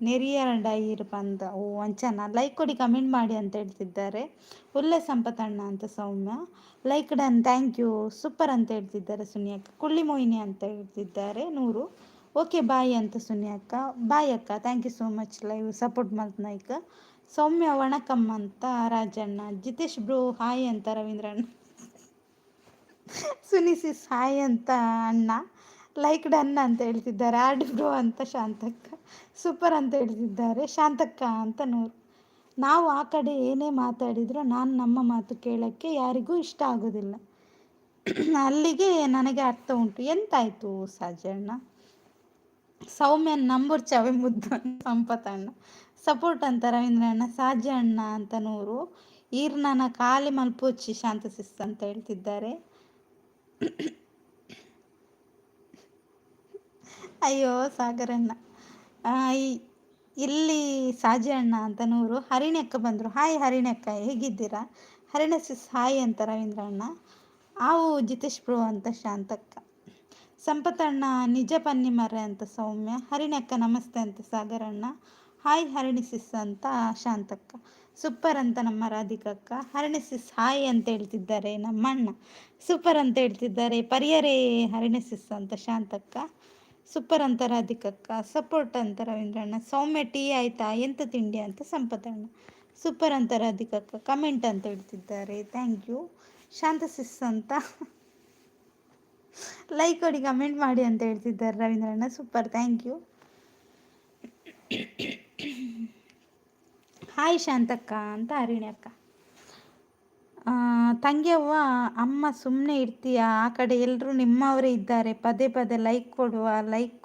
ನೆರಿಯರಡ ಈರ್ ಬಂದ ಓ ಅಂಚನ ಲೈಕ್ ಕೊಡಿ ಕಮೆಂಟ್ ಮಾಡಿ ಅಂತ ಹೇಳ್ತಿದ್ದಾರೆ. ಒಳ್ಳೆ ಸಂಪತಣ್ಣ ಅಂತ Soumya like done thank you super ಅಂತ ಹೇಳ್ತಿದ್ದಾರೆ. ಸುನಿಯಕ್ಕ ಕುಳ್ಳಿ ಮೊಯ್ನಿ ಅಂತ ಹೇಳ್ತಿದ್ದಾರೆ 100. ಓಕೆ ಬಾಯ್ ಅಂತ ಸುನಿಯಕ್ಕ ಬಾಯ್ ಅಕ್ಕ thank you so much live support ಮಲ್ತನಾಯ್ಕ. ಸೌಮ್ಯ ವಣಕಮ್ಮ ಅಂತ ರಾಜಣ್ಣ. ಜಿತೇಶ್ ಬ್ರೋ ಹಾಯ್ ಅಂತ ರವೀಂದ್ರಣ್ಣ. ಸುನಿಸಿಸ್ ಹಾಯ್ ಅಂತ ಅಣ್ಣ ಲೈಕ್ ಡನ್ ಅಂತ ಹೇಳ್ತಿದ್ದಾರೆ. ಆಡಿ ಬ್ರೋ ಅಂತ ಶಾಂತಕ್ಕ ಸೂಪರ್ ಅಂತ ಹೇಳ್ತಿದ್ದಾರೆ. ಶಾಂತಕ್ಕ ಅಂತ 100. ನಾವು ಆ ಕಡೆ ಏನೇ ಮಾತಾಡಿದ್ರು ನಾನು ನಮ್ಮ ಮಾತು ಕೇಳೋಕ್ಕೆ ಯಾರಿಗೂ ಇಷ್ಟ ಆಗೋದಿಲ್ಲ. ಅಲ್ಲಿಗೆ ನನಗೆ ಅರ್ಥ ಉಂಟು. ಎಂತಾಯಿತು ಸಾಜಣ್ಣ? ಸೌಮ್ಯನ ನಂಬರ್ ಚವೆ ಮುದ್ದು ಸಂಪತಣ್ಣ ಸಪೋರ್ಟ್ ಅಂತ ರವೀಂದ್ರಣ್ಣ. ಸಾಜ ಅಣ್ಣ ಅಂತ 100. ಈರ್ನನ ಖಾಲಿ ಮಲ್ಪೋಚಿ ಶಾಂತ ಸಿಸ್ ಅಂತ ಹೇಳ್ತಿದ್ದಾರೆ. ಅಯ್ಯೋ ಸಾಗರಣ್ಣ. ಇಲ್ಲಿ ಸಾಜಿ ಅಣ್ಣ ಅಂತ 100. ಹರಿಣಕ್ಕ ಬಂದರು. ಹಾಯ್ ಹರಿಣಕ್ಕ ಹೇಗಿದ್ದೀರಾ? ಹರಿಣ ಸಿಸ್ ಹಾಯ್ ಅಂತ ರವೀಂದ್ರಣ್ಣ. ಆವು ಜಿತೇಶ್ ಬ್ರೋ ಅಂತ ಶಾಂತಕ್ಕ. ಸಂಪತಣ್ಣ ನಿಜ ಪನ್ನಿ ಮರ್ರೆ ಅಂತ ಸೌಮ್ಯ. ಹರಿಣಕ್ಕ ನಮಸ್ತೆ ಅಂತ ಸಾಗರಣ್ಣ. ಹಾಯ್ ಹರಿಣಿಸಿಸ್ ಅಂತ ಶಾಂತಕ್ಕ. ಸೂಪರ್ ಅಂತ ನಮ್ಮ ರಾಧಿಕಕ್ಕ. ಹರಿಣಿಸಿಸ್ ಹಾಯ್ ಅಂತ ಹೇಳ್ತಿದ್ದಾರೆ ನಮ್ಮಣ್ಣ. ಸೂಪರ್ ಅಂತ ಹೇಳ್ತಿದ್ದಾರೆ. ಪರಿಯರೇ ಹರಿಣಿಸಿಸ್ ಅಂತ ಶಾಂತಕ್ಕ. ಸೂಪರ್ ಅಂತ ರಾಧಿಕಕ್ಕ. ಸಪೋರ್ಟ್ ಅಂತ ರವೀಂದ್ರಣ್ಣ. ಸೌಮ್ಯ ಟೀ ಆಯ್ತಾ ಎಂತ ತಿಂಡಿ ಅಂತ ಸಂಪತಣ್ಣ. ಸೂಪರ್ ಅಂತ ರಾಧಿಕಕ್ಕ. ಕಮೆಂಟ್ ಅಂತ ಹೇಳ್ತಿದ್ದಾರೆ. ಥ್ಯಾಂಕ್ ಯು ಶಾಂತ ಸಿಸ್ ಅಂತ ಲೈಕ್ ಕೊಡಿ ಕಮೆಂಟ್ ಮಾಡಿ ಅಂತ ಹೇಳ್ತಿದ್ದಾರೆ ರವೀಂದ್ರಣ್ಣ. Super thank you. ಹಾಯ್ ಶಾಂತಕ್ಕ ಅಂತ ಹರಿಣ್ಯಕ್ಕ. ತಂಗಿಯವ್ವ ಅಮ್ಮ ಸುಮ್ಮನೆ ಇರ್ತೀಯ? ಆ ಕಡೆ ಎಲ್ಲರೂ ನಿಮ್ಮವರೇ ಇದ್ದಾರೆ, ಪದೇ ಪದೇ ಲೈಕ್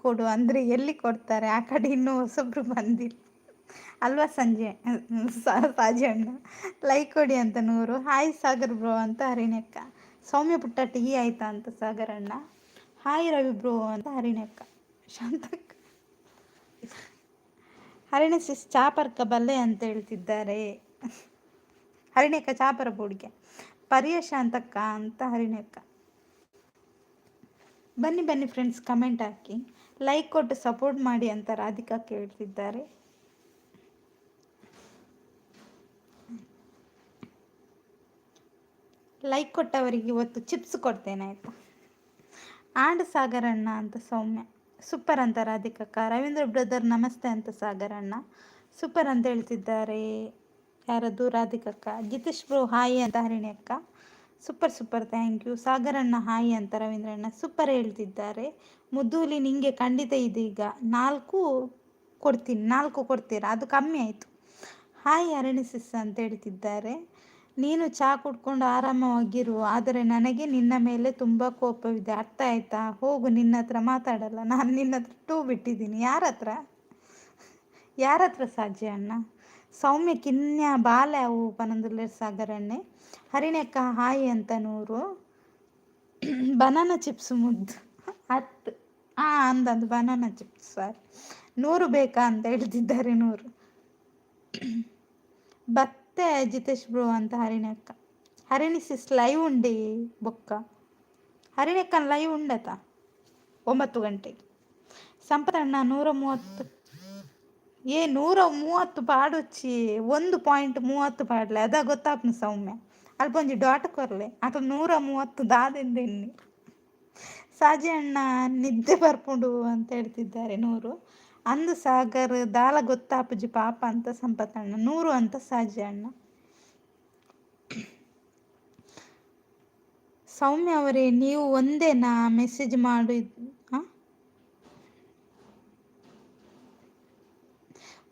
ಕೊಡು ಅಂದರೆ ಎಲ್ಲಿ ಕೊಡ್ತಾರೆ? ಆ ಕಡೆ ಇನ್ನೂ ಹೊಸೊಬ್ರು ಬಂದಿಲ್ಲ ಅಲ್ವಾ ಸಂಜೆ ಸಾಜಣ್ಣ. ಲೈಕ್ ಕೊಡಿ ಅಂತ 100. ಹಾಯ್ ಸಾಗರ್ ಬ್ರೋ ಅಂತ ಹರಿಣ್ಯಕ್ಕ. ಸೌಮ್ಯ ಪುಟ್ಟ ಟೀ ಆಯ್ತಾ ಅಂತ ಸಾಗರಣ್ಣ. ಹಾಯ್ ರವಿ ಬ್ರೋ ಅಂತ ಹರಿಣ್ಯಕ್ಕ. ಶಾಂತಕ್ಕ. ಹರಿಣ ಸಿಸ್ ಚಾಪರ್ಕ ಬಲ್ಲೆ ಅಂತ ಹೇಳ್ತಿದ್ದಾರೆ. ಹರಿಣ್ಯಕ್ಕ ಚಾಪರ ಬೋಡಿಗೆ. ಪರಿಯ ಶಾಂತಕ್ಕ ಅಂತ ಹರಿಣ್ಯಕ್ಕ. ಬನ್ನಿ ಫ್ರೆಂಡ್ಸ್ ಕಮೆಂಟ್ ಹಾಕಿ ಲೈಕ್ ಕೊಟ್ಟು ಸಪೋರ್ಟ್ ಮಾಡಿ ಅಂತ ರಾಧಿಕಾ ಕೇಳ್ತಿದ್ದಾರೆ. ಲೈಕ್ ಕೊಟ್ಟವರಿಗೆ ಇವತ್ತು ಚಿಪ್ಸ್ ಕೊಡ್ತೇನೆ ಆಯಿತಾ. ಆಂಡ್ ಸಾಗರಣ್ಣ ಅಂತ ಸೌಮ್ಯ. ಸೂಪರ್ ಅಂತ ರಾಧಿಕಕ್ಕ. ರವೀಂದ್ರ ಬ್ರದರ್ ನಮಸ್ತೆ ಅಂತ ಸಾಗರಣ್ಣ. ಸೂಪರ್ ಅಂತ ಹೇಳ್ತಿದ್ದಾರೆ ಯಾರದು ರಾಧಿಕಕ್ಕ. ಜಿತೇಶ್ ಬ್ರೋ ಹಾಯ್ ಅಂತ ಹರಿಣ್ಯಕ್ಕ. Super thank you. ಸಾಗರಣ್ಣ ಹಾಯ್ ಅಂತ ರವೀಂದ್ರಣ್ಣ. ಸೂಪರ್ ಹೇಳ್ತಿದ್ದಾರೆ. ಮುದ್ದೂಲಿ ನಿಂಗೆ ಖಂಡಿತ ಇದೀಗ 4 ಕೊಡ್ತೀನಿ. 4 ಕೊಡ್ತೀರಾ? ಅದು ಕಮ್ಮಿ ಆಯಿತು. ಹಾಯ್ ಹರಿಣಿಸಿಸ್ ಅಂತ ಹೇಳ್ತಿದ್ದಾರೆ. ನೀನು ಚಹಾ ಕುಡ್ಕೊಂಡು ಆರಾಮವಾಗಿರು, ಆದರೆ ನನಗೆ ನಿನ್ನ ಮೇಲೆ ತುಂಬ ಕೋಪವಿದೆ, ಅರ್ಥ ಆಯ್ತಾ? ಹೋಗು, ನಿನ್ನ ಹತ್ರ ಮಾತಾಡಲ್ಲ ನಾನು. ನಿನ್ನ ಹತ್ರ 2 ಬಿಟ್ಟಿದ್ದೀನಿ. ಯಾರ ಹತ್ರ ಸಾಧ್ಯ ಅಣ್ಣ? ಸೌಮ್ಯ ಕಿನ್ಯ ಬಾಲೆ ಅವು ಪನಂದುಲ್ಲೆ ಸಾಗರಣ್ಣೆ. ಹರಿಣ್ಯಕ್ಕ ಹಾಯ್ ಅಂತ 100. ಬನಾನಾ ಚಿಪ್ಸ್ ಮುದ್ದು 10. ಅಂದಂದು ಬನಾನಾ ಚಿಪ್ಸ್ ಸಾರಿ 100 ಬೇಕಾ ಅಂತ ಹೇಳ್ತಿದ್ದಾರೆ 100. ಬತ್ತೆ ಜಿತೇಶ್ ಬ್ರೋ ಅಂತ ಹರಿಣ್ಯಕ್ಕ. ಹರಿಣಿಸಿಸ್ ಲೈವ್ ಉಂಡಿ ಬೊಕ್ಕ. ಹರಿಣ್ಯಕ್ಕನ ಲೈವ್ ಉಂಡತ 9 ಗಂಟೆಗೆ. ಸಂಪತಣ್ಣ 130. 130 ಪಾಡುಚ್ಚಿ 1.30 ಪಾಡ್ಲೆ ಅದ ಗೊತ್ತಾಪ್ನು ಸೌಮ್ಯ. ಅಲ್ಪೊಂಜಿ ಡಾಟ್ ಕೊರ್ಲೆ ಅಥವಾ 130 ದಾದೆಂದೆನ್ನಿ. ಸಾಜಿ ಅಣ್ಣ ನಿದ್ದೆ ಬರ್ಪುಂಡು ಅಂತ ಹೇಳ್ತಿದ್ದಾರೆ 100. ಅಂದು ಸಾಗರ್ ದಾಲ ಗೊತ್ತಾಪುಜಿ ಪಾಪ ಅಂತ ಸಂಪತಣ್ಣ. 100 ಅಂತ ಸಾಜಿ ಅಣ್ಣ. ಸೌಮ್ಯ ಅವರೇ ನೀವು ಒಂದೇನಾ ಮೆಸೇಜ್ ಮಾಡು?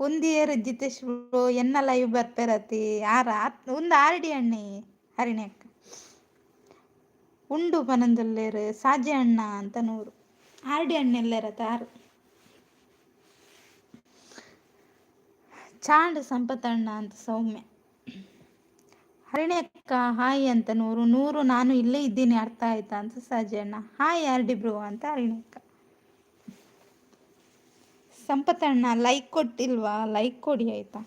ಒಂದಿಯರ್ ಜಿತೇಶ್ ಬ್ರೋ ಎನ್ನ ಲೈವ್ ಬರ್ಪೆರತಿ ಯಾರ ಒಂದು ಆರ್ಡಿ ಅಣ್ಣೆ ಹರಿಣ್ಯಕ್ಕ. ಉಂಡು ಪನಂದಲ್ಲೇರು ಸಾಜಿ ಅಣ್ಣ ಅಂತ 100. ಆರ್ಡಿ ಅಣ್ಣೆಲ್ಲರತ್ತ 6. ಚಾಂಡ್ ಸಂಪತಣ್ಣ ಅಂತ ಸೌಮ್ಯ. ಹರಿಣ್ಯಕ್ಕ ಹಾಯ್ ಅಂತ 100. ನಾನು ಇಲ್ಲೇ ಇದ್ದೀನಿ ಅರ್ಥ ಆಯ್ತಾ ಅಂತ ಸಾಜಿ ಅಣ್ಣ. ಹಾಯ್ ಆರ್ಡಿ ಬ್ರೋ ಅಂತ ಹರಿಣ್ಯಕ್ಕ. ಸಂಪತಣ್ಣ ಲೈಕ್ ಕೊಟ್ಟಿಲ್ವಾ? ಲೈಕ್ ಕೊಡಿ ಆಯ್ತಾ.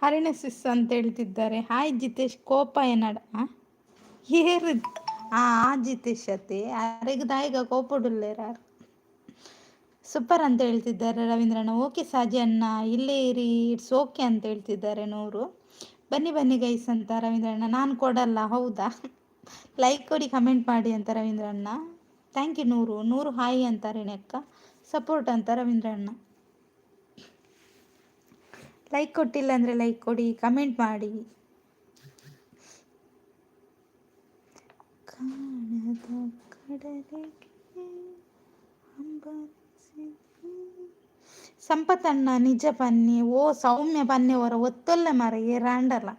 ಹರಿಣ ಸಿಸ್ ಅಂತ ಹೇಳ್ತಿದ್ದಾರೆ. ಹಾಯ್ ಜಿತೇಶ್ ಕೋಪ ಏನಡ ಏರು ಜಿತೇಶತೆ ಅರೆಗೆ ದಾಯಿಗ ಕೋಪಡುಲ್ಲೇರಾರು ಸೂಪರ್ ಅಂತ ಹೇಳ್ತಿದ್ದಾರೆ ರವೀಂದ್ರಣ್ಣ. ಓಕೆ ಸಾಜಿ ಅಣ್ಣ ಇಲ್ಲೇ ಇರಿ, ಇಟ್ಸ್ ಓಕೆ ಅಂತ ಹೇಳ್ತಿದ್ದಾರೆ ನೂರು. ಬನ್ನಿ ಬನ್ನಿ ಗೈಸ್ ಅಂತ ರವೀಂದ್ರಣ್ಣ. ನಾನು ಕೊಡಲ್ಲ ಹೌದಾ, ಲೈಕ್ ಕೊಡಿ ಕಮೆಂಟ್ ಮಾಡಿ ಅಂತ ರವೀಂದ್ರಣ್ಣ. ಥ್ಯಾಂಕ್ ಯು ನೂರು. ನೂರು ಹಾಯ್ ಅಂತಾರೆ ನೆಕ್ಕ ಸಪೋರ್ಟ್ ಅಂತ ರವೀಂದ್ರಣ್ಣ. ಲೈಕ್ ಕೊಟ್ಟಿಲ್ಲ ಅಂದರೆ ಲೈಕ್ ಕೊಡಿ, ಕಮೆಂಟ್ ಮಾಡಿ. ಕಾಣದ ಕಡಲಿಗೆ ಸಂಪತ್ತಣ್ಣ ನಿಜ ಪನ್ನಿ ಓ ಸೌಮ್ಯ ಪನ್ನಿ ಅವರ ಒತ್ತೊಲ್ಲ ಮರ ಏರಾಂಡಲ್ಲ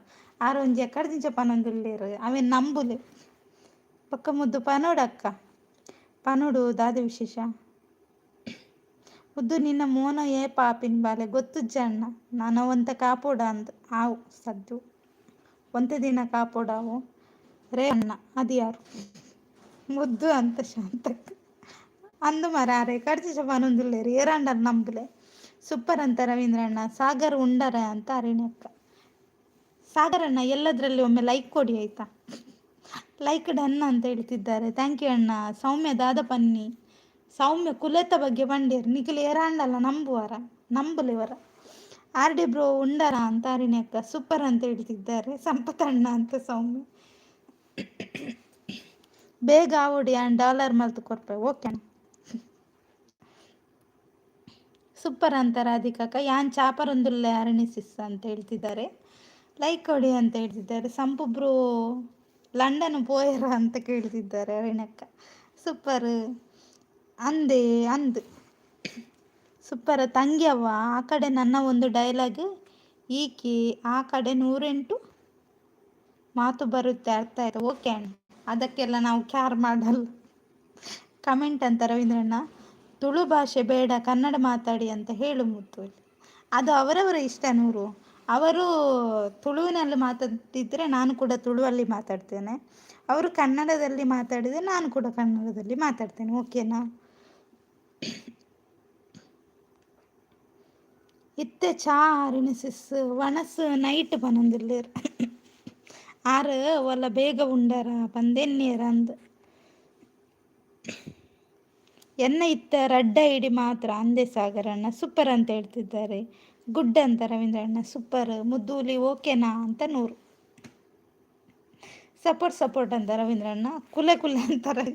ಆರೊಂಜಿ ಎಕ್ಕಡ ದಿಂಚ ಪನೊಂದುಲ್ಲೇರು ಅವೇನು ನಂಬುಲೆ ಪಕ್ಕ ಮುದ್ದು ಪನೋಡಕ್ಕ ಪನೋಡು ದಾದ ವಿಶೇಷ ಮುದ್ದು ನಿನ್ನ ಮೋನ ಏ ಪಾಪಿನ ಬಾಲೆ ಗೊತ್ತುಜ್ಜ ಅಣ್ಣ ನಾನು ಒಂತ ಕಾಪೋಡ ಅಂದ ಆವು ಸದ್ದು ಒಂತ ದಿನ ಕಾಪೋಡಾವು ರೇ ಅಣ್ಣ ಅದು ಯಾರು ಮುದ್ದು ಅಂತ ಶಾಂತಕ್ಕ ಅಂದು ಮರ ಅರೆ ಕಡ್ಚಿಸ ಪನೊಂದುಲ್ಲೇರು ಏರಾಂಡಲ್ಲ ನಂಬುಲೆ ಸೂಪರ್ ಅಂತ ರವೀಂದ್ರಣ್ಣ. ಸಾಗರ್ ಉಂಡರ ಅಂತ ಅರಿಣ್ಯಕ್ಕ. ಸಾಗರ್ ಅಣ್ಣ ಎಲ್ಲದರಲ್ಲಿ ಒಮ್ಮೆ ಲೈಕ್ ಕೊಡಿ ಆಯ್ತಾ, ಲೈಕ್ ಡನ್ ಅಂತ ಹೇಳ್ತಿದ್ದಾರೆ. ಥ್ಯಾಂಕ್ ಯು ಅಣ್ಣ. ಸೌಮ್ಯ ದಾದ ಪನ್ನಿ ಸೌಮ್ಯ ಕುಲೆತ ಬಗ್ಗೆ ಬಂಡೇರು ನಿಖಿಲ್ ಏರಾಂಡಲ್ಲ ನಂಬುವರ ನಂಬುಲಿವರ. ಆರ್ ಡಿ ಬ್ರೋ ಉಂಡರ ಅಂತ ಅರಿಣ್ಯಕ್ಕ. ಸೂಪರ್ ಅಂತ ಹೇಳ್ತಿದ್ದಾರೆ. ಸಂಪತ್ತಣ್ಣ ಅಂತ ಸೌಮ್ಯ. ಬೇಗ ಆವಡಿ $1 ಮಲ್ತು ಕೊರ್ಪೆ ಓಕೆ ಅಣ್ಣ. ಸೂಪರ್ ಅಂತ ರಾಧಿಕಾಕ. ಯಾನ್ ಚಾಪರೊಂದುಲ್ಲೆ ಅರಣಿಸಿಸ್ ಅಂತ ಹೇಳ್ತಿದ್ದಾರೆ. ಲೈಕ್ ಕೊಡಿ ಅಂತ ಹೇಳ್ತಿದ್ದಾರೆ. ಸಂಪು ಬ್ರೋ ಲಂಡನ್ ಪೋಯರ ಅಂತ ಕೇಳ್ತಿದ್ದಾರೆ ಅರಿಣಕ್ಕ. ಸೂಪರ್ ಅಂದೆ ಅಂದು ಸೂಪರ್ ತಂಗ್ಯವ್ವ ಆ ಕಡೆ ನನ್ನ ಒಂದು ಡೈಲಾಗ್ ಈಕಿ ಆ ಕಡೆ 108 ಮಾತು ಬರುತ್ತೆ ಅರ್ಥ ಆಯ್ತು ಓಕೆ ಅಣ್ಣ. ಅದಕ್ಕೆಲ್ಲ ನಾವು ಕ್ಯಾರ್ ಮಾಡಲ್ಲ. ಕಮೆಂಟ್ ಅಂತ ರವೀಂದ್ರಣ್ಣ. ತುಳು ಭಾಷೆ ಬೇಡ ಕನ್ನಡ ಮಾತಾಡಿ ಅಂತ ಹೇಳು ಮುತ್ತು. ಅದು ಅವರವರ ಇಷ್ಟ ನೂರು. ಅವರು ತುಳುವಿನಲ್ಲಿ ಮಾತಾಡ್ತಿದ್ರೆ ನಾನು ಕೂಡ ತುಳುವಲ್ಲಿ ಮಾತಾಡ್ತೇನೆ, ಅವರು ಕನ್ನಡದಲ್ಲಿ ಮಾತಾಡಿದರೆ ನಾನು ಕೂಡ ಕನ್ನಡದಲ್ಲಿ ಮಾತಾಡ್ತೇನೆ ಓಕೆನಾ. ಇತ್ತೆ ಚಾ ಅರಿಣಿಸಿಸ್ ವನಸ್ ನೈಟ್ ಪನೊಂದುಲ್ಲೇರು ಆರು ಒಲ್ಲ ಬೇಗ ಉಂಡಾರ ಪಂದೆನ್ನೇರ ಅಂದ್ ಎನ್ನ ಇತ್ತ ರಡ್ಡ ಇಡಿ ಮಾತ್ರ ಅಂದೆ ಸಾಗರಣ್ಣ. ಸೂಪರ್ ಅಂತ ಹೇಳ್ತಿದ್ದಾರೆ. ಗುಡ್ ಅಂತ ರವೀಂದ್ರಣ್ಣ. ಸೂಪರ್ ಮುದ್ದೂಲಿ ಓಕೆನಾ ಅಂತ ನೂರು. ಸಪೋರ್ಟ್ ಅಂತ ರವೀಂದ್ರಣ್ಣ. ಕುಲೆ ಅಂತಾರೆ.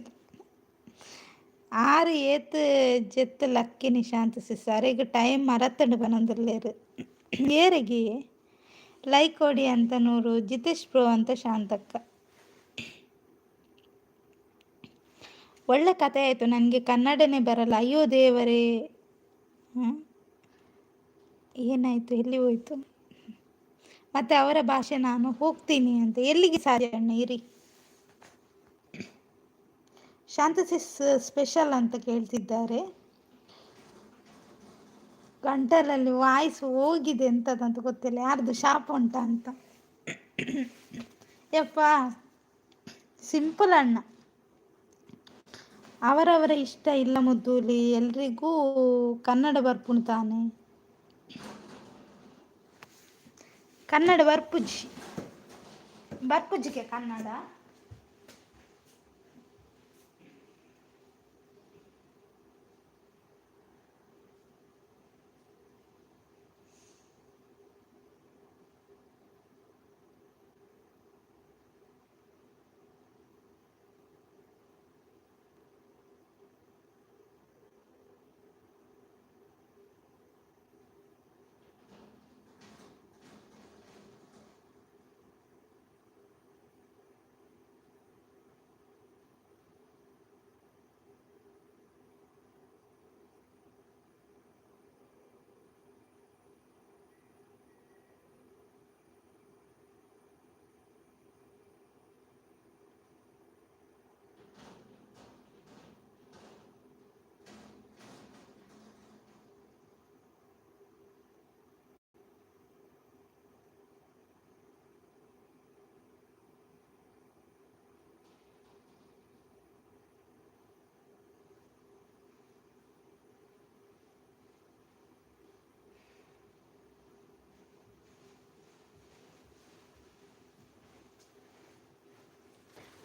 ಆರು ಏತ್ Jeet lucky Nishant ಸಿಸ್ಸಾರಿಗೆ time ಮರತ್ತಂಡು ಬನೊಂದುಲ್ಲೇರು ಏರಿಗೆ like ಕೊಡಿ ಅಂತ ನೂರು. ಜಿತೇಶ್ ಬ್ರೋ ಅಂತ ಶಾಂತಕ್ಕ. ಒಳ್ಳೆ ಕತೆ ಆಯಿತು. ನನಗೆ ಕನ್ನಡನೇ ಬರಲ್ಲ ಅಯ್ಯೋ ದೇವರೇ. ಏನಾಯಿತು ಎಲ್ಲಿ ಹೋಯ್ತು ಮತ್ತೆ ಅವರ ಭಾಷೆ ನಾನು ಹೋಗ್ತೀನಿ ಅಂತ ಎಲ್ಲಿಗೆ ಸಾಧ್ಯ ಅಣ್ಣ ಇರಿ. ಶಾಂತಸಿಸ್ ಸ್ಪೆಷಲ್ ಅಂತ ಕೇಳ್ತಿದ್ದಾರೆ. ಗಂಟಲಲ್ಲಿ ವಾಯ್ಸ್ ಹೋಗಿದೆ ಎಂಥದ್ದಂತ ಗೊತ್ತಿಲ್ಲ, ಯಾರ್ದು ಶಾಪ್ ಉಂಟಾ ಅಂತ. ಯಪ್ಪ ಸಿಂಪಲ್ ಅಣ್ಣ, ಅವರವರ ಇಷ್ಟ ಇಲ್ಲ ಮುದ್ದೂಲಿ. ಎಲ್ರಿಗೂ ಕನ್ನಡ ಬರ್ಪುಣ್ ತಾನೆ, ಕನ್ನಡ ಬರ್ಪುಜ್ಜಿಗೆ ಕನ್ನಡ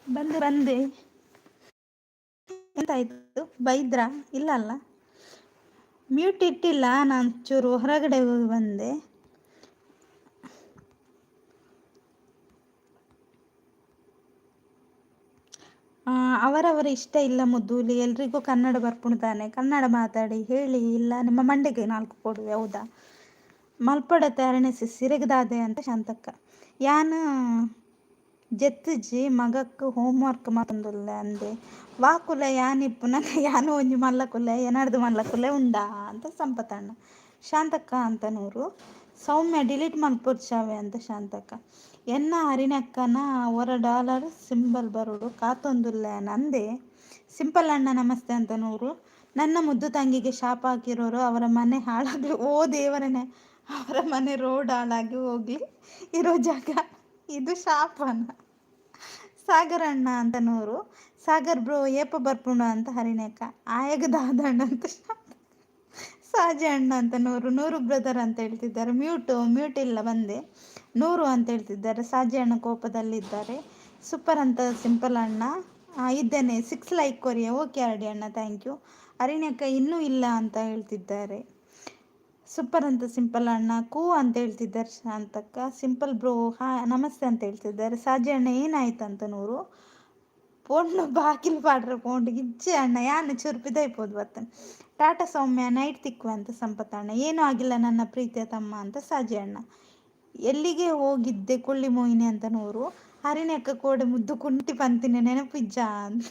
ಬಂದೆ. ಎಂತಾಯ್ತು, ಬೈದ್ರಾ? ಇಲ್ಲ ಅಲ್ಲ, ಮ್ಯೂಟ್ ಇಟ್ಟಿಲ್ಲ, ನಾನು ಚೂರು ಹೊರಗಡೆ ಹೋಗಿ ಬಂದೆ. ಅವರವರ ಇಷ್ಟ ಇಲ್ಲ ಮುದ್ದೂಲಿ, ಎಲ್ರಿಗೂ ಕನ್ನಡ ಬರ್ಪುಣ್ತಾನೆ, ಕನ್ನಡ ಮಾತಾಡಿ ಹೇಳಿ, ಇಲ್ಲ ನಿಮ್ಮ ಮಂಡೆಗೆ 4 ಕೊಡುವೆ. ಹೌದಾ ಮಲ್ಪಡ ತರಣೆ ಸಿರಗದಾದೆ ಅಂತ ಶಾಂತಕ್ಕ. ಯಾನು ಜೆತ್ತುಜಿ ಮಗಕ್ಕೆ ಹೋಮ್ವರ್ಕ್ ಮತ್ತೊಂದುಲ್ಲ ಅಂದೆ ವಾಕುಲ ಯಾನಿಪ್ಪು ನನಗೆ ಯಾನು ಒಂಜಿ ಮಲ್ಲಕುಲೆ ಎನರ್ದು ಮಲ್ಲಕುಲೆ ಉಂಡಾ ಅಂತ ಸಂಪತಣ್ಣ. ಶಾಂತಕ್ಕ ಅಂತನೂರು. ಸೌಮ್ಯ ಡಿಲೀಟ್ ಮಲ್ಪೊರ್ಚಾವೆ ಅಂತ ಶಾಂತಕ್ಕ. ಎನ್ನ ಹರಿಣಕ್ಕನ $1 ಸಿಂಬಲ್ ಬರುಡು ಕಾತೊಂದುಲ್ಲ ನಂದೆ. ಸಿಂಪಲ್ ಅಣ್ಣ ನಮಸ್ತೆ ಅಂತನೂರು. ನನ್ನ ಮುದ್ದು ತಂಗಿಗೆ ಶಾಪ ಹಾಕಿರೋರು ಅವರ ಮನೆ ಹಾಳಾಗಿ ಓ ದೇವರನೇ, ಅವರ ಮನೆ ರೋಡ್ ಹಾಳಾಗಿ ಹೋಗ್ಲಿ, ಇರೋ ಜಾಗ ಇದು ಶಾಪನ. ಸಾಗರ್ ಅಣ್ಣ ಅಂತ ನೂರು. ಸಾಗರ್ ಬ್ರೋ ಏಪ ಬರ್ಪುಂಡು ಅಂತ ಹರಿಣಕ್ಕ. ಆಯಗ ದಾದಣ್ಣ ಅಂತ ಸಾಜಿ ಅಣ್ಣ ಅಂತ ನೂರು ಬ್ರದರ್ ಅಂತ ಹೇಳ್ತಿದ್ದಾರೆ. ಮ್ಯೂಟ್ ಇಲ್ಲ ಬಂದೆ. 100 ಅಂತ ಹೇಳ್ತಿದ್ದಾರೆ. ಸಾಜಿ ಅಣ್ಣ ಕೋಪದಲ್ಲಿದ್ದಾರೆ. ಸೂಪರ್ ಅಂತ ಸಿಂಪಲ್ ಅಣ್ಣ. ಇದ್ದೇನೆ 6 ಲೈಕ್ ಕೊರಿಯ. ಓಕೆ ಆರ್ಡಿ ಅಣ್ಣ, ಥ್ಯಾಂಕ್ ಯು. ಹರಿಣಕ್ಕ ಇನ್ನೂ ಇಲ್ಲ ಅಂತ ಹೇಳ್ತಿದ್ದಾರೆ. ಸೂಪರ್ ಅಂತ ಸಿಂಪಲ್ ಅಣ್ಣ. ಅಂತ ಹೇಳ್ತಿದ್ದಾರೆ ಶಾಂತಕ್ಕ. ಸಿಂಪಲ್ ಬ್ರೋ ನಮಸ್ತೆ ಅಂತ ಹೇಳ್ತಿದ್ದಾರೆ. ಸಾಜಿ ಅಣ್ಣ ಏನಾಯ್ತಂತ ನೂರು. ಪೊಣ್ಣು ಬಾಕಿಲು ಪಾಡ್ರೆ ಪೋಂಡಿಗೆ ಇಜ್ಜೆ ಅಣ್ಣ ಯಾನು ಚುರುಪಿದೈಪೋದು ಬರ್ತೇನೆ. ಟಾಟಾ ಸೌಮ್ಯ ನೈಟ್ ತಿಕ್ಕು ಅಂತ ಸಂಪತ್ತಣ್ಣ. ಏನೂ ಆಗಿಲ್ಲ ನನ್ನ ಪ್ರೀತಿಯ ತಮ್ಮ ಅಂತ ಸಾಜಿ ಅಣ್ಣ. ಎಲ್ಲಿಗೆ ಹೋಗಿದ್ದೆ ಕುಳ್ಳಿ ಮೋಹಿನಿ ಅಂತ ನೂರು. ಹರಿಣಕ್ಕ ಕೋಡೆ ಮುದ್ದು ಕುಂಟಿ ಪಂತಿನ ನೆನಪಿಜ್ಜ ಅಂತ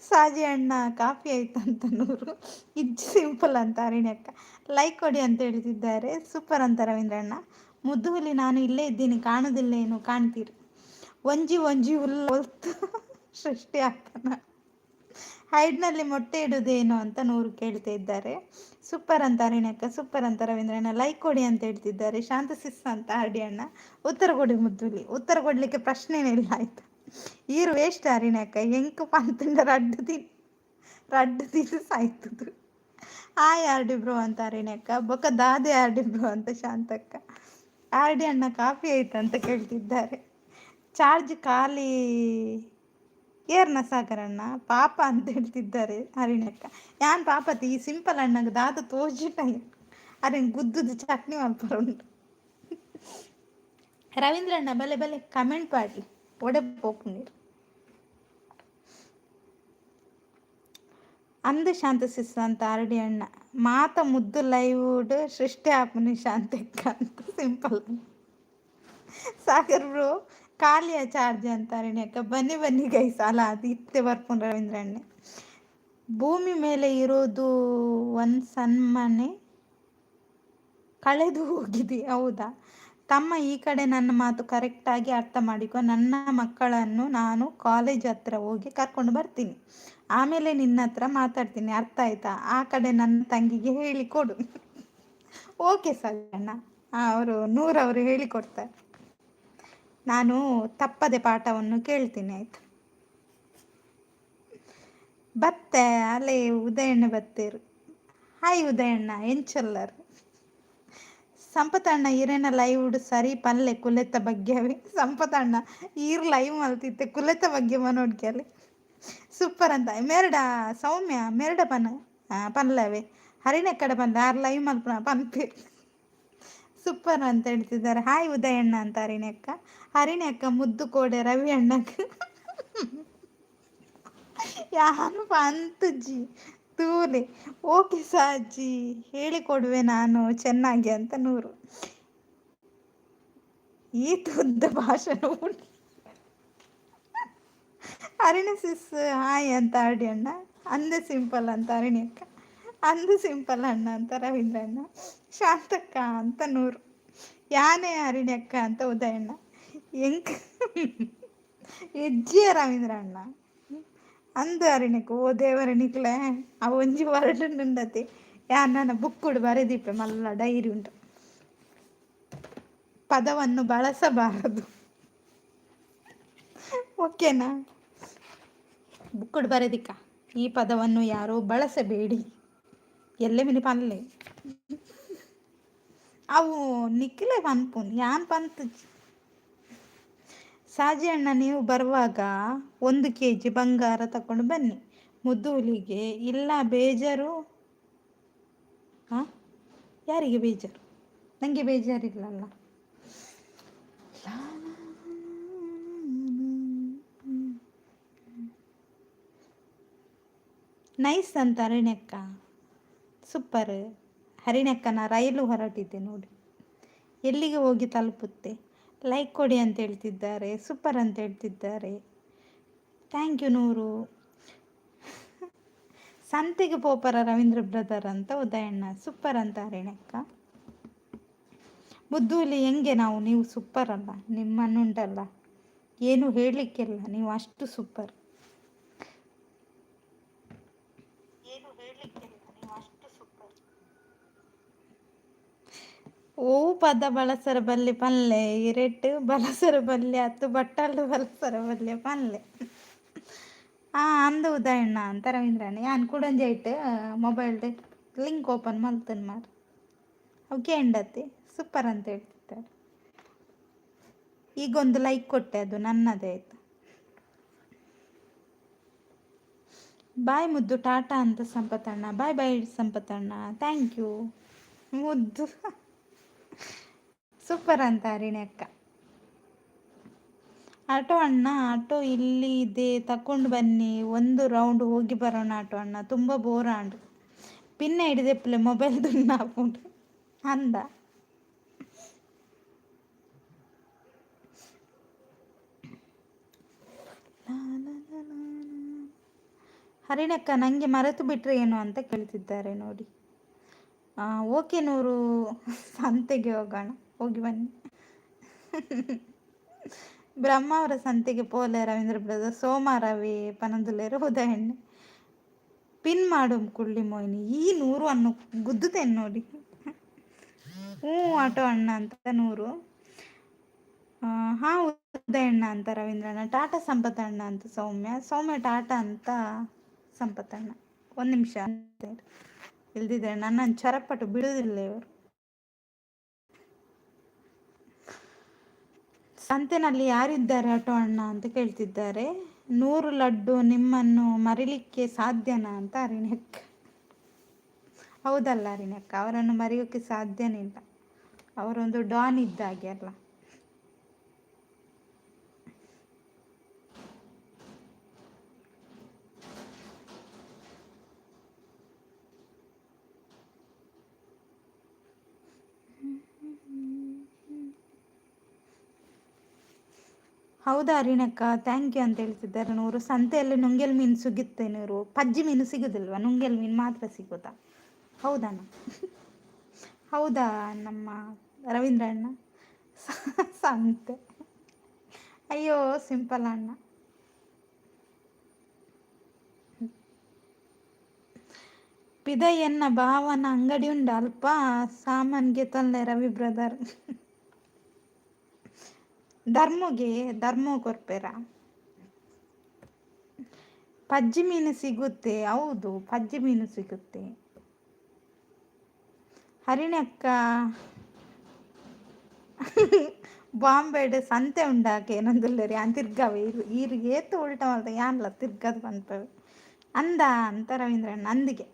ಸಾಜಿ ಅಣ್ಣ. ಕಾಫಿ ಆಯ್ತಂತ ನೂರು. ಇಜ್ಜು ಸಿಂಪಲ್ ಅಂತ ಹರಿಣಕ್ಕ. ಲೈಕ್ ಕೊಡಿ ಅಂತ ಹೇಳ್ತಿದ್ದಾರೆ. ಸೂಪರ್ ಅಂತ ರವೀಂದ್ರಣ್ಣ. ಮುದ್ದು ಹುಲಿ ನಾನು ಇಲ್ಲೇ ಇದ್ದೀನಿ, ಕಾಣೋದಿಲ್ಲ ಏನು, ಕಾಣ್ತೀರಿ. ಒಂಜಿ ಹೊತ್ತು ಸೃಷ್ಟಿ ಆಗ್ತಾನ. ಹೈಡ್ನಲ್ಲಿ ಮೊಟ್ಟೆ ಇಡುವುದೇನು ಅಂತ 100 ಕೇಳ್ತಾ ಇದ್ದಾರೆ. ಸೂಪರ್ ಅಂತ ಹರಿಣಕ್ಕ. ಸೂಪರ್ ಅಂತ ರವೀಂದ್ರಣ್ಣ. ಲೈಕ್ ಕೊಡಿ ಅಂತ ಹೇಳ್ತಿದ್ದಾರೆ. ಶಾಂತ ಸಿಸ್ ಅಂತ ಹರ್ಡಿ ಅಣ್ಣ. ಉತ್ತರ ಕೊಡಿ ಮುದ್ದುಲಿ. ಉತ್ತರ ಕೊಡ್ಲಿಕ್ಕೆ ಪ್ರಶ್ನೆನೇ ಇಲ್ಲ ಆಯ್ತು. ಈರು ವೇಸ್ಟ್ ಹರಿಣಕ್ಕ. ಎಂಕು ಪಂತಿಂದ ರಡ್ಡು ತಿರು ಸಾಯ್ತದು. ಆಯ್ ಆರ್ಡಿ ಬ್ರೋ ಅಂತ ಹರಿಣಕ್ಕ. ಬೊಕ್ಕ ದಾದೆ ಆರ್ಡಿ ಬ್ರೋ ಅಂತ ಶಾಂತಕ್ಕ. ಆರ್ಡಿ ಅಣ್ಣ ಕಾಫಿ ಆಯ್ತು ಅಂತ ಕೇಳ್ತಿದ್ದಾರೆ. ಚಾರ್ಜ್ ಖಾಲಿ ಏರ್ನ ಸಾಗರಣ್ಣ. ಪಾಪ ಅಂತ ಹೇಳ್ತಿದ್ದಾರೆ ಹರಿಣಕ್ಕ. ಯಾನ್ ಪಾಪತಿ ಈ ಸಿಂಪಲ್ ಅಣ್ಣಗೆ ದಾದ ತೋಜಿಟ ಅರಿನ್ ಗುದ್ದುದು ಚಟ್ನಿ ಮಲ್ಪರ ಉಂಟು. ರವೀಂದ್ರಣ್ಣ ಬಲೆ ಕಮೆಂಟ್ ಪಾಡ್ಲಿ ಒಡೆ ಪೋಪು ನೀರು ಅಂದು ಶಾಂತ ಸಿಸ್ ಅಂತ ಆರ್ಡಿ ಅಣ್ಣ. ಮಾತ ಮುದ್ದು ಲೈವ್ಡ್ ಸೃಷ್ಟಿ ಆಪನಿ ಶಾಂತಕ್ಕ ಅಂತ ಸಿಂಪಲ್. ಸಾಗರ್ ಬ್ರೋ ಖಾಲಿಯ ಚಾರ್ಜ್ ಅಂತ ಅರಣ್ಯಕ್ಕ. ಬನ್ನಿ ಗೈಸ್ ಅಲ್ಲ ಅದು ಇತ್ತೆ ಬರ್ಪುಂಡು ರವೀಂದ್ರಣ್ಣೆ. ಭೂಮಿ ಮೇಲೆ ಇರೋದು ಒಂದು ಸನ್ಮನೆ ಕಳೆದು ಹೋಗಿದೆ. ಹೌದಾ ತಮ್ಮ, ಈ ಕಡೆ ನನ್ನ ಮಾತು ಕರೆಕ್ಟಾಗಿ ಅರ್ಥ ಮಾಡಿಕೊ. ನನ್ನ ಮಕ್ಕಳನ್ನು ನಾನು ಕಾಲೇಜ್ ಹತ್ರ ಹೋಗಿ ಕರ್ಕೊಂಡು ಬರ್ತೀನಿ, ಆಮೇಲೆ ನಿನ್ನ ಹತ್ರ ಮಾತಾಡ್ತೀನಿ, ಅರ್ಥ ಆಯ್ತಾ? ಆ ಕಡೆ ನನ್ನ ತಂಗಿಗೆ ಹೇಳಿಕೊಡು. ಓಕೆ ಸಣ್ಣ, ಅವರು 100 ಅವರು ಹೇಳಿಕೊಡ್ತಾರೆ. ನಾನು ತಪ್ಪದೆ ಪಾಠವನ್ನು ಕೇಳ್ತೀನಿ ಆಯ್ತು. ಬತ್ತೆ ಅಲ್ಲೇ ಉದಯಣ್ಣ ಬತ್ತೇರು. ಹಾಯ್ ಉದಯಣ್ಣ ಎಂಚಲ್ಲರು. ಸಂಪತಣ್ಣ ಈರೇನ ಲೈವ್ ಸರಿ ಪಲ್ಲೆ ಕುಲೆತ ಬಗ್ಗೆ ಸಂಪತಣ್ಣ ಈರ್ ಲೈವ್ ಮಲ್ತಿತ್ತೆ ಕುಲೆತ ಬಗ್ಗೆ ಮನೋಡ್ಕೆಲ್ಲಿ. ಸೂಪರ್ ಅಂತ ಮೇರಡ ಸೌಮ್ಯ ಮೇರಡ ಪನ್ಲವೇ ಹರಿಣೆಕ್ಕಡ ಪನ್ಲೆ ಆರು ಲೈವ್ ಮಲ್ಪನ ಪನ್ಪಿ. ಸೂಪರ್ ಅಂತ ಹೇಳ್ತಿದ್ದಾರೆ. ಹಾಯ್ ಉದಯಣ್ಣ ಅಂತ ಹರಿಣಿ ಅಕ್ಕ ಮುದ್ದು ಕೋಡೆ ರವಿ ಅಣ್ಣಕ್ಕೆ. ಯಾನು ಪಂತುಜ್ಜಿ ತೂಲೆ. ಓಕೆ ಸಾಜಿ ಹೇಳಿಕೊಡುವೆ ನಾನು ಚೆನ್ನಾಗಿ ಅಂತ 100. ಈ ತುದ್ದ ಭಾಷಣ ಹರಿಣಿ ಸಿಸ್ ಹಾಯ್ ಅಂತ ಆಡಿ ಅಣ್ಣ. ಅಂದೆ ಸಿಂಪಲ್ ಅಂತ ಹರಿಣಿ ಅಕ್ಕ. ಅಂದು ಸಿಂಪಲ್ ಅಣ್ಣ ಅಂತ ರವೀಂದ್ರ ಅಣ್ಣ. ಶಾಂತಕ್ಕ ಅಂತ 100. ಯಾನೇ ಹರಿಣಿ ಅಕ್ಕ ಅಂತ ಉದಯಣ್ಣ. ಎಂಕ ಹೆಜ್ಜೆಯ ರವೀಂದ್ರ ಅಣ್ಣ. ಅಂದು ಅರಿಣಕ್ಕೆ ಓ ದೇವರ ನಿಕ್ಲೆ ಆ ಒಂಜಿ ಹೊರಟುಂಡತಿ ನನ್ನ ಬುಕ್ಕುಡು ಬರೆದಿಪ್ಪೆ ಮಲ್ಲ ಡೈರಿ ಉಂಟು. ಪದವನ್ನು ಬಳಸಬಾರದು, ಓಕೆನಾ? ಬುಕ್ಕುಡು ಬರೆದಿಕ್ಕ ಈ ಪದವನ್ನು ಯಾರೋ ಬಳಸಬೇಡಿ. ಎಲ್ಲೆ ಮಿನಿ ಪನ್ಲೆ ಅವು ನಿಕ್ಲೆ ಪನ್ಪುನ್ ಯಾನ್ ಪಂತು. ಸಾಜಿ ಅಣ್ಣ ನೀವು ಬರುವಾಗ 1 kg ಬಂಗಾರ ತಕೊಂಡು ಬನ್ನಿ ಮುದ್ದು ಹುಲಿಗೆ. ಇಲ್ಲ ಬೇಜಾರು. ಹಾಂ, ಯಾರಿಗೆ ಬೇಜಾರು? ನನಗೆ ಬೇಜಾರಿಲ್ಲಲ್ಲ. ನೈಸ್ ಅಂತ ಹರಿಣ್ಯಕ್ಕ, ಸೂಪರ್. ಹರಿಣ್ಯಕ್ಕನ ರೈಲು ಹೊರಟಿದೆ ನೋಡಿ, ಎಲ್ಲಿಗೆ ಹೋಗಿ ತಲುಪುತ್ತೆ. ಲೈಕ್ ಕೊಡಿ ಅಂತ ಹೇಳ್ತಿದ್ದಾರೆ, ಸೂಪರ್ ಅಂತ ಹೇಳ್ತಿದ್ದಾರೆ. ಥ್ಯಾಂಕ್ ಯು ನೂರು. ಸಂತೆಗೆ ಪೋಪರ ರವೀಂದ್ರ ಬ್ರದರ್ ಅಂತ ಉದಯಣ್ಣ, ಸೂಪರ್ ಅಂತ ಹರಿಣಕ್ಕ. ಮುದ್ದೂಲಿ ಹೆಂಗೆ ನೀವು ಸೂಪರ್ ಅಲ್ಲ, ನಿಮ್ಮನ್ನುಂಟಲ್ಲ ಏನು ಹೇಳಲಿಕ್ಕಿಲ್ಲ, ನೀವು ಅಷ್ಟು ಸೂಪರ್. ಓ ಪದ ಬಳಸರ ಬಲ್ಲೆ ಪಲ್ಲೆ ಇರೆಟ್ಟು ಬಳಸರ ಬಲ್ಲೆ ಹತ್ತು ಬಟ್ಟಲು ಬಳಸರ ಬಲ್ಲೆ ಪಲ್ಲೆ. ಅಂದು ಉದಯಣ್ಣ ಅಂತ ರವೀಂದ್ರಣ್ಣ ಯಾನ್ ಕುಡಂಜಾಯ್ತು ಮೊಬೈಲ್ ಲಿಂಕ್ ಓಪನ್ ಮಾಡ್ತೇನೆ ಮಾರು. ಅವಕ್ಕೆ ಎಂಡತ್ತೆ ಸೂಪರ್ ಅಂತ ಹೇಳ್ತಿದ್ದಾರೆ. ಈಗೊಂದು ಲೈಕ್ ಕೊಟ್ಟೆ, ಅದು ನನ್ನದೇ ಆಯ್ತು. ಬಾಯ್ ಮುದ್ದು ಟಾಟಾ ಅಂತ ಸಂಪತಣ್ಣ. ಬಾಯ್ ಬಾಯ್ ಸಂಪತಣ್ಣ, ಥ್ಯಾಂಕ್ ಯು ಮುದ್ದು. ಸೂಪರ್ ಅಂತ ಹರಿಣ್ಯಕ್ಕ. ಆಟೋ ಅಣ್ಣ, ಆಟೋ ಇಲ್ಲಿ ಇದೆ ತಕೊಂಡು ಬನ್ನಿ, 1 ರೌಂಡ್ ಹೋಗಿ ಬರೋಣ ಆಟೋ ಅಣ್ಣ, ತುಂಬ ಬೋರ್ ಆಂಡು ಪಿನ್ನ ಹಿಡಿದೆಪ್ಪಲೆ ಮೊಬೈಲ್ ದುಣ್ಣಾಪುಂಡು ಅಂದ. ಹರಿಣಕ್ಕ ನನಗೆ ಮರೆತು ಬಿಟ್ರೆ ಏನು ಅಂತ ಕೇಳ್ತಿದ್ದಾರೆ ನೋಡಿ. ಓಕೆ ನೂರು, ಸಂತೆಗೆ ಹೋಗೋಣ, ಹೋಗಿ ಬನ್ನಿ. ಬ್ರಹ್ಮಾವರ ಸಂತೆಗೆ ಪೋಲೆ ರವೀಂದ್ರ ಬ್ರದರ್ ಸೋಮವಾರವೇ ಪನದುಲೇರು ಉದಯಣ್ಣೆ ಪಿನ್ ಮಾಡು ಕುಳ್ಳಿ ಮೋಹಿನಿ. ಈ 100 ಅನ್ನು ಗುದ್ದುತ್ತೇನೆ ನೋಡಿ. ಆಟೋ ಅಣ್ಣ ಅಂತ 100. ಹಾಂ ಉದಯಣ್ಣ ಅಂತ ರವೀಂದ್ರಣ್ಣ. ಟಾಟಾ ಸಂಪತ್ತಣ್ಣ ಅಂತ ಸೌಮ್ಯ ಟಾಟಾ ಅಂತ ಸಂಪತ್ತಣ್ಣ. 1 ನಿಮಿಷ ಅಂತ ಇಲ್ದಿದ್ರೆ ನನ್ನನ್ನು ಚರಪಟ್ಟು ಬಿಡುವುದಿಲ್ಲ ಇವರು. ಸಂತೆನಲ್ಲಿ ಯಾರಿದ್ದಾರೆ ಆಟೋ ಅಣ್ಣ ಅಂತ ಕೇಳ್ತಿದ್ದಾರೆ. 100 ಲಡ್ಡು ನಿಮ್ಮನ್ನು ಮರಿಲಿಕ್ಕೆ ಸಾಧ್ಯನಾ ಅಂತ ಹರಿಣ್ಯಕ್ಕ. ಹೌದಲ್ಲ ಹರಿಣ್ಯಕ್ಕ, ಅವರನ್ನು ಮರೆಯೋಕ್ಕೆ ಸಾಧ್ಯನೇ ಇಲ್ಲ, ಅವರೊಂದು ಡಾನ್ ಇದ್ದಾಗೆ ಅಲ್ಲ. ಹೌದಾ ಹರಿಣಕ್ಕ, ಥ್ಯಾಂಕ್ ಯು ಅಂತ ಹೇಳ್ತಿದ್ದಾರೆ 100. ಸಂತೆಯಲ್ಲಿ ನುಂಗೆಲ್ ಮೀನು ಸಿಗುತ್ತೆ 100. ಪಜ್ಜಿ ಮೀನು ಸಿಗೋದಿಲ್ವಾ, ನುಂಗೆಲ್ ಮೀನು ಮಾತ್ರ ಸಿಗೋದಾ? ಹೌದಣ್ಣ. ಹೌದಾ ನಮ್ಮ ರವೀಂದ್ರ ಅಣ್ಣ. ಸಂತೆ, ಅಯ್ಯೋ ಸಿಂಪಲ್ ಅಣ್ಣ. ಪಿದ ಎನ್ನ ಭಾವನ ಅಂಗಡಿ ಉಂಡು ಅಲ್ಪ ಸಾಮಾನ್ಗೆ ತೊಂದರೆ ರವಿ ಬ್ರದರ್. ಧರ್ಮ ಕೊರ್ಪೆರ. ಪಜ್ಜಿ ಮೀನು ಸಿಗುತ್ತೆ, ಹೌದು ಪಜ್ಜಿ ಮೀನು ಸಿಗುತ್ತೆ. ಹರಿಣಕ್ಕ ಬಾಂಬೆಡ್ ಸಂತೆ ಉಂಡಾಕೆ ಏನಂದುಲ್ಲರಿ ಅಂತ ತಿರ್ಗಾವೆ ಈರಿಗೆ ಏತು ಉಲ್ಟ ಮಾಡ್ದ ಯಾನ್ಲ ತಿರ್ಗದು ಬಂತವೆ ಅಂದ ಅಂತ ರವೀಂದ್ರಣ್ಣ. ಅಂದಿಗೆ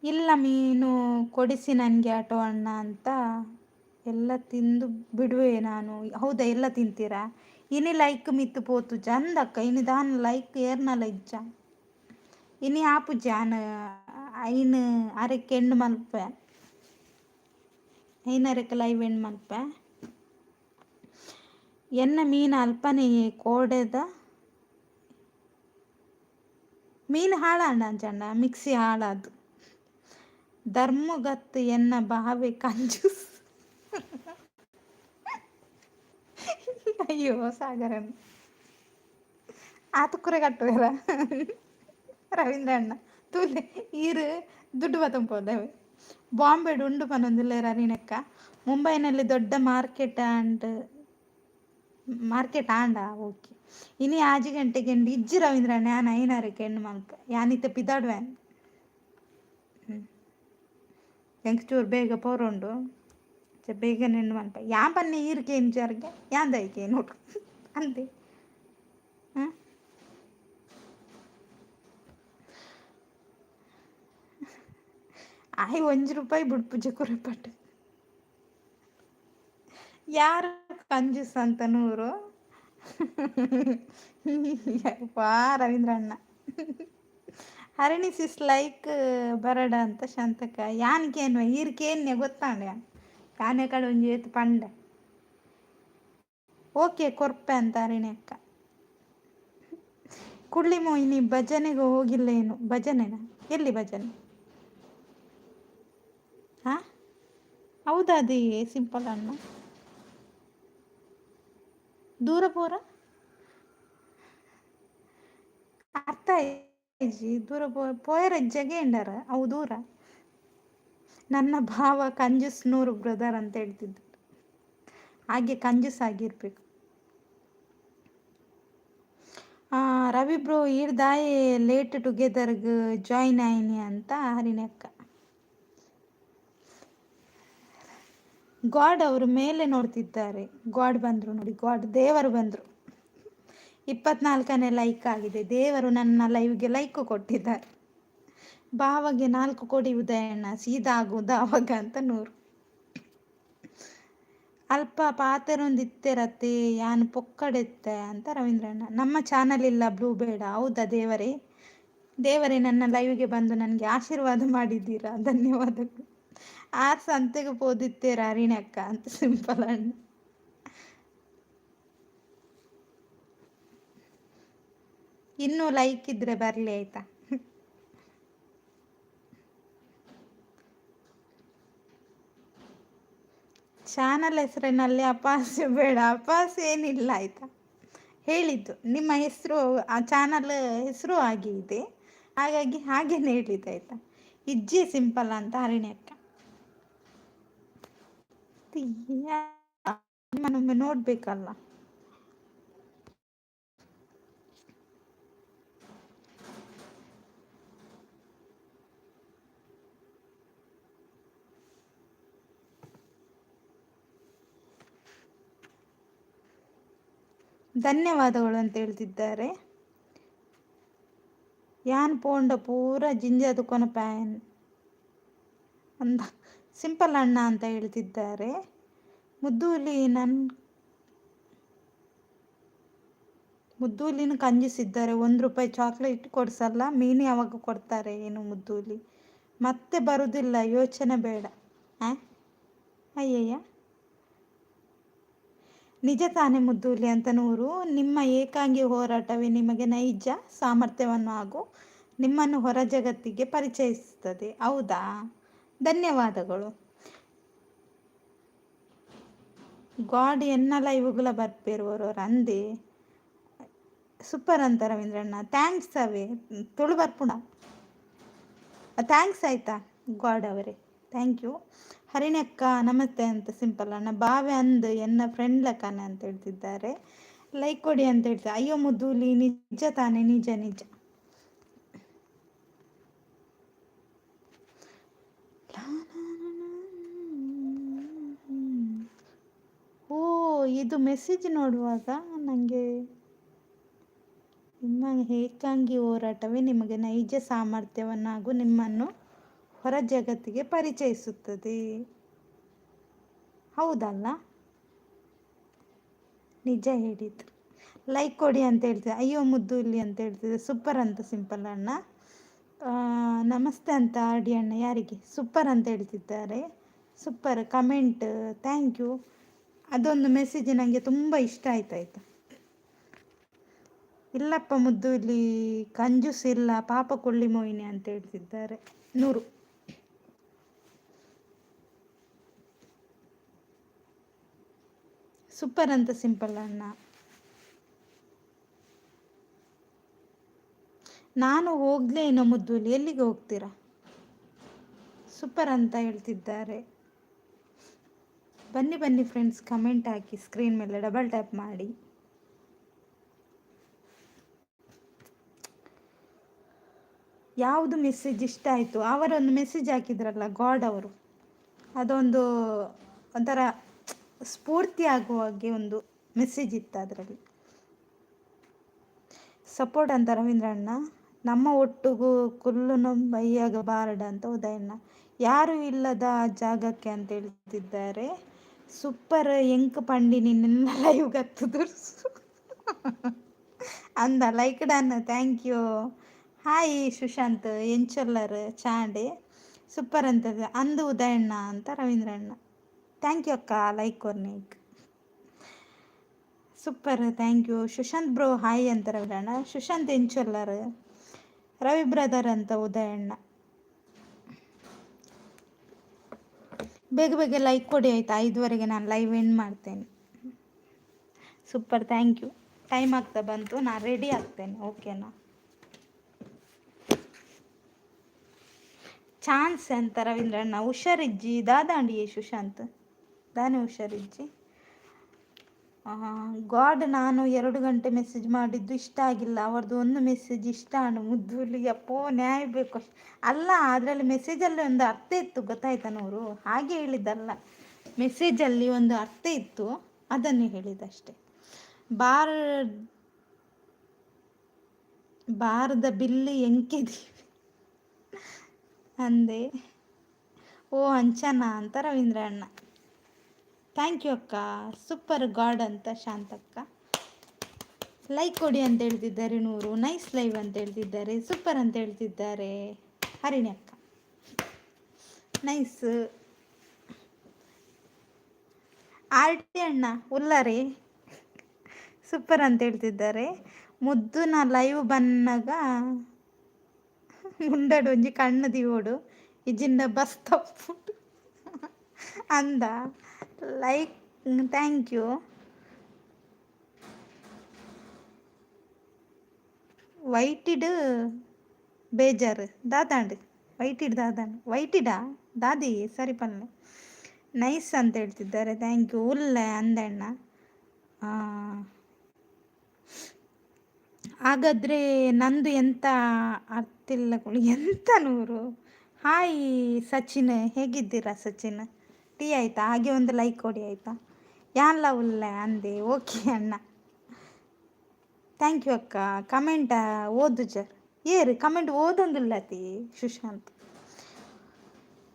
ಇಲ್ಲ ಮೀನು ಕೊಡಿಸಿ ನನಗೆ ಆಟೋ ಅಣ್ಣ ಅಂತ. ಎಲ್ಲ ತಿಂದು ಬಿಡುವೆ ನಾನು. ಹೌದಾ, ಎಲ್ಲ ತಿಂತೀರಾ? ಇನಿ ಲೈಕ್ ಮಿತ್ತು ಪೋತು ಚಂದಕ್ಕ, ಇನಿ ದಾನ್ ಲೈಕ್ ಏರ್ನಲ್ಲ ಇಜ್ಜ ಇನಿ ಆಪು ಜಾನ್ ಐನು ಅರೆಕ್ಕೆ ಹೆಣ್ಣು ಮಲ್ಪ, ಐನರೆಕ್ಕೆ ಲೈವ್ ಹೆಣ್ಣು ಮಲ್ಪ. ಎನ್ನ ಮೀನು ಅಲ್ಪನೆ ಕೋಡೆದ ಮೀನು ಹಾಳಾಂಡ ಅಂಚಂಡ ಮಿಕ್ಸಿ ಹಾಳಾದು. ಧರ್ಮಗತ್ತು ಎನ್ನ ಬಾವೆ ಕಂಜೂಸ್. ಅಯ್ಯೋ ಸಾಗರನ್ ಆತುಕುರೆ ಕಟ್ಟುವರ ರವೀಂದ್ರ ಅಣ್ಣ ತೂಲೆ ಈರು ದುಡ್ಡು ಬತಂಪೋದವೆ. ಬಾಂಬೆಡ್ ಉಂಡು ಪನೊಂದಿಲ್ಲ ಹರಿಣಕ್ಕ. ಮುಂಬೈನಲ್ಲಿ ದೊಡ್ಡ ಮಾರ್ಕೆಟ್ ಆಂಡ ಓಕೆ. ಇನಿ 6 ಗಂಟೆಗೆ ಇಜ್ಜಿ ರವೀಂದ್ರ ಅಣ್ಣ ಯಾನ್ 5:30ಕ್ಕೆ ಹೆಣ್ಣು ಮಲ್ಪ ಯಾನಿತ್ತ ಪಿದಾಡ್ವ್ಯಾನ್. ಎಂಕ್ ಚೂರು ಬೇಗ ಪೋರುಂಡು ಬೇಗ ನಿನ್ನ ಮನ್ಪ ಯಾ ಬನ್ನಿ ಈರ್ಕೇನು ಜರ್ಗೆ ಯಾಂದೈಕೆ ನೋಡು ಅಂದೆ. ಹಾಂ ಆಯ್ ₹1 ಬಿಡ್ಪುಜೆ ಕುರಿಪಟ್ಟು ಯಾರು ಕಂಜೂಸ್ ಅಂತ ನೂರು. ಯಪ್ಪಾ ರವೀಂದ್ರ ಅಣ್ಣ ಹರಿಣಿಸ್ ಇಸ್ ಲೈಕ್ ಬರಡ ಅಂತ ಶಾಂತಕ ಯಾನ್ಕೇನು ಈರ್ಕೇನ್ನೆ ಗೊತ್ತಾಂಡ ಕಾನೆ ಕಡೆ ಒಂಜಿ ಏತು ಪಂಡ ಓಕೆ ಕೊರ್ಪೆ ಅಂತ ಹರಿಣಿ ಅಕ್ಕ. ಕುಳ್ಳಿ ಮೋಹಿನಿ ಭಜನೆಗೆ ಹೋಗಿಲ್ಲ ಏನು ಭಜನೆನಾ ಎಲ್ಲಿ ಭಜನೆ ಹಾ ಹೌದಾ ಅದೇ ಸಿಂಪಲ್ ಅಣ್ಣ ದೂರ ಪೋರ ಅರ್ಥ ಆಯ್ಜಿ ದೂರ ಪೋಯರ ಜಗೆ ಎಂಡಾರ ಅವು ದೂರ. ನನ್ನ ಭಾವ ಕಂಜೂಸ್ ನೂರು ಬ್ರದರ್ ಅಂತ ಹೇಳ್ತಿದ್ದರು. ಹಾಗೆ ಕಂಜೂಸ್ ಆಗಿರ್ಬೇಕು. ರವಿ ಬ್ರೋ ಈರ್ದಾಯೆ ಲೇಟ್ ಟುಗೆದರ್ಗ್ ಜಾಯಿನ್ ಆಯ್ನಿ ಅಂತ ಹರಿಣಿ ಅಕ್ಕ. ಗಾಡ್ ಅವರು ಮೇಲೆ ನೋಡ್ತಿದ್ದಾರೆ. ಗಾಡ್ ಬಂದರು ನೋಡಿ, ಗಾಡ್ ದೇವರು ಬಂದರು. 24ನೇ ಲೈಕ್ ಆಗಿದೆ. ದೇವರು ನನ್ನ ಲೈವ್ಗೆ ಲೈಕ್ ಕೊಟ್ಟಿದ್ದಾರೆ. ಭಾವಗೆ 4 ಕೋಟಿ ಉದಯಣ್ಣ ಸೀದಾ ಆಗುವುದು ಆವಾಗ ಅಂತ 100. ಅಲ್ಪ ಪಾತೆರೊಂದಿತ್ತೆರತ್ತೆ ಯಾನ್ ಪೊಕ್ಕಡೆತ್ತೆ ಅಂತ ರವೀಂದ್ರಣ್ಣ. ನಮ್ಮ ಚಾನಲ್ ಇಲ್ಲ ಬ್ಲೂ ಬೇಡ. ಹೌದಾ ದೇವರೇ, ದೇವರೇ ನನ್ನ ಲೈವ್ಗೆ ಬಂದು ನನಗೆ ಆಶೀರ್ವಾದ ಮಾಡಿದ್ದೀರಾ, ಧನ್ಯವಾದಗಳು. ಸಂತೆಗೆ ಪೋದಿತ್ತೇರ ಹರಿಣಿ ಅಕ್ಕ ಅಂತ ಸಿಂಪಲ್ ಅಣ್ಣ. ಇನ್ನೂ ಲೈಕ್ ಇದ್ರೆ ಬರಲಿ ಆಯ್ತಾ. ಚಾನಲ್ ಹೆಸರಿನಲ್ಲಿ ಅಪಾಸ್ಯ ಬೇಡ. ಅಪಾಸ್ಯ ಏನಿಲ್ಲ ಆಯ್ತಾ, ಹೇಳಿದ್ದು ನಿಮ್ಮ ಹೆಸರು ಆ ಚಾನಲ್ ಹೆಸರು ಹಾಗೆ ಇದೆ, ಹಾಗಾಗಿ ಹಾಗೇನೆ ಹೇಳಿದ್ದು ಆಯ್ತಾ. ಇಜ್ಜಿ ಸಿಂಪಲ್ ಅಂತ ಹರಿಣಿ ಅಕ್ಕ. ನಿಮ್ಮನ್ನೊಮ್ಮೆ ನೋಡ್ಬೇಕಲ್ಲ. ಧನ್ಯವಾದಗಳು ಅಂತ ಹೇಳ್ತಿದ್ದಾರೆ. ಯಾನ್ ಪೋಂಡ ಪೂರ ಜಿಂಜದು ಕೊನಪ್ಯಾನ್ ಅಂದ ಸಿಂಪಲ್ ಅಣ್ಣ ಅಂತ ಹೇಳ್ತಿದ್ದಾರೆ. ಮುದ್ದೂಲಿನ ಕಂಜಿಸಿದ್ದಾರೆ. ₹1 ಚಾಕ್ಲೇಟ್ ಕೊಡ್ಸಲ್ಲ. ಮೀನು ಯಾವಾಗ ಕೊಡ್ತಾರೆ ಏನು ಮುದ್ದೂಲಿ ಮತ್ತೆ ಬರುದಿಲ್ಲ, ಯೋಚನೆ ಬೇಡ. ಅಯ್ಯಯ್ಯ ನಿಜ ತಾನೇ ಮುದ್ದೂಲಿ ಅಂತ 100. ನಿಮ್ಮ ಏಕಾಂಗಿ ಹೋರಾಟವೇ ನಿಮಗೆ ನೈಜ ಸಾಮರ್ಥ್ಯವನ್ನು ಹಾಗೂ ನಿಮ್ಮನ್ನು ಹೊರ ಜಗತ್ತಿಗೆ ಪರಿಚಯಿಸುತ್ತದೆ. ಹೌದಾ, ಧನ್ಯವಾದಗಳು. ಗಾಡ್ ಎನ್ನ ಲೈವ್ಗಳ ಬರ್ಪೇರುವವರು ಅಂದೆ ಸೂಪರ್ ಅಂತ ರವೀಂದ್ರಣ್ಣ. ಥ್ಯಾಂಕ್ಸ್ ಅವೇ ತುಳು ಬರ್ಪುಣ. ಥ್ಯಾಂಕ್ಸ್ ಆಯ್ತಾ ಗಾಡ್ ಅವರೇ, ಥ್ಯಾಂಕ್ ಯು. ಹರಿಣಿ ಅಕ್ಕ ನಮಸ್ತೆ ಅಂತ ಸಿಂಪಲ್ ಅಣ್ಣ. ಬಾವೆ ಅಂದ್ ಎನ್ನ ಫ್ರೆಂಡ್ ಲಕ್ಕನೆ ಅಂತ ಹೇಳ್ತಿದ್ದಾರೆ. ಲೈಕ್ ಕೊಡಿ ಅಂತ ಹೇಳ್ತಾರೆ. ಅಯ್ಯೋ ಮುದ್ದೂಲಿ ನಿಜ ತಾನೇ, ನಿಜ ನಿಜ. ಓ ಇದು ಮೆಸೇಜ್ ನೋಡುವಾಗ ನನಗೆ ನಿಮ್ಮ ಏಕಾಂಗಿ ಹೋರಾಟವೇ ನಿಮಗೆ ನೈಜ ಸಾಮರ್ಥ್ಯವನ್ನು ಹಾಗೂ ನಿಮ್ಮನ್ನು ಹೊರ ಜಗತ್ತಿಗೆ ಪರಿಚಯಿಸುತ್ತದೆ. ಹೌದಲ್ಲ, ನಿಜ ಹೇಳಿದ್ದು. ಲೈಕ್ ಕೊಡಿ ಅಂತ ಹೇಳ್ತಿದ್ದೆ. ಅಯ್ಯೋ ಮುದ್ದೂಲಿ ಅಂತ ಹೇಳ್ತಿದ್ದೆ. ಸೂಪರ್ ಅಂತ ಸಿಂಪಲ್ ಅಣ್ಣ. ನಮಸ್ತೆ ಅಂತ ಆಡಿ ಅಣ್ಣ. ಯಾರಿಗೆ ಸೂಪರ್ ಅಂತ ಹೇಳ್ತಿದ್ದಾರೆ. Super comment, thank you. ಅದೊಂದು ಮೆಸೇಜ್ ನನಗೆ ತುಂಬ ಇಷ್ಟ ಆಯ್ತಾಯ್ತಾ. ಇಲ್ಲಪ್ಪ ಮುದ್ದೂಲಿ ಕಂಜೂಸ್ ಇಲ್ಲ, ಪಾಪ ಕೊಳ್ಳಿ ಮೋಹಿನಿ ಅಂತ ಹೇಳ್ತಿದ್ದಾರೆ 100. ಸೂಪರ್ ಅಂತ ಸಿಂಪಲ್ ಅಣ್ಣ. ನಾನು ಹೋಗ್ಲೇ ಏನೋ ಮುದ್ದೂಲಿ, ಎಲ್ಲಿಗೆ ಹೋಗ್ತೀರಾ? ಸೂಪರ್ ಅಂತ ಹೇಳ್ತಿದ್ದಾರೆ. ಬನ್ನಿ ಬನ್ನಿ ಫ್ರೆಂಡ್ಸ್, ಕಮೆಂಟ್ ಹಾಕಿ, ಸ್ಕ್ರೀನ್ ಮೇಲೆ ಡಬಲ್ ಟ್ಯಾಪ್ ಮಾಡಿ. ಯಾವುದು ಮೆಸೇಜ್ ಇಷ್ಟ ಆಯಿತು? ಅವರೊಂದು ಮೆಸೇಜ್ ಹಾಕಿದ್ರಲ್ಲ ಗಾಡ್ ಅವರು, ಅದೊಂದು ಒಂಥರ ಸ್ಫೂರ್ತಿ ಆಗುವ ಹಾಗೆ ಒಂದು ಮೆಸೇಜ್ ಇತ್ತು ಅದರಲ್ಲಿ. ಸಪೋರ್ಟ್ ಅಂತ ರವೀಂದ್ರಣ್ಣ. ನಮ್ಮ ಒಟ್ಟಿಗೂ ಕುಲ್ಲು ಬೈಯಾಗ ಬಾರಡ ಅಂತ ಉದಯಣ್ಣ. ಯಾರು ಇಲ್ಲದ ಜಾಗಕ್ಕೆ ಅಂತ ಹೇಳ್ತಿದ್ದಾರೆ. ಸೂಪರ್ ಎಂಕ್ ಪಂಡಿ ನಿನ್ನ ಲೈವ್ ಗತ್ತು ದುರ್ಸು ಅಂದ like done, thank you. Hi Sushant ಎಂಚೊಲ್ಲರ್ ಚಾಂಡೆ ಸೂಪರ್ ಅಂತದೆ ಅಂದು ಉದಯಣ್ಣ ಅಂತ ರವೀಂದ್ರಣ್ಣ. ಥ್ಯಾಂಕ್ ಯು ಅಕ್ಕ, ಲೈಕ್ ಕೊರ್ನಿಕ್ super, thank you. Sushant bro hi ಅಂತ ರವೀಂದ್ರಣ್ಣ. ಸುಶಾಂತ್ ಎಂಚೊಲ್ಲರ್ ರವಿ ಬ್ರದರ್ ಅಂತ ಉದಯಣ್ಣ. ಬೇಗ ಬೇಗ ಲೈಕ್ ಕೊಡಿ ಆಯಿತಾ, 5ವರೆಗೆ ನಾನು ಲೈವ್ ಎಂಡ್ ಮಾಡ್ತೇನೆ. Super, thank you. ಟೈಮ್ ಆಗ್ತಾ ಬಂತು, ನಾನು ರೆಡಿ ಆಗ್ತೇನೆ, ಓಕೆನಾ. ಚಾನ್ಸ್ ಅಂತ ರವೀಂದ್ರಣ್ಣ. ಹುಷಾರಿಜ್ಜಿ ದಾದಾಂಡಿಯೇ ಸುಶಾಂತ್, ದಾನೆ ಹುಷಾರಿಜ್ಜಿ. ಗಾಡ್ ನಾನು 2 ಗಂಟೆ ಮೆಸೇಜ್ ಮಾಡಿದ್ದು ಇಷ್ಟ ಆಗಿಲ್ಲ, ಅವ್ರದ್ದು ಒಂದು ಮೆಸೇಜ್ ಇಷ್ಟ ಅಣ್ಣ ಮುದ್ದುಲಿ ಅಪ್ಪೋ ನ್ಯಾಯ ಬೇಕು ಅಲ್ಲ. ಅದರಲ್ಲಿ ಮೆಸೇಜಲ್ಲಿ ಒಂದು ಅರ್ಥ ಇತ್ತು ಗೊತ್ತಾಯ್ತಾ ನೋರು, ಹಾಗೆ ಹೇಳಿದ್ದಲ್ಲ. ಮೆಸೇಜಲ್ಲಿ ಒಂದು ಅರ್ಥ ಇತ್ತು, ಅದನ್ನೇ ಹೇಳಿದಷ್ಟೆ. ಬಾರದ ಬಿಲ್ಲಿ ಎಂಕೆದಿ ಅಂದೆ. ಓ ಅಂಚನ ಅಂತ ರವೀಂದ್ರಣ್ಣ. ಥ್ಯಾಂಕ್ ಯು ಅಕ್ಕ, ಸೂಪರ್ ಗಾಡ್ ಅಂತ ಶಾಂತಕ್ಕ. ಲೈಕ್ ಕೊಡಿ ಅಂತ ಹೇಳ್ತಿದ್ದಾರೆ 100. ನೈಸ್ ಲೈವ್ ಅಂತ ಹೇಳ್ತಿದ್ದಾರೆ. ಸೂಪರ್ ಅಂತ ಹೇಳ್ತಿದ್ದಾರೆ ಹರಿಣಿ ಅಕ್ಕ. ನೈಸ್. ಆರ್ಟಿ ಅಣ್ಣ ಉಲ್ಲರಿ ಸೂಪರ್ ಅಂತ ಹೇಳ್ತಿದ್ದಾರೆ. ಮುದ್ದುನ ಲೈವ್ ಬನ್ನಾಗ ಮುಂಡಡು ಒಂಜಿ ಕಣ್ಣು ದಿವೋಡು ಇಜಿಂದ ಬಸ್ ತಪ್ಪುಡು ಅಂದ. Like, thank you. ವೈಟಿಡ್ ಬೇಜಾರು ದಾದಾಂಡ್ ವೈಟಿಡ್ ದಾದಾಂಡ್ ವೈಟಿಡಾ ದಾದಿ ಸರಿ ಪಲ್ಲೆ. ನೈಸ್ ಅಂತ ಹೇಳ್ತಿದ್ದಾರೆ. Thank you. ಉಲ್ಲೆ ಅಂದಣ್ಣ. ಹಾಗಾದರೆ ನಂದು ಎಂತ ಅರ್ತಿಲ್ಲ ಎಂತ 100. ಹಾಯ್ ಸಚಿನ್, ಹೇಗಿದ್ದೀರಾ ಸಚಿನ್? ಟೀ ಆಯಿತಾ? ಹಾಗೆ ಒಂದು ಲೈಕ್ ಕೊಡಿ ಆಯಿತಾ. ಯಾನ್ಲ ಉಲ್ಲೆ ಅಂದೆ. ಓಕೆ ಅಣ್ಣ, ಥ್ಯಾಂಕ್ ಯು ಅಕ್ಕ. ಕಮೆಂಟ ಓದು ಜರ್ ಏರು ಕಮೆಂಟ್ ಓದೊಂದಿಲ್ಲತಿ ಸುಶಾಂತ್.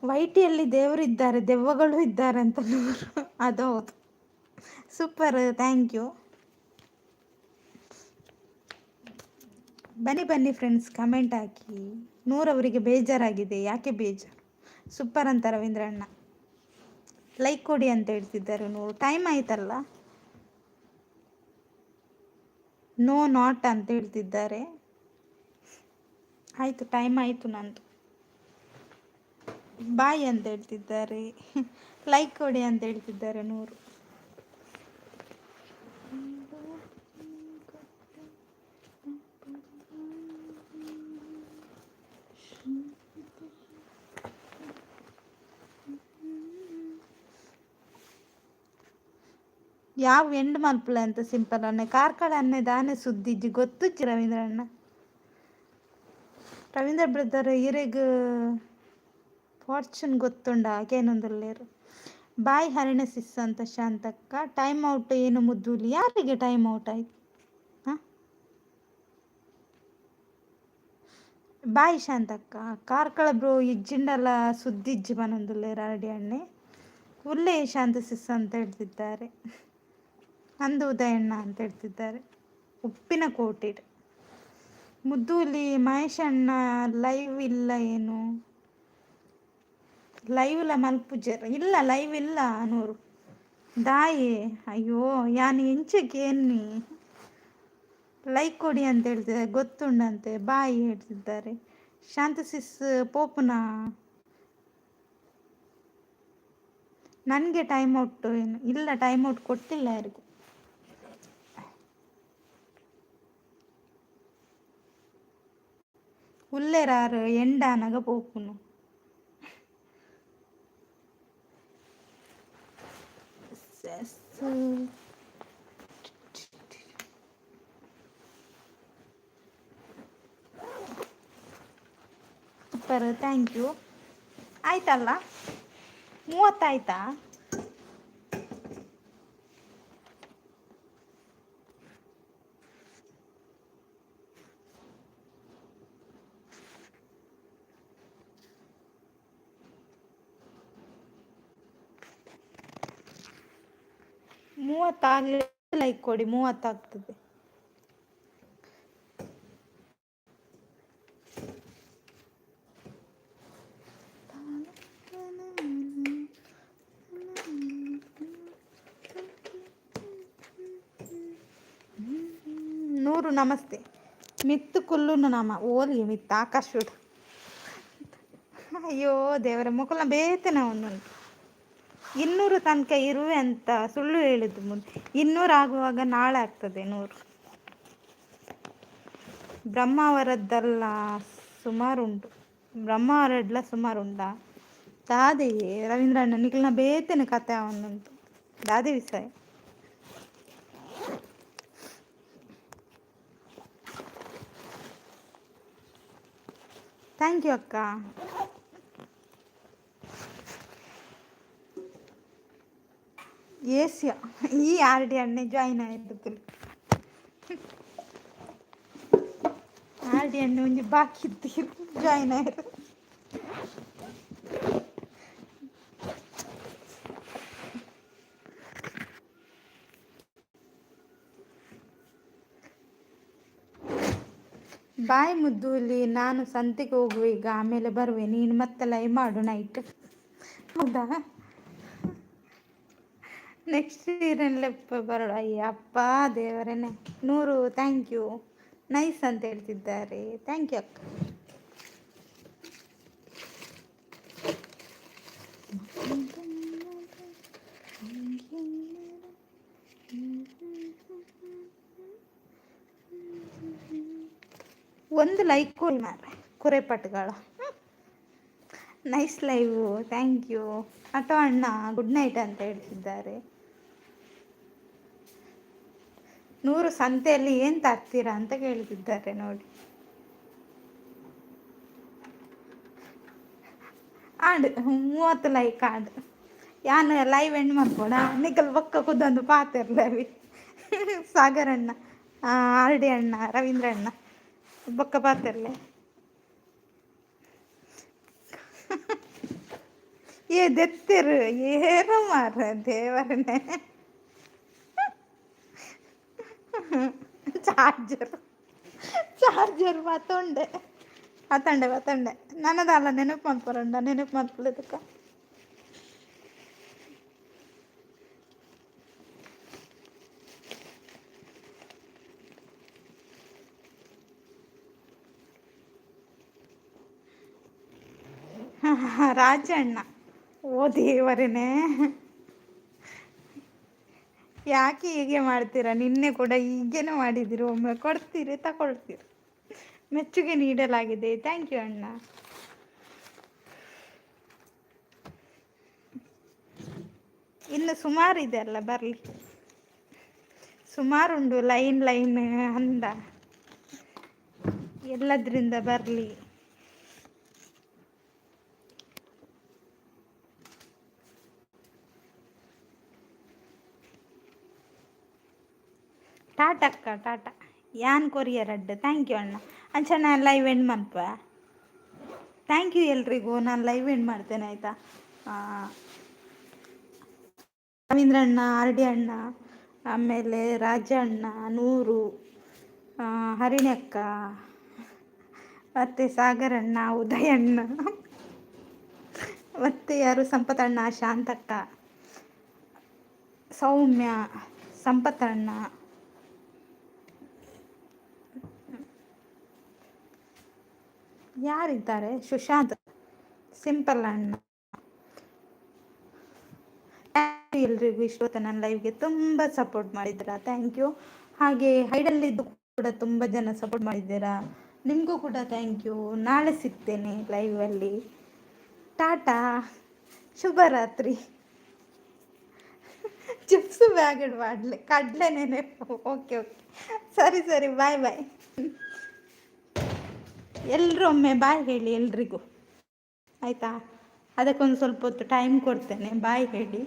ವೈಟಿಯಲ್ಲಿ ದೇವರಿದ್ದಾರೆ, ದೆವ್ವಗಳು ಇದ್ದಾರೆ ಅಂತ 100. ಅದು ಹೌದು. Super, thank you. ಬನ್ನಿ ಬನ್ನಿ ಫ್ರೆಂಡ್ಸ್, ಕಮೆಂಟ್ ಹಾಕಿ. 100 ಅವರಿಗೆ ಬೇಜಾರಾಗಿದೆ. ಯಾಕೆ ಬೇಜಾರು? ಸೂಪರ್ ಅಂತ ರವೀಂದ್ರಣ್ಣ. ಲೈಕ್ ಕೊಡಿ ಅಂತ ಹೇಳ್ತಿದ್ದಾರೆ 100. ಟೈಮ್ ಆಯ್ತಲ್ಲ. ನೋ ನಾಟ್ ಅಂತ ಹೇಳ್ತಿದ್ದಾರೆ. ಆಯಿತು, ಟೈಮ್ ಆಯಿತು ನಂದು. ಬಾಯ್ ಅಂತ ಹೇಳ್ತಿದ್ದಾರೆ. ಲೈಕ್ ಕೊಡಿ ಅಂತ ಹೇಳ್ತಿದ್ದಾರೆ 100. ಯಾವ ಎಂಡ್ ಮಲ್ಪಲೆ ಅಂತ ಸಿಂಪಲ್ ಅನ್ನೆ ಕಾರ್ಕಳ ಅನ್ನೆ ದಾನೆ ಸುದ್ದಿಜ್ಜಿ ಗೊತ್ತುಜ್ಜಿ ರವೀಂದ್ರಣ್ಣ. ರವೀಂದ್ರ ಬ್ರದರ್ ಇರೆಗ್ ಫಾರ್ಚೂನ್ ಗೊತ್ತುಂಡ ಹಾಗೇನೊಂದುಲ್ಲೇರು. ಬಾಯ್ ಹರಿಣ ಸಿಸ್ ಅಂತ ಶಾಂತಕ್ಕ. ಟೈಮ್ ಔಟ್ ಏನು ಮುದ್ದುಲಿ? ಯಾರಿಗೆ ಟೈಮ್ ಔಟ್ ಆಯ್ತು? ಹಾಂ, ಬಾಯ್ ಶಾಂತಕ್ಕ. ಕಾರ್ಕಳ ಬ್ರೋ ಇಜ್ಜಿಂಡಲ್ಲ ಸುದ್ದಿಜ್ಜಿ ಬನೊಂದುಲ್ಲೇರು ಅರಡಿ ಅಣ್ಣೆ. ಉಲ್ಲೇ ಶಾಂತ ಸಿಸ್ ಅಂತ ಹೇಳ್ತಿದ್ದಾರೆ. ಅಂದು ಉದಯಣ್ಣ ಅಂತ ಹೇಳ್ತಿದ್ದಾರೆ. ಉಪ್ಪಿನ ಕೋಟೆಡ್ ಮುದ್ದೂಲಿ. ಮಹೇಶ್ ಅಣ್ಣ ಲೈವ್ ಇಲ್ಲ ಏನು? ಲೈವ್ ಇಲ್ಲ ಮಲ್ಪುಜರ್ ಇಲ್ಲ, ಲೈವ್ ಇಲ್ಲ 100. ದಾಯಿ ಅಯ್ಯೋ ಯಾನ್ ಎಂಚಕ್ಕೆ ಎನ್ನಿ. ಲೈಕ್ ಕೊಡಿ ಅಂತ ಹೇಳ್ತಿದ್ದಾರೆ. ಗೊತ್ತುಂಡಂತೆ ಬಾಯಿ ಹೇಳ್ತಿದ್ದಾರೆ. ಶಾಂತಸಿಸ್ ಪೋಪುನ ನನಗೆ ಟೈಮ್ ಔಟ್ ಏನು ಇಲ್ಲ, ಟೈಮ್ ಔಟ್ ಕೊಟ್ಟಿಲ್ಲ ಯಾರಿಗೂ. ಉಲ್ಲೇರಾರು ಎಂಡಾನಗ ಪೋಪುನು. Super, thank you. ಆಯ್ತಲ್ಲ 30 ಆಯ್ತಾ? 30 ಲೈಕ್ ಕೊಡಿ, 30 ಆಗ್ತದೆ. ನೂರು ನಮಸ್ತೆ. ಮಿತ್ತು ಕುಲ್ಲುನು ನಾಮ ಓಲಿ ಮಿತ್ತು ಆಕಾಶುಡು. ಅಯ್ಯೋ ದೇವರ ಮುಕುಲ ಬೇತನ ಒಂದುಂಟು. 200 ತನಕ ಇರುವೆ ಅಂತ ಸುಳ್ಳು ಹೇಳಿದ್ದು ಮುಂದೆ. 200 ಆಗುವಾಗ ನಾಳೆ ಆಗ್ತದೆ 100. ಬ್ರಹ್ಮಾವರದ್ದೆಲ್ಲ ಸುಮಾರುಂಟು. ಬ್ರಹ್ಮಾವರಡ್ಲ ಸುಮಾರುಂಟಾ ದಾದಿ ರವೀಂದ್ರಣ್ಣ ನಿಖಿಲ್ನ ಬೇತೇನೆ ಕತೆ ಒಂದುಂಟು ದಾದಿ ವಿಷಯ. ಥ್ಯಾಂಕ್ ಯು ಅಕ್ಕ. ಏಸಿಯಾ ಈ RD ಅಣ್ಣೆ ಜಾಯಿನ್ ಆಯಿತು. RD ಅಣ್ಣೆ ಒಂಜಿ ಬಾಕಿ ಇದ್ದೀರು ಜಾಯಿನ್ ಆಯಿತು. ಬಾಯ್ ಮುದ್ದುಲಿ ನಾನು ಸಂತೆಗೆ ಹೋಗುವ ಈಗ, ಆಮೇಲೆ ಬರುವೆ, ನೀನು ಮತ್ತೆ ಲೈವ್ ಮಾಡು ನೈಟ್. ಹೌದಾ, ನೆಕ್ಸ್ಟ್ ಇಯರಲ್ಲಪ್ಪ ಬರೋಣ. ಅಯ್ಯಪ್ಪ ದೇವರೇನೆ. 100 ಥ್ಯಾಂಕ್ ಯು. ನೈಸ್ ಅಂತ ಹೇಳ್ತಿದ್ದಾರೆ. ಥ್ಯಾಂಕ್ ಯು ಅಕ್ಕ. ಒಂದು ಲೈಕ್ ಕೊಡಿ ಮಾರ್ರೆ ಕುರೆಪಟ್ಟುಗಳ. Nice live, thank you. Auto ಅಣ್ಣ ಗುಡ್ ನೈಟ್ ಅಂತ ಹೇಳ್ತಿದ್ದಾರೆ. 100 ಸಂತೆಯಲ್ಲಿ ಏನು ತರ್ತೀರಾ ಅಂತ ಕೇಳ್ತಿದ್ದಾರೆ ನೋಡಿ. ಆಡು 30 ಲೈಕ್ ಆಡು. ಯಾನು ಲೈವ್ ಎಂಡ್ ಮಾಡ್ಬೋಣ. ನಿಖಲ್ ಬೊಕ್ಕ ಕುದ್ದೊಂದು ಪಾತಿರ್ಲವಿ. ಸಾಗರ್ ಅಣ್ಣ, RD ಅಣ್ಣ, ರವೀಂದ್ರ ಅಣ್ಣ ಬೊಕ್ಕ ಪಾತಿರ್ಲೆ. ದೆತ್ತಿರು ಏರು ಮಾರ ದೇವರನ್ನೇ. ಚಾರ್ಜರ್ ಮತ್ತೊಂಡೆ ನನ್ನದಲ್ಲ ನೆನಪು ಮಾಡ್ಕೊರಂಡ. ನೆನಪು ಮಾಡ್ಕೊಳ್ಳೋದಕ್ಕ ರಾಜಣ್ಣ. ಓ ದೇವರೇನೆ, ಯಾಕೆ ಹೀಗೆ ಮಾಡ್ತೀರಾ? ನಿನ್ನೆ ಕೂಡ ಹೀಗೇನೆ ಮಾಡಿದ್ದೀರಿ. ಒಮ್ಮೆ ಕೊಡ್ತೀರಿ ತಗೊಳ್ತೀರಿ. ಮೆಚ್ಚುಗೆ ನೀಡಲಾಗಿದೆ. ಥ್ಯಾಂಕ್ ಯು ಅಣ್ಣ. ಇನ್ನು ಸುಮಾರು ಇದೆ ಅಲ್ಲ, ಬರಲಿ. ಸುಮಾರುಂಡು ಲೈನ್ ಅಂದ ಎಲ್ಲದ್ರಿಂದ ಬರಲಿ. ಟಾಟಾ ಅಕ್ಕ ಟಾಟಾ. ಯಾನ್ ಕೊರಿಯರ್ ಅಡ್ಡ. ಥ್ಯಾಂಕ್ ಯು ಅಣ್ಣ. ಅಂಚ ನಾನು ಲೈವ್ ಎಂಡ್ ಮನ್ಪ. ಥ್ಯಾಂಕ್ ಯು ಎಲ್ರಿಗೂ. ನಾನು ಲೈವ್ ಎಂಡ್ ಮಾಡ್ತೇನೆ ಆಯಿತಾ. ರವೀಂದ್ರ ಅಣ್ಣ, RD ಅಣ್ಣ, ಆಮೇಲೆ ರಾಜ ಅಣ್ಣ, 100, ಹರಿಣಿ ಅಕ್ಕ, ಮತ್ತು ಸಾಗರ್ ಅಣ್ಣ, ಉದಯ ಅಣ್ಣ, ಮತ್ತು ಯಾರು ಸಂಪತ್ತಣ್ಣ, ಶಾಂತಕ್ಕ, ಸೌಮ್ಯ, ಸಂಪತ್ತಣ್ಣ, ಯಾರಿದ್ದಾರೆ, ಸುಶಾಂತ್, ಸಿಂಪಲ್ ಅಣ್ಣ. ಎಲ್ರಿಗೂ ಇಷ್ಟೊತ್ತು ನನ್ನ ಲೈವ್ಗೆ ತುಂಬ ಸಪೋರ್ಟ್ ಮಾಡಿದ್ದೀರಾ. Thank you. ಹಾಗೆ ಹೈಡಲ್ಲಿದ್ದು ಕೂಡ ತುಂಬ ಜನ ಸಪೋರ್ಟ್ ಮಾಡಿದ್ದೀರಾ. ನಿಮಗೂ ಕೂಡ ಥ್ಯಾಂಕ್ ಯು. ನಾಳೆ ಸಿಗ್ತೇನೆ ಲೈವಲ್ಲಿ. ಟಾಟಾ, ಶುಭರಾತ್ರಿ. ಚಿಪ್ಸು ಬ್ಯಾಗಡ್ ಮಾಡಲಿ ಕಡಲೆ ನೆನೆಪು. ಓಕೆ ಸರಿ ಬಾಯ್. ಎಲ್ಲರೂ ಒಮ್ಮೆ ಬಾಯ್ ಹೇಳಿ ಎಲ್ರಿಗೂ, ಆಯಿತಾ? ಅದಕ್ಕೊಂದು ಸ್ವಲ್ಪ ಹೊತ್ತು ಟೈಮ್ ಕೊಡ್ತೇನೆ. ಬಾಯ್ ಹೇಳಿ.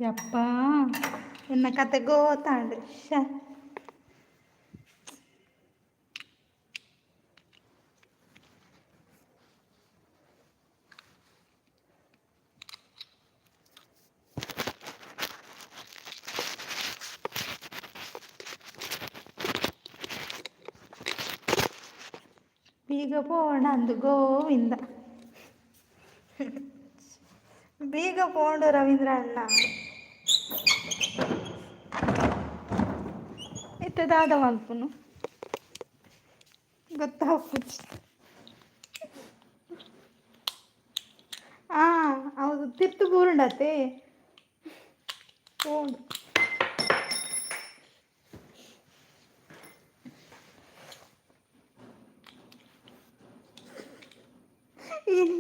ಯಪ್ಪ ಎನ್ನ ಕತೆ ಗೋತಾಂಡ್ರಿ ಬೀಗ ಪೋಂಡು ಗೋವಿಂದ ಬೀಗ ಪೋಂಡು ರವೀಂದ್ರ ಅಣ್ಣ ಇತ್ತದಾದ ಮಲ್ಪುನು ಗೊತ್ತಾಗ್ಬಿಟ್ಟು ಹೌದು ತಿರ್ತು ಬೂರುಂಡತೆ ಪೋಂಡು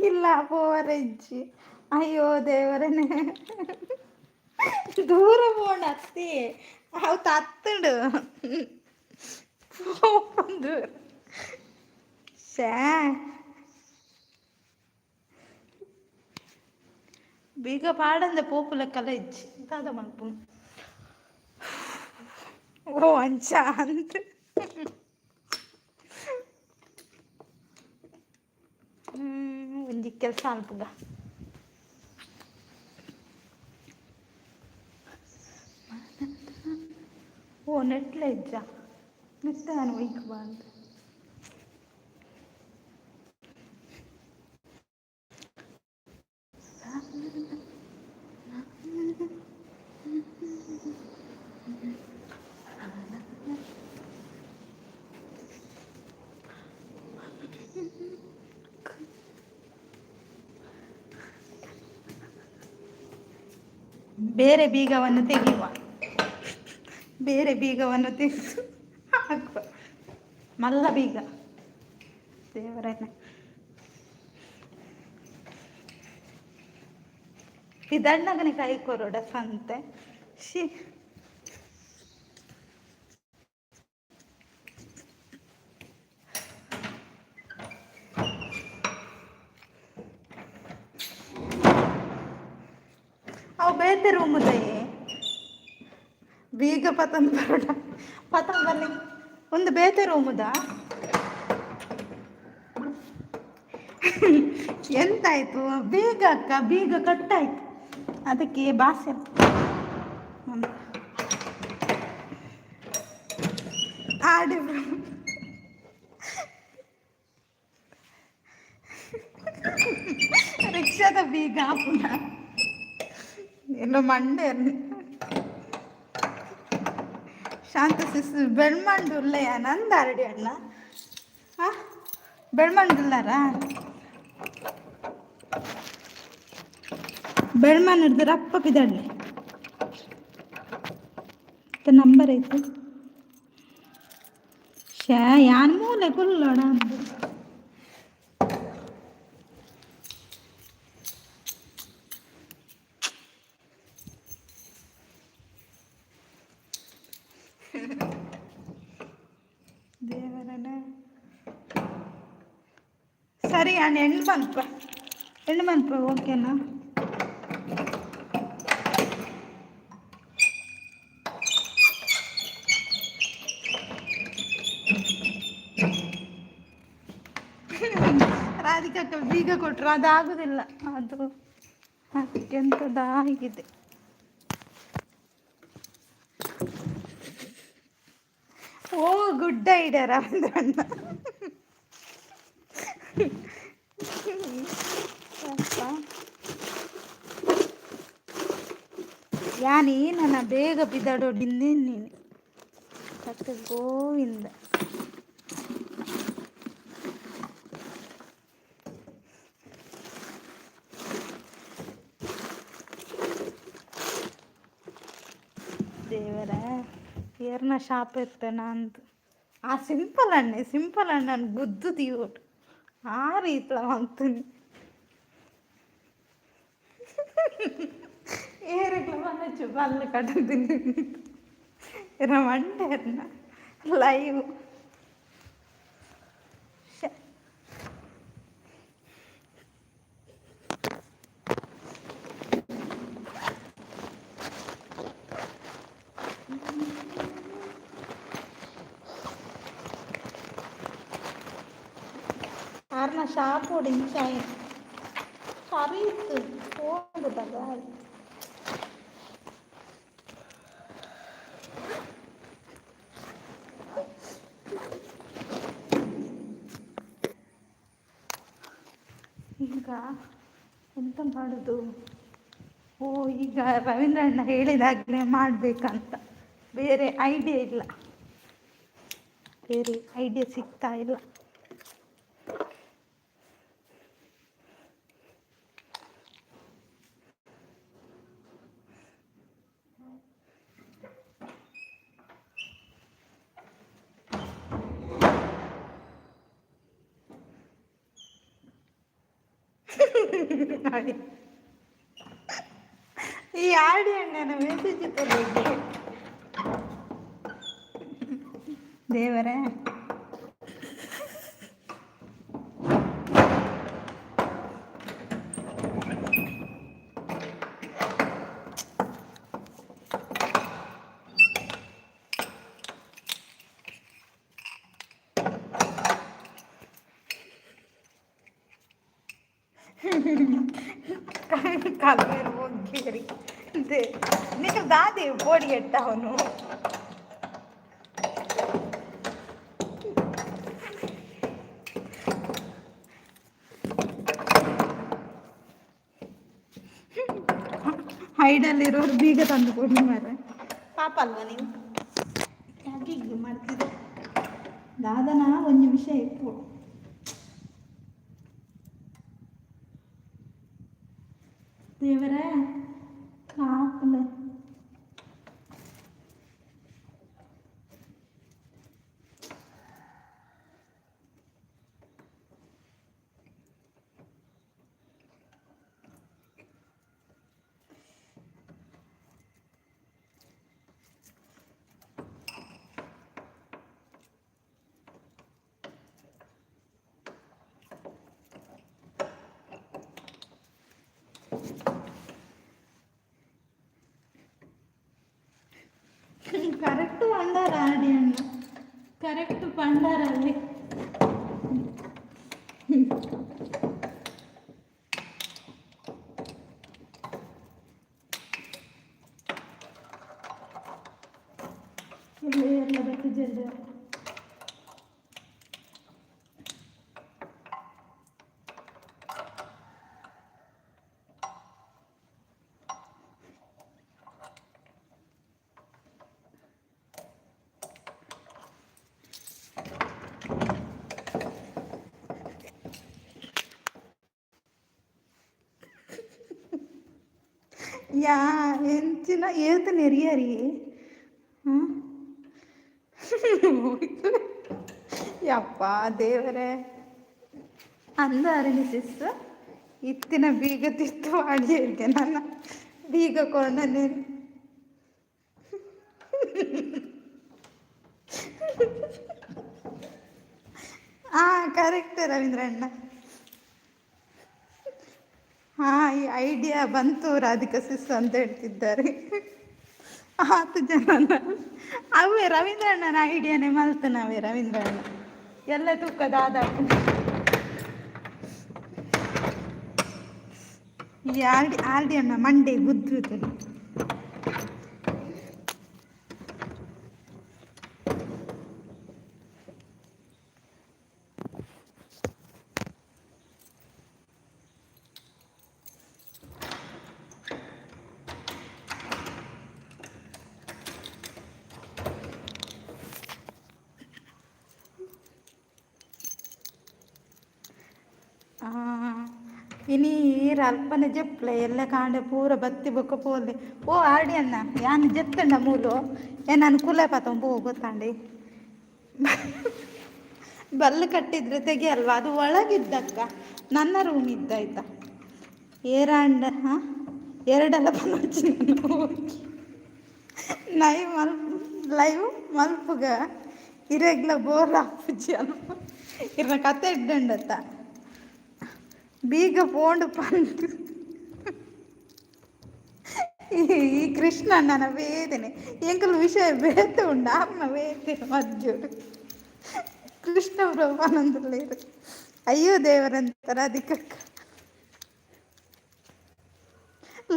ಇಲ್ಲ ಪೋವರಜ್ಜಿ ಅಯ್ಯೋ ದೇವರನೇ ದೂರ ಪೋಂಡ ಅತ್ತಿ ಅವು ತತ್ತುಂಡು ದೂರ ಶೇ ಬೀಗ ಪಾಡಂದ ಪೋಪುಲಕ್ಕಲ್ಲ ಇಜ್ಜಿ ತಾದ ಮಲ್ಪು ಓ ಅಂಚ ಅಂತ ಒಂಜಿ ಕೆಲಸ ಅಲ್ಪುಗ ಓ ನೆಟ್ಲ ಇಜ್ಜ ನೆಟ್ಟ ನಾನು ವೈಕ್ ಬಂದು ಬೇರೆ ಬೀಗವನ್ನು ತೆಗೆಯುವ ಬೇರೆ ಬೀಗವನ್ನು ತೆಗೆದು ಹಾಕುವ ಮಲ್ಲ ಬೀಗ ದೇವರನ್ನ ಇದಣ್ಣಗನೆ ಕೈ ಕೊರೋಡ ಸಂತೆ ಶಿ ಅವು ಬೇತೆ ರೂಮುದಯೇ ಬೀಗ ಪತಂಗ ಬರೋಡ ಪತಂಗ ಬನ್ನಿ ಒಂದು ಬೇತೆ ರೂಮುದ ಎಂತಾಯ್ತು ಬೀಗ ಅಕ್ಕ ಬೀಗ ಕಟ್ಟಾಯ್ತು ಅದಕ್ಕೆ ಭಾಷೆ ಆಡಿ ರಿಕ್ಷಾದ ಬೀಗ ಪುನಃ ಎಲ್ಲ ಮಂಡೆ ಶಾಂತ ಸಿಸ್ಟರ್ ಬೆಳ್ಮಂಡು ಉಲ್ಲಯ್ಯ ನಂದು ಅರಡಿ ಅಣ್ಣ ಬೆಳ್ಮಂಡು ಇಲ್ಲಾರ ಬೆಳ್ಮನ್ ಹಿಡ್ದು ರಪ್ಪ ಬಿದ್ದಾಡ್ಲಿ ನಂಬರ್ ಐತೆ ಶೇ ಯಾನ್ ಮೂಲೆ ಕುಲ್ಲೋಣ ಅಂತ ದೇವರನೇ ಸರಿ ಅಣ್ಣ ಹೆಣ್ಣು ಮನ್ಪ ಓಕೆನಾ ರಾಧಿಕಕ್ಕ ಬೀಗ ಕೊಟ್ರು ಅದಾಗುದಿಲ್ಲ ಅದು ಅದಕ್ಕೆಂಥದ್ದಾಗಿದೆ ಓ ಗುಡ್ ಐಡಿಯಾ ರಾಮಣ್ಣ ಯಾನಿ ನನ್ನ ಬೇಗ ಬಿದ್ದಾಡೋಡಿಂದೇ ನೀನು ಕತೆ ಗೋವಿಂದ ದೇವರ ಏರ್ನ ಶಾಪ್ ಇರ್ತೇನೆ ಅಂದು ಆ ಸಿಂಪಲ್ ಅಣ್ಣ ಗುದ್ದು ತೀವೋಟು ಆ ರೀತಿ ಅಂತೀನಿ ಏರಿಗ್ಲ ಮನಚ್ಚು Ballu ಕಟ್ಟಿದ್ದೀನಿ ಮಂಡೇರ್ನ live karena sapu ding saya cari itu oh betul ಈಗ ಎಂತ ಮಾಡೋದು ಓ ಈಗ ರವೀಂದ್ರ ಅಣ್ಣ ಹೇಳಿದಾಗಲೇ ಮಾಡಬೇಕಂತ ಬೇರೆ ಐಡಿಯಾ ಇಲ್ಲ ಬೇರೆ ಐಡಿಯಾ ಸಿಗ್ತಾ ಇಲ್ಲ ಈ ಆಡಿ ಅಣ್ಣನ ಮೆಸೇಜ್ ಕೊಡಲಿಕ್ಕೆ ದೇವರೇ ಕಾಲಮೇಲೆ ಹೋಗಿ ನಿಖಿಲ್ ದಾದಿ ಬೋಡಿ ಎಟ್ಟ ಅವನು ಹೈಡಲ್ಲಿರೋರು ಬೀಗ ತಂದು ಕೊಡಿ ಮಾರೆ ಪಾಪ ಅಲ್ವಾ ನೀವು ಯಾಕೆ ಹೀಗೆ ಮಾಡ್ತಿದ್ದೆ ದಾದನ ಒಂದು ನಿಮಿಷ ಇತ್ತು ದೇವರೇ ಕಾಪಲೆ కరెక్ట్ పండారా ఆడి అన్న కరెక్ట్ పండారా అది ఎట్లా పెట్టి జల్ది ಯಾ ಎಂಚಿನ ಏತ ನೆರಿಯರಿ ಯಪ್ಪ ದೇವರೇ ಅಂದಾರಿನಿ ಸಿಸ್ ಇತ್ತಿನ ಬೀಗ ತಿತ್ತು ಅಡಿಗೆ ನನ್ನ ಬೀಗ ಕೊಂಡನೆ ಕರೆಕ್ಟ್ ರವೀಂದ್ರ ಅಣ್ಣ ಈ ಐಡಿಯಾ ಬಂತು ರಾಧಿಕಾ ಸಿಸ್ ಅಂತ ಹೇಳ್ತಿದ್ದಾರೆ 10 ಜನ ಅವೇ ರವೀಂದ್ರ ಅಣ್ಣನ ಐಡಿಯಾನೇ ಮಲ್ತನವೇ ರವೀಂದ್ರ ಅಣ್ಣ ಎಲ್ಲ ತೂಕದ ಆದಾಟ ಈ ಆಲ್ಡಿ ಅಣ್ಣ ಮಂಡೆ ಗುದ್ದು ಇನಿ ಅಲ್ಪನೆ ಜಪ್ಲೆ ಎಲ್ಲ ಕಾಂಡೆ ಪೂರ ಬತ್ತಿ ಬೊಕ್ಕ ಪೋಲೆ ಓ ಆಡಿ ಅಣ್ಣ ಯಾನ್ ಜತ್ತಂಡ ಮೂಲು ನಾನು ಕುಲೆ ಪಾತ ಪೋ ಗೊತ್ತಾಂಡಿ ಬಲ್ಲು ಕಟ್ಟಿದ್ರೆ ತೆಗಿಯಲ್ವಾ ಅದು ಒಳಗಿದ್ದಕ್ಕ ನನ್ನ ರೂಮ್ ಇದ್ದಾಯ್ತಾ ಏರಾಂಡ ಎರಡೆಲ್ಲ ಬಂದು ಲೈವ್ ಮಲ್ಪುಗ ಇರೆಗ್ಲ ಬೋರ್ ಆಪುಜಿ ಅಲ್ಪ ಇರ್ನ ಕತೆ ಇಡ್ಡಂಡತ್ತ ಬೀಗ ಪೋಂಡು ಪಂದು ಈ ಕೃಷ್ಣ ನನ್ನ ವೇದನೆ ಎಂಕಲ್ ವಿಷಯ ಬೇತೆ ಉಂಡು ಆರ್ನ ವೇದನೆ ಮಜ್ಜೋಡು ಕೃಷ್ಣ ಬ್ರಹ್ಮಾನಂದಲೇರು ಅಯ್ಯೋ ದೇವರಂತರ ಅದಕ್ಕೆ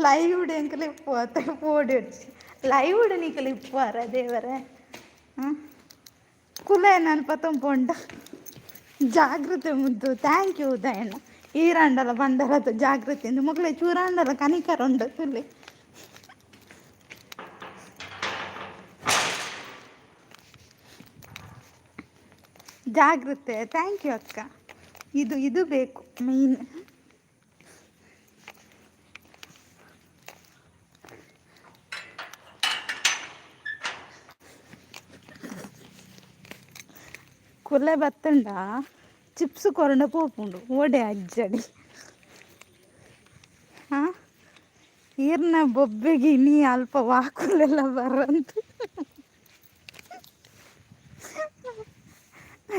ಲೈವ್ ಎಂಕಲ್ ಇಪ್ಪುತ್ತೆ ಓಡಿ ಹೊಡ್ಸಿ ಲೈವ್ ನಿಕಲ್ ಇಪ್ಪುವಾರ ದೇವರೇ ಹಾಂ ಕುಲೆ ನಾನು ಪತ್ತೊಂಪೊಂಡ ಜಾಗೃತಿ ಮುದ್ದು ಥ್ಯಾಂಕ್ ಯು ಉದಯಣ್ಣ ಈರಂಡಲ ಬಂಡರದ್ದು ಜಾಗೃತಿಯಿಂದ ಮಕ್ಕಳೇ ಚೂರಾಂಡಲ ಕನಿಕರ ಉಂಡು ತುಲ್ಲಿ ಜಾಗೃತೆ ಥ್ಯಾಂಕ್ ಯು ಅಕ್ಕ ಇದು ಬೇಕು ಮೀನ್ ಕುಲೆ ಬತ್ತಂಡ ಚಿಪ್ಸ್ ಕೊರಂಡ ಪೋಪುಂಡು ಓಡೆ ಅಜ್ಜಡಿ ಹಾಂ ಈರ್ನ ಬೊಬ್ಬೆಗೆ ನೀ ಅಲ್ಪ ವಾಕುಲೆಲ್ಲ ಬರಂತ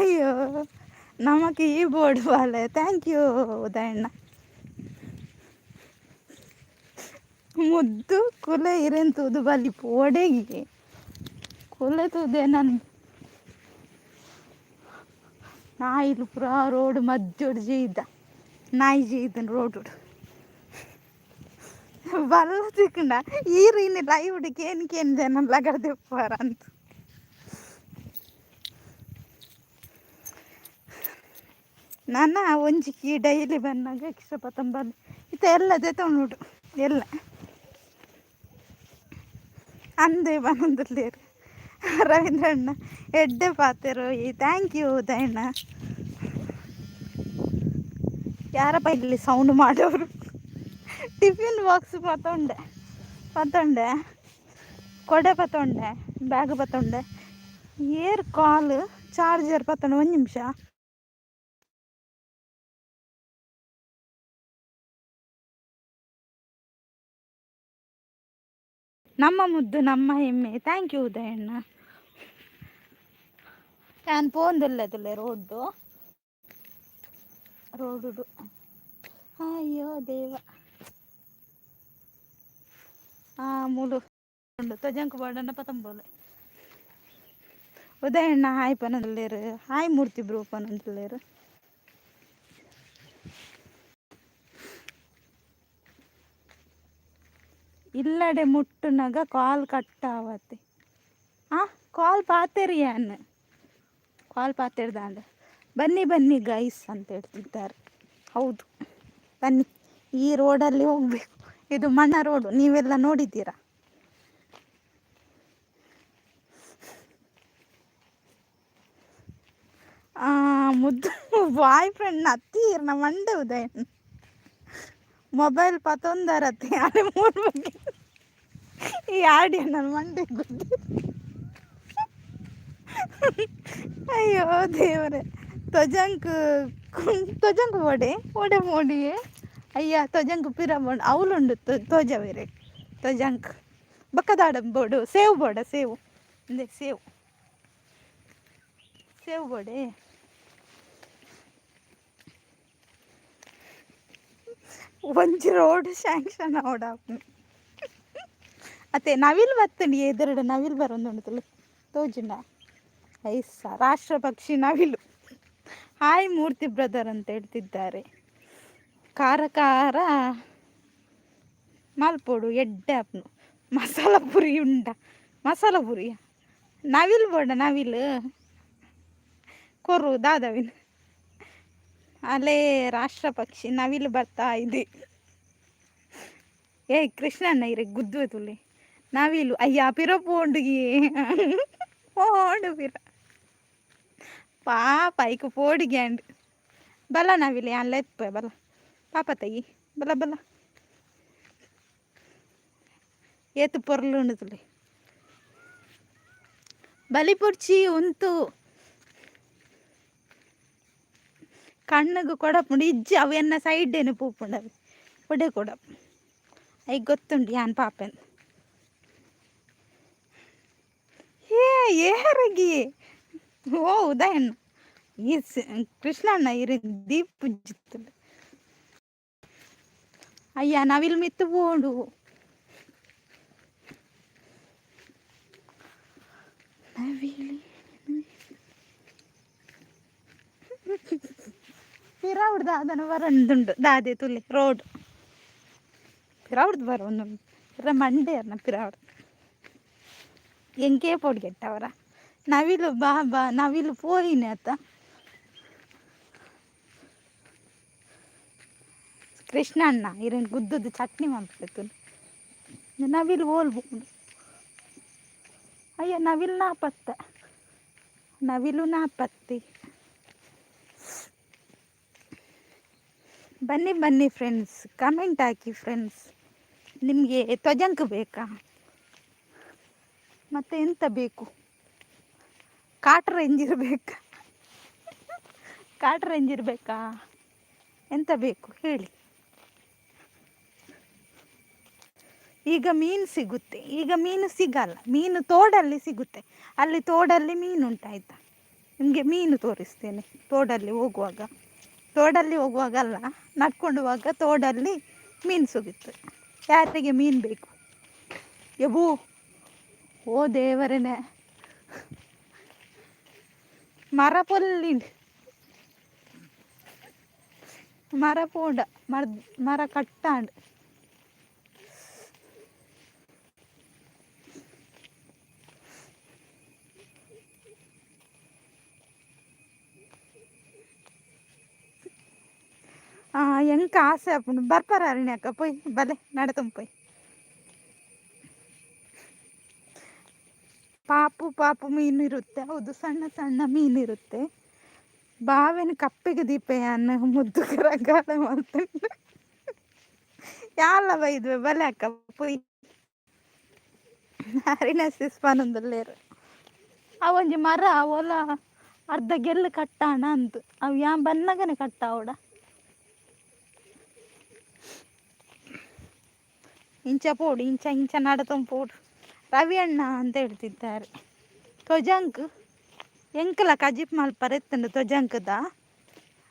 ಅಯ್ಯೋ ನಮಗೆ ಈ ಬೋರ್ಡ್ ಬಾಲೆ ಥ್ಯಾಂಕ್ ಯು ಉದಯಣ್ಣ ಮುದ್ದು ಕುಲೆ ಇರೆಂತುದು ಬಲಿ ಓಡೆಗೆ ಕುಲೆ ತುದೆ ನನ್ನ ನಾಯಿಲು ಪುರ ರೋಡ್ ಮದ್ದೊಡು ಜೀದ ನಾಯಿ ಜೀದನ್ ರೋಡು ಬಲ್ಲ ಸಿಕ್ಕಂಡ ಈರಿನ ಲೈವ್ಡಿಗೆ ಏನಕ್ಕೇನು ಜನ ಲಗಡ್ದೆಪ್ಪಾರ ಅಂತ ನನ್ನ ಒಂಜಿಕ್ಕಿ ಡೈಲಿ ಬಂದಾಗ ಇಷ್ಟಪತ್ತಂಬಲ್ಲಿ ಇತ್ತ ಎಲ್ಲ ತೆತ್ತೊಂಡು ಎಲ್ಲ ಅಂದೇ ಬಂದಿರ್ಲೇರು ರವೀಂದ್ರಣ್ಣ ಎಡ್ಡೆ ಪಾತೆರು ಈ ಥ್ಯಾಂಕ್ ಯು ಉದಯಣ್ಣ ಯಾರಪ್ಪ ಇಲ್ಲಿ ಸೌಂಡ್ ಮಾಡೋರು ಟಿಫಿನ್ ಬಾಕ್ಸ್ ಪತ್ತೊಂಡೆ ಕೊಡೆ ಪತ್ತೊಂಡೆ ಬ್ಯಾಗ್ ಪತ್ತೊಂಡೆ ಏರ್ ಕಾಲ್ ಚಾರ್ಜರ್ ಪತ್ತೊಂಡೆ 1 ನಿಮಿಷ ನಮ್ಮ ಮುದ್ದು ನಮ್ಮ ಹೆಮ್ಮೆ ಥ್ಯಾಂಕ್ ಯು ಉದಯಣ್ಣ ನಾನು ಪೋಂದಿಲ್ಲದಲ್ಲೇ ರೋಡು ಅಯ್ಯೋ ದೇವ ಮೂಲು ಉಂಡು ತೊಜಂಕು ಬಾಡನ್ನ ಪತಂಬೋಲೆ ಉದಯಣ್ಣ ಹಾಯ್ ಪನದಲ್ಲೇರು ಹಾಯ್ ಮೂರ್ತಿ ಬ್ರೂ ಪನದಲ್ಲೇರು ಇಲ್ಲಡೆ ಮುಟ್ಟುನಾಗ ಕಾಲ್ ಕಟ್ ಆವತ್ತೆ ಕಾಲ್ ಪಾತೆರಿಯಾನ್ ಕಾಲ್ ಪಾತೆರ್ದಾಂಡ ಬನ್ನಿ ಗೈಸ್ ಅಂತ ಹೇಳ್ತಿದ್ದಾರೆ ಹೌದು ಬನ್ನಿ ಈ ರೋಡಲ್ಲಿ ಹೋಗಬೇಕು ಇದು ಮಣ್ಣ ರೋಡು ನೀವೆಲ್ಲ ನೋಡಿದ್ದೀರಾ ಮುದ್ದು ಬಾಯ್ ಫ್ರೆಂಡ್ ಹತ್ತೀರ್ನ ಮಂಡೆ ಉದಯನ್ ಮೊಬೈಲ್ ಪತ್ತೊಂದರತ್ತೆ ಆಡೆ 3 ಬಗ್ಗೆ ಈ ಆಡಿಯೋ ನನ್ನ ಮಂಡೆ ಗುದ್ದಿ ಅಯ್ಯೋ ದೇವರೇ ತೊಜಂಕ್ ಓಡೆ ಮೋಡಿಯೇ ಅಯ್ಯ ತೊಜಂಕ್ ಪಿರ ಬೋರ್ಡ್ ಅವಳುಂಡು ತೋಜ ಬೇರೆ ತೊಜಂಕ್ ಬಕ್ಕದಾಡ ಬೋರ್ಡು ಸೇವ್ ಅಂದೆ ಸೇವ್ ಬೋರ್ಡೆ ಒಂಜಿ ರೋಡ್ ಶಾಂಕ್ಷನ್ ಅವಡ ಅತ್ತೆ ನವಿಲ್ ಬತ್ತಂಡಿ ಎದುರುಡು ನವಿಲ್ ಬರೋದು ತೋಜುಂಡ ಐಸ ರಾಷ್ಟ್ರ ಪಕ್ಷಿ ನವಿಲು ಹಾಯ್ ಮೂರ್ತಿ ಬ್ರದರ್ ಅಂತ ಹೇಳ್ತಿದ್ದಾರೆ ಖಾರ ಮಲ್ಪೋಡು ಎಡ್ಡೆ ಅಪ್ನು ಮಸಾಲ ಪುರಿ ನವಿಲ್ ಬೋಡ ನವಿಲು ಕೊರು ದಾದವಿನ ಅಲ್ಲೇ ರಾಷ್ಟ್ರ ಪಕ್ಷಿ ನವಿಲು ಬರ್ತಾ ಇದೆ ಕೃಷ್ಣಣ್ಣ ಇರೆ ಗುದ್ದು ತುಳಿ ನವಿಲು ಅಯ್ಯ ಪಿರ ಪೋಂಡುಗಿ ಪೋಂಡು ಪಿರ ಪಾಪ ಐಕ ಪೋಡಿಗ್ಯಾಂಡ್ ಬಲ ನವಿಲೆ ಅಲ್ಲ ಎಪ್ಪ ಬಲ ಪಾಪ ತಗಿ ಬಲ ಏತು ಪೊರ್ಲು ಉಂಡುತ್ತಲೆ ಬಲಿ ಪುಡ್ಚಿ ಉಂತು ಕಣ್ಣಗೆ ಕೊಡಪುಂಡು ಇಜ್ಜಿ ಅವು ಎನ್ನ ಸೈಡೇನು ಪೂಪುಂಡವು ಒಡೆ ಕೊಡಪು ಐ ಗೊತ್ತುಂಡು ಯಾನ್ ಪಾಪೆನ್ ಏರಗಿ ಓ ಉದಯಣ್ಣ ಈ ಕೃಷ್ಣಣ್ಣ ಇರಿ ದೀಪ್ ಪುಜ್ಜಿತ್ತು ಅಯ್ಯ ನವಿಲ್ ಮಿತ್ತು ಪೋಂಡು ಪಿರಾವುಡ್ ದಾದನ ಬರಂದುಂಡು ದಾದೆ ತುಲಿ ರೋಡ್ ಪಿರಾವುಡ್ದು ಬರ ಒಂದುಂಡು ಇರ ಮಂಡೆ ಅರ್ನ ಪಿರಾವುಡ್ ಎಂಕೆ ಪೊಡ್ಗೆಟ್ಟವರ ನವಿಲು ಬಾ ಬಾ ನವಿಲು ಪೋಯಿನಿ ಅತ್ತ ಕೃಷ್ಣಣ್ಣ ಇರೇನು ಗುದ್ದದ್ದು ಚಟ್ನಿ ಮಾಡ್ಬೇಕು ನವಿಲು ಹೋಲ್ಬೋದು ಅಯ್ಯೋ ನವಿಲು ನಾಪತ್ತೆ ನವಿಲು ನಾಪತ್ತಿ ಬನ್ನಿ ಬನ್ನಿ ಫ್ರೆಂಡ್ಸ್ ಕಮೆಂಟ್ ಹಾಕಿ ಫ್ರೆಂಡ್ಸ್ ನಿಮಗೆ ತ್ವಜಂಕ್ ಬೇಕಾ ಮತ್ತೆ ಎಂತ ಬೇಕು ಕಾಟರ್ ಎಂಜಿರ್ಬೇಕಾ ಕಾಟರ್ ಎಂಜಿರ್ಬೇಕಾ ಎಂತ ಬೇಕು ಹೇಳಿ ಈಗ ಮೀನು ಸಿಗುತ್ತೆ ಈಗ ಮೀನು ಸಿಗಲ್ಲ ಮೀನು ತೋಡಲ್ಲಿ ಸಿಗುತ್ತೆ ಅಲ್ಲಿ ತೋಡಲ್ಲಿ ಮೀನು ಉಂಟಾಯ್ತಾ ನಿಮಗೆ ಮೀನು ತೋರಿಸ್ತೇನೆ ತೋಡಲ್ಲಿ ಹೋಗುವಾಗಲ್ಲ ನಡ್ಕೊಂಡು ಹೋಗುವಾಗ ತೋಡಲ್ಲಿ ಮೀನು ಸಿಗುತ್ತೆ ಯಾರಿಗೆ ಮೀನು ಬೇಕು ಯಬೂ ಓ ದೇವರೇ ಮರ ಪೊಲ್ಲಿಂಡು ಮರ ಪೋಡ ಮರ ಕಟ್ಟಾಂಡು ಎಂಕ ಆಸೆ ಅಪ್ಪನು ಬರ್ಪಾರ ಅಕ್ಕ ಪೊಯ್ ಬಲೆ ನಡತಂಪ ಪೊಯ್ ಪಾಪು ಮೀನು ಇರುತ್ತೆ ಹೌದು ಸಣ್ಣ ಸಣ್ಣ ಮೀನಿರುತ್ತೆ ಬಾವಿನ ಕಪ್ಪೆಗೆ ದೀಪೆಯನ್ನು ಮುದ್ದು ಕರಗಾಲ ಮಾಡ್ತಂಡು ಯಾಲ ಬೈದ್ವೆ ಬಲೆ ಅಕ್ಕ ಪೊಯ್ ಹರಿಣ ಸಿಸ್ಪಾನಂದಲ್ಲೇರು ಅವೊಂಜಿ ಮರ ಅವಲ ಅರ್ಧ ಗೆಲ್ಲು ಕಟ್ಟಾಣ ಅಂತ ಅವು ಯಾ ಬನ್ನಗನೆ ಕಟ್ಟಾವಡ ಇಂಚ ಪೋಡು ಇಂಚ ನಡತಂ ಪೋಡು ರವಿ ಅಣ್ಣ ಅಂತ ಹೇಳ್ತಿದ್ದಾರೆ ತ್ವಜಂಕ್ ಎಂಕಲ ಕಜಿಪ್ ಮಲ್ಪರ ಎತ್ತಂಡು ತ್ವಜಂಕದ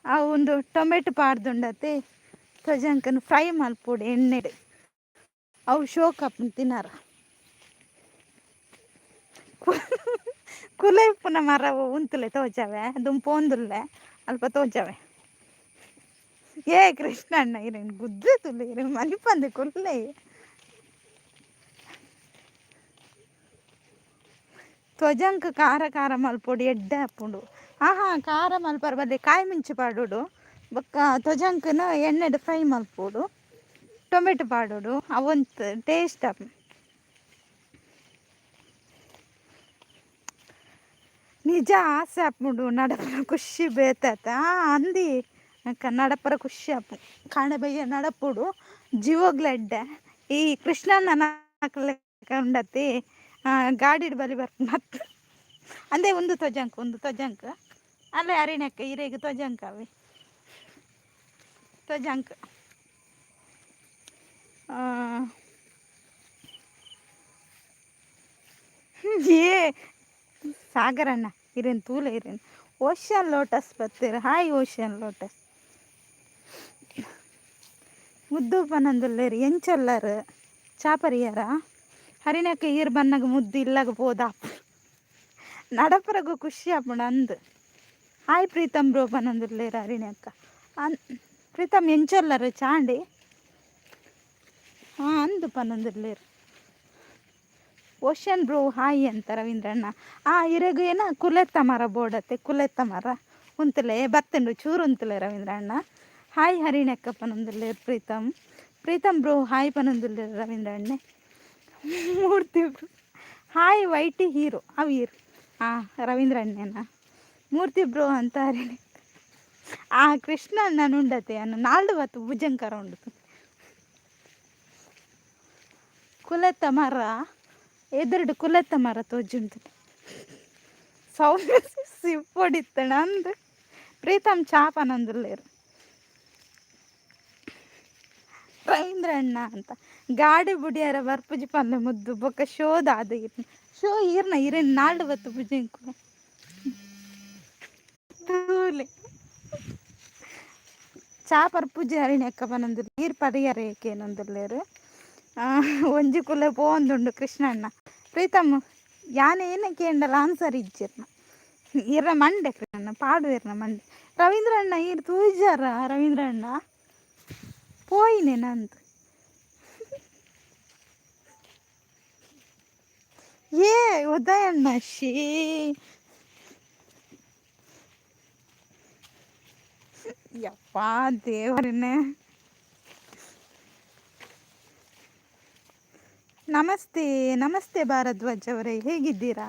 ಆ ಒಂದು ಟೊಮೆಟೊ ಪಾಡ್ದುಂಡತೆ ತ್ವಜಂಕನ್ನು ಫ್ರೈ ಮಲ್ಪೋಡು ಎಣ್ಣೆಡು ಅವು ಶೋಕಪ್ಪು ತಿನ್ನಾರ ಕುಲೆಪ್ಪುನ ಮರ ಉಂತುಲೆ ತೋಜವೆ ದುಂಪೊಂದುಲ್ಲೆ ಅಲ್ಪ ತೋಜವೆ ಏ ಕೃಷ್ಣಣ್ಣ ಇರೇನು ಗುದ್ದೆ ತುಲೆ ಇರೇನು ಮಲಿಪಂದೆ ಕುಲ್ಲೆ ತ್ವಜಂಕ್ ಖಾರ ಮಲ್ಪೊಡು ಎಡ್ಡೆ ಹಾಪುಂಡು ಖಾರ ಮಲ್ಪರ ಬಲ್ಲೆ ಕಾಯಿ ಮಿಂಚು ಪಾಡೋಡು ಬೊಕ್ಕ ತ್ವಜಂಕನ ಎಣ್ಣೆಡು ಫ್ರೈ ಮಲ್ಪೋಡು ಟೊಮೆಟೊ ಪಾಡೋಡು ಅವಂತ ಟೇಸ್ಟ್ ಆಪು ನಿಜ ಆಸೆ ಆಪುಂಡು ನಡಪರ ಖುಷಿ ಬೇತಾತ ಅಂದಿ ನಡಪರ ಖುಷಿ ಆಪು ಕಾಣಬಯ್ಯ ನಡಪುಡು ಜೀವಗ್ಲೆಡ್ಡೆ ಈ ಕೃಷ್ಣನ ಉಂಡತಿ ಗಾಡಿಡ್ ಬಲಿ ಬರ್ತು ಮತ್ತೆ ಅಂದೇ ಒಂದು ತ್ವಜಂಕ್ ಅಲ್ಲೇ ಅರಿಣಕ್ಕೆ ಇರೇಗ ತ್ವಜಂಕ್ ಅವೆ ತ್ವಜಂಕ್ ಏ ಸಾಗರಣ್ಣ ಇರೇನು ತೂಲೆ ಇರೇನು ಓಷನ್ ಲೋಟಸ್ ಬರ್ತೀರ ಹಾಯ್ ಓಷನ್ ಲೋಟಸ್ ಮುದ್ದು ಪನಂದುಲ್ಲೇರು ಎಂಚೊಲ್ಲರು ಚಾಪರಿಯಾರ ಹರಿಣಕ್ಕೆ ಈರು ಬನ್ನಾಗ ಮುದ್ದು ಇಲ್ಲಾಗ ಹೋದ ನಡಪರಗು ಖುಷಿ ಆಪುಂಡು ಅಂದು ಹಾಯ್ ಪ್ರೀತಮ್ ಬ್ರೋ ಪನಂದುಲ್ಲೇರು ಹರಿಣಕ್ಕ ಪ್ರೀತಮ್ ಎಂಚೊಲ್ಲರು ಚಾಂಡಿ ಅಂದು ಪನಂದುಲ್ಲೇರು ಓಷನ್ ಬ್ರೋ ಹಾಯ್ ಅಂತ ರವೀಂದ್ರಣ್ಣ ಇರಗು ಏನ ಕುಲೆತ್ತ ಮರ ಬೋಡತ್ತೆ ಕುಲೆತ್ತ ಮರ ಉಂತಲೆ ಬತ್ತಂಡು ಚೂರು ಉಂತಲೆ ರವೀಂದ್ರಣ್ಣ ಹಾಯ್ ಹರಿಣಕ್ಕ ಪನಂದುಲ್ಲೇರು ಪ್ರೀತಮ್ ಬ್ರೋ ಹಾಯ್ ಪನಂದುಲ್ಲೇರು ರವೀಂದ್ರಣ್ಣೆ ಮೂರ್ತಿ ಬ್ರೋ ಹಾಯ್ ವೈಟಿ ಹೀರೋ ಅವು ಹೀರೋ ರವೀಂದ್ರಣ್ಣನ ಮೂರ್ತಿ ಬ್ರೋ ಅಂತ ಹರಿಣೆ ಕೃಷ್ಣ ಅಣ್ಣನ ಉಂಡತೆ ನಾಲ್ಡು ಬತ್ತು ಭುಜಂಕರ ಉಂಡು ಕುಲೆತ್ತ ಮರ ಎದುರುಡು ಕುಲೆತ್ತ ಮರ ತೋಜುಂಟು ಸೌಂಡ್ ಸಿಪ್ಪೊಡಿತ್ತಣ ಅಂದು ಪ್ರೀತಮ್ ಚಾಪನಂದುಲ್ಲೇರು ರವೀಂದ್ರಣ್ಣ ಅಂತ ಗಾಡಿ ಬುಡಿಯಾರ ಬರ್ಪುಜಿ ಪಲ್ಲೆ ಮುದ್ದು ಬೊಕ್ಕ ಶೋದ ಅದು ಶೋ ಇರೇನು ನಾಲ್ಡು ಬತ್ತು ಭುಜಂಕು ತೂಲೆ ಚಾಪರ್ ಪೂಜೆ ಹರಿಣಿ ಪನಂದು ನೀರು ಪರಿಹಾರ ಏಕೇನಂದುಲ್ಲೇರು ಒಂಜಿ ಕುಲೆ ಪೋಂದುಂಡು ಕೃಷ್ಣಣ್ಣ ಪ್ರೀತಮ್ ಯಾನೇನ ಕೇಂಡಲ ಆನ್ಸರ್ ಇಜ್ಜಿರ್ನ ಇರ ಮಂಡೆ ಕೃಷ್ಣಣ್ಣ ಪಾಡು ಇರ್ನ ಮಂಡೆ ರವೀಂದ್ರ ಅಣ್ಣ ಇರ್ ತೂಜಾರ ರವೀಂದ್ರ ಅಣ್ಣ ಪೋಯಿನೆ ನಂದು ಏ ಉದಯಣ್ಣ ಶೀ ಯಪ್ಪ ದೇವರನ್ನೇ. ನಮಸ್ತೆ ನಮಸ್ತೆ ಭಾರದ್ವಾಜ್ ಅವರೇ, ಹೇಗಿದ್ದೀರಾ?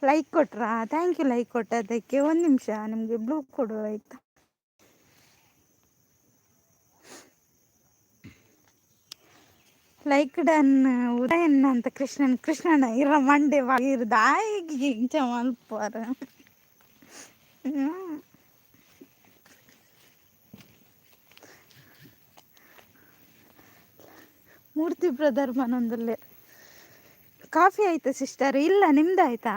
ಲೈಕ್ ಕೊಟ್ರಾ? ಥ್ಯಾಂಕ್ ಯು ಲೈಕ್ ಕೊಟ್ಟದಕ್ಕೆ. ಒಂದು ನಿಮಿಷ ನಿಮಗೆ ಬ್ಲೂ ಕೊಡುವ ಆಯ್ತಾ. ಲೈಕ್ ಡನ್ ಉದಯಣ್ಣ ಅಂತ ಕೃಷ್ಣಣ್ಣ ಇರ ಮಂಡೆ ಇರ್ದ ಈಗ ಮಲ್ಪಾರ. ಮೂರ್ತಿ ಬ್ರದರ್ ಮನೊಂದಲ್ಲೇ. ಕಾಫಿ ಆಯ್ತಾ ಸಿಸ್ಟರ್? ಇಲ್ಲ, ನಿಮ್ದಾಯ್ತಾ?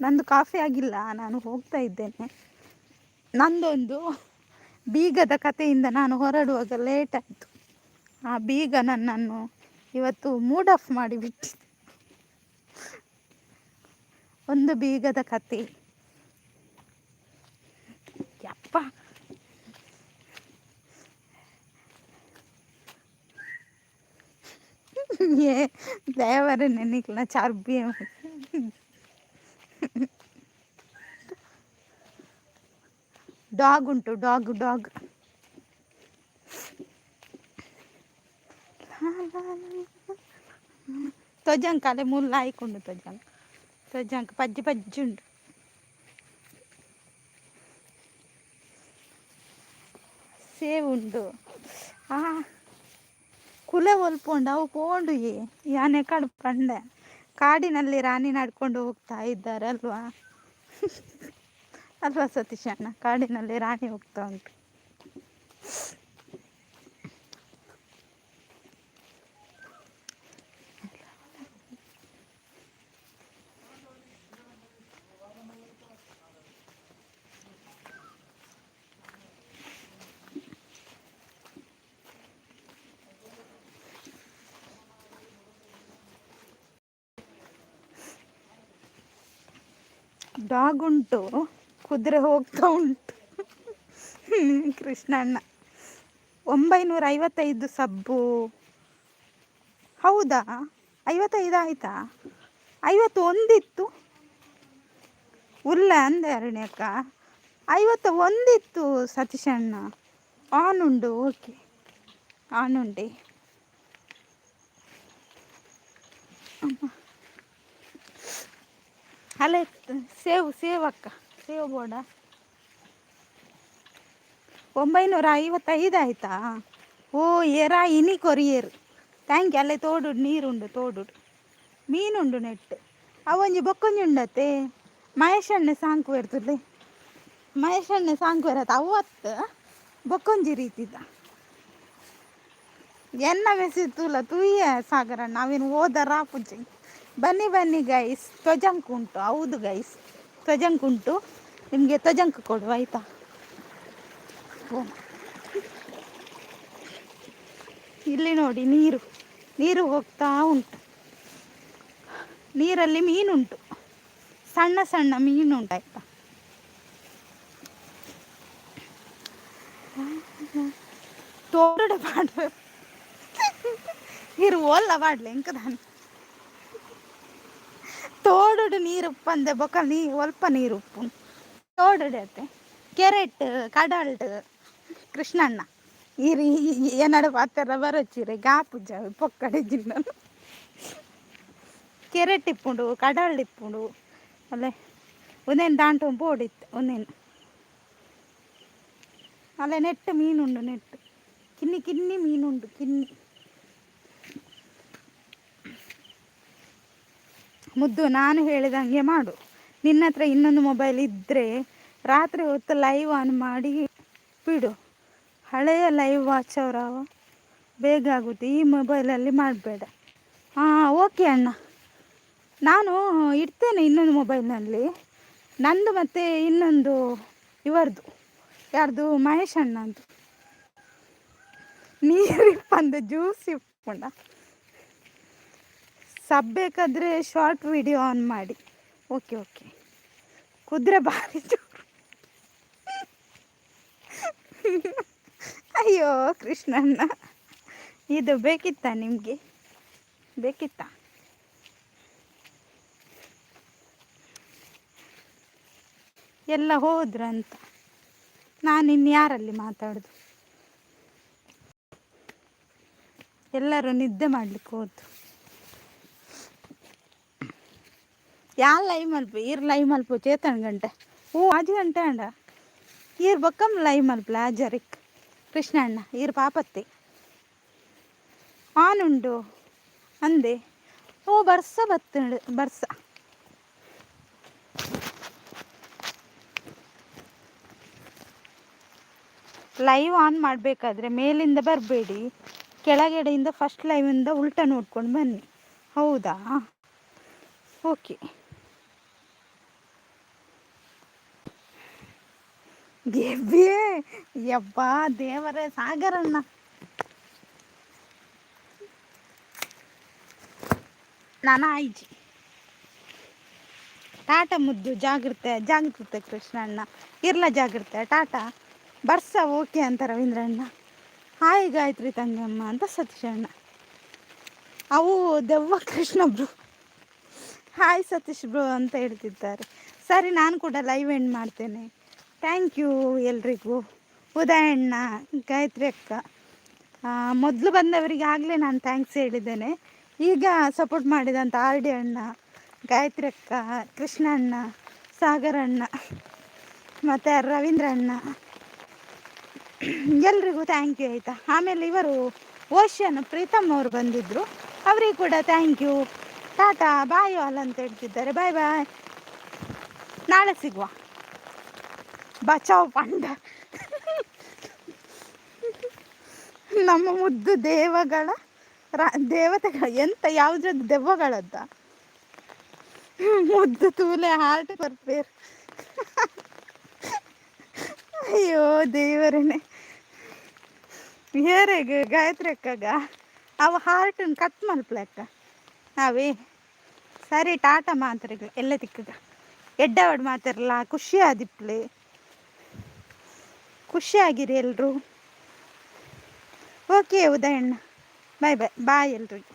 ನಂದು ಕಾಫಿ ಆಗಿಲ್ಲ, ನಾನು ಹೋಗ್ತಾ ಇದ್ದೇನೆ. ನಂದೊಂದು ಬೀಗದ ಕಥೆಯಿಂದ ನಾನು ಹೊರಡುವಾಗ ಲೇಟ್ ಆಯಿತು. ಆ ಬೀಗ ನನ್ನನ್ನು ಇವತ್ತು ಮೂಡ್ ಆಫ್ ಮಾಡಿಬಿಟ್ಟಿದೆ. ಒಂದು ಬೀಗದ ಕತೆ. ಯಪ್ಪ ಏ ದೇವರ ನೆನಿಕ್ಲ ಚರ್ಬಿ. ಡಾಗ್ ಉಂಟು, ಡಾಗ್ ತೊಜಂಕ ಅಲ್ಲೇ ಮುಲ್ಲ ಆಯ್ಕೊಂಡು ತೊಜಂಕ ಪಜ್ಜಿ ಉಂಟು. ಸೇವ್ ಉಂಟು. ಕುಲೆ ಒಲ್ಪುಂಡು ಅವು ಪೋಂಡು ಯಾನೆ ಕಾಡು ಪಂಡೆ. ಕಾಡಿನಲ್ಲಿ ರಾಣಿ ನಡ್ಕೊಂಡು ಹೋಗ್ತಾ ಇದ್ದಾರೆ ಅಲ್ವಾ ಅಲ್ವಾ ಸತೀಶ್ ಅಣ್ಣ? ಕಾಡಿನಲ್ಲಿ ರಾಣಿ ಹೋಗ್ತಾ ಉಂಟು. ಡಾಗ್ ಉಂಟು, ಕುದುರೆ ಹೋಗ್ತಾ ಉಂಟು. ಕೃಷ್ಣಣ್ಣ 955 ಸಬ್ಬು. ಹೌದಾ? 55 ಆಯ್ತಾ? 51 ಇತ್ತು. ಉಲ್ಲ ಅಂದೆ ಅರಣ್ಯಕ್ಕ. 51 ಇತ್ತು ಸತೀಶಣ್ಣ. ಆನ್ ಉಂಡು. ಓಕೆ, ಆನ್ ಉಂಡೆ. ಅಲ್ಲ ಸೇವ್ ಅಕ್ಕ, ಸೇವ್ ಬೋರ್ಡ 955 ಆಯ್ತಾ? ಓ ಏರಾ ಇನಿ ಕೊರಿಯರ್. Thank you. ಅಲ್ಲೇ ತೋಡುಡು ನೀರುಂಡು, ತೋಡುಡು ಮೀನುಂಡು ನೆಟ್ಟು. ಅವೊಂಜಿ ಬೊಕ್ಕೊಂಜಿ ಉಂಡತ್ತೆ ಮಹೇಶಣ್ಣೆ ಸಾಂಕು ಇರ್ತದೆ. ಮಹೇಶಣ್ಣೆ ಸಾಂಕು ಇರತ್ತೆ ಅವತ್ತು ಬೊಕ್ಕೊಂಜಿ ರೀತಿದ ಎನ್ನ ಮೆಸಿತುಲ ತುಯ್ಯ ಸಾಗರ. ನಾವೇನು ಓದರ ಪೂಜೆ. ಬನ್ನಿ ಗೈಸ್, ತೊಜಂಕ್ ಉಂಟು. ಹೌದು ಗೈಸ್, ತೊಜಂಕ್ ಉಂಟು. ನಿಮಗೆ ತೊಜಂಕ್ ಕೊಡುವ ಆಯಿತಾ? ಇಲ್ಲಿ ನೋಡಿ, ನೀರು ಹೋಗ್ತಾ ಉಂಟು. ನೀರಲ್ಲಿ ಮೀನುಂಟು, ಸಣ್ಣ ಮೀನುಂಟು ಆಯಿತಾ? ತೋರಡೆ ಪಾಡು ಇರು ಓಲ್ಲ ಪಾಡ್ಲೆ ಎಂಕದಾನು ತೋಡುಡು ನೀರು ಉಪ್ಪಂದೆ ಬೊಕ್ಕ ಒಲ್ಪ ನೀರು ಉಪ್ಪು ತೋಡುಡು ಅತ್ತೆ ಕೆರೆಟ್ ಕಡಲ್ಟ್ ಕೃಷ್ಣಣ್ಣ ಇರಿ ಏನಡ ಪಾತ್ರ ಬರಚ್ಚಿರೆ ಗಾಪುಜ ಪೊಕ್ಕಡೆ ಜಿನ್ನ ಕೆರೆಟ್ ಇಪ್ಪುಂಡು ಕಡಲ್ ಇಪ್ಪುಂಡು ಅಲ್ಲೇ ಒಂದೇನು ದಾಂಟು ಪೋಡಿತ್ತು ಒಂದೇನು ಅಲ್ಲೇ ನೆಟ್ಟು ಮೀನುಂಡು ನೆಟ್ಟು ಕಿನ್ನಿ ಮೀನುಂಡು ಕಿನ್ನಿ. ಮುದ್ದು, ನಾನು ಹೇಳಿದಂಗೆ ಮಾಡು. ನಿನ್ನ ಹತ್ರ ಇನ್ನೊಂದು ಮೊಬೈಲ್ ಇದ್ದರೆ ರಾತ್ರಿ ಹೊತ್ತು ಲೈವ್ ಆನ್ ಮಾಡಿ ಬಿಡು. ಹಳೆಯ ಲೈವ್ ವಾಚ್ ಅವರವ ಬೇಗ ಆಗುತ್ತೆ, ಈ ಮೊಬೈಲಲ್ಲಿ ಮಾಡಬೇಡ. ಓಕೆ ಅಣ್ಣ, ನಾನು ಇಡ್ತೇನೆ ಇನ್ನೊಂದು ಮೊಬೈಲ್ನಲ್ಲಿ. ನಂದು ಮತ್ತು ಇನ್ನೊಂದು ಇವರದು, ಯಾರ್ದು, ಮಹೇಶ್ ಅಣ್ಣಂದು. ನೀರು ಇಪ್ಪಂದು ಜ್ಯೂಸ್ ಇಪ್ಪುಂಡ. ಬೇಕಾದರೆ ಶಾರ್ಟ್ ವಿಡಿಯೋ ಆನ್ ಮಾಡಿ. ಓಕೆ ಕುದುರೆ ಭಾರಿ ಜೋರು. ಅಯ್ಯೋ ಕೃಷ್ಣಣ್ಣ, ಇದು ಬೇಕಿತ್ತಾ ನಿಮಗೆ? ಬೇಕಿತ್ತಾ? ಎಲ್ಲ ಹೋದ್ರಂತ. ನಾನಿನ್ನು ಯಾರಲ್ಲಿ ಮಾತಾಡೋದು? ಎಲ್ಲರೂ ನಿದ್ದೆ ಮಾಡ್ಲಿಕ್ಕೆ ಹೋದ್ರು. ಯಾ ಲೈವ್ ಮಲ್ಪು ಈರ್ ಲೈವ್ ಮಲ್ಪು ಚೇತನ್ ಗಂಟೆ ಓ 5 ಗಂಟೆ ಅಂಡ ಈರ್ ಬೊಕ್ಕಂ ಲೈವ್ ಮಲ್ಪಲ ಆಜರಿಕ್ ಕೃಷ್ಣ ಅಣ್ಣ ಈರ್ ಪಾಪತ್ತೆ ಆನ್ ಉಂಡು ಅಂದೆ. ಓ ಬರ್ಸ ಬತ್ತುಂಡು ಬರ್ಸ. ಲೈವ್ ಆನ್ ಮಾಡಬೇಕಾದ್ರೆ ಮೇಲಿಂದ ಬರಬೇಡಿ, ಕೆಳಗಡೆಯಿಂದ ಫಸ್ಟ್ ಲೈವಿಂದ ಉಲ್ಟಾ ನೋಡ್ಕೊಂಡು ಬನ್ನಿ. ಹೌದಾ, ಓಕೆ. ಗೆಬ್ಬೆ ಯಬ್ಬಾ ದೇವರೇ, ಸಾಗರಣ್ಣ ನಾನು ಆಯ್ಜಿ ಟಾಟಾ ಮುದ್ದು ಜಾಗ್ರತೆ ಜಾಗ್ರತೆ ಕೃಷ್ಣಣ್ಣ ಇರ್ಲ ಜಾಗ್ರತೆ ಟಾಟಾ ಬರ್ಸ ಓಕೆ ಅಂತ ರವೀಂದ್ರಣ್ಣ. ಹಾಯ್ ಗಾಯತ್ರಿ ತಂಗಮ್ಮ ಅಂತ ಸತೀಶ್ ಅಣ್ಣ. ಅವು ದೆವ್ವ Krishna bro hi Satish bro ಅಂತ ಹೇಳ್ತಿದ್ದಾರೆ. ಸರಿ, ನಾನು ಕೂಡ ಲೈವ್ ಎಂಡ್ ಮಾಡ್ತೇನೆ. ಥ್ಯಾಂಕ್ ಯು ಎಲ್ರಿಗೂ. ಉದಯಣ್ಣ, ಗಾಯತ್ರಿ ಅಕ್ಕ, ಮೊದಲು ಬಂದವರಿಗೆ ಆಗಲೇ ನಾನು ಥ್ಯಾಂಕ್ಸ್ ಹೇಳಿದ್ದೇನೆ. ಈಗ ಸಪೋರ್ಟ್ ಮಾಡಿದಂಥ RD ಅಣ್ಣ, ಗಾಯತ್ರಿ ಅಕ್ಕ, ಕೃಷ್ಣ ಅಣ್ಣ, ಸಾಗರ ಅಣ್ಣ ಮತ್ತು ರವೀಂದ್ರ ಅಣ್ಣ, ಎಲ್ರಿಗೂ ಥ್ಯಾಂಕ್ ಯು ಆಯಿತಾ. ಆಮೇಲೆ ಇವರು ಓಷನ್ ಪ್ರೀತಮ್ ಅವರು ಬಂದಿದ್ದರು, ಅವರಿಗೂ ಕೂಡ thank you. Tata bye all ಅಂತ ಹೇಳ್ತಿದ್ದಾರೆ. ಬಾಯ್ ಬಾಯ್, ನಾಳೆ ಸಿಗುವ. ಬಚಾವ್ ಪಂಡ ನಮ್ಮ ಮುದ್ದು ದೇವಗಳ ದೇವತೆಗಳ ಎಂತ ಯಾವುದ್ರದ್ದು ದೆವ್ವಗಳದ್ದ ಮುದ್ದು ತೂಲೆ ಹಾರ್ಟ್ ಬರ್ಬೇರು. ಅಯ್ಯೋ ದೇವರೇ, ಹೇರೆಗೆ ಗಾಯತ್ರಿ ಅಕ್ಕಗ ಅವ ಹಾರ್ಟನ್ನು ಕಟ್ ಮಲ್ಪ್ಲಕ್ಕ ಅವೇ. ಸರಿ, ಟಾಟಾ ಮಾತ್ರೆಗಳು ಎಲ್ಲ ತಿಕ್ಕಗ ಎಡ್ಡವಾಡು ಮಾತಾರಲ್ಲ, ಖುಷಿ ಆದಿಪ್ಲೆ, ಖುಷಿಯಾಗಿರಿ ಎಲ್ಲರೂ. ಓಕೆ ಉದಯಣ್ಣ, ಬಾಯ್ ಬಾಯ್ ಬಾಯ್ ಎಲ್ರಿಗೂ.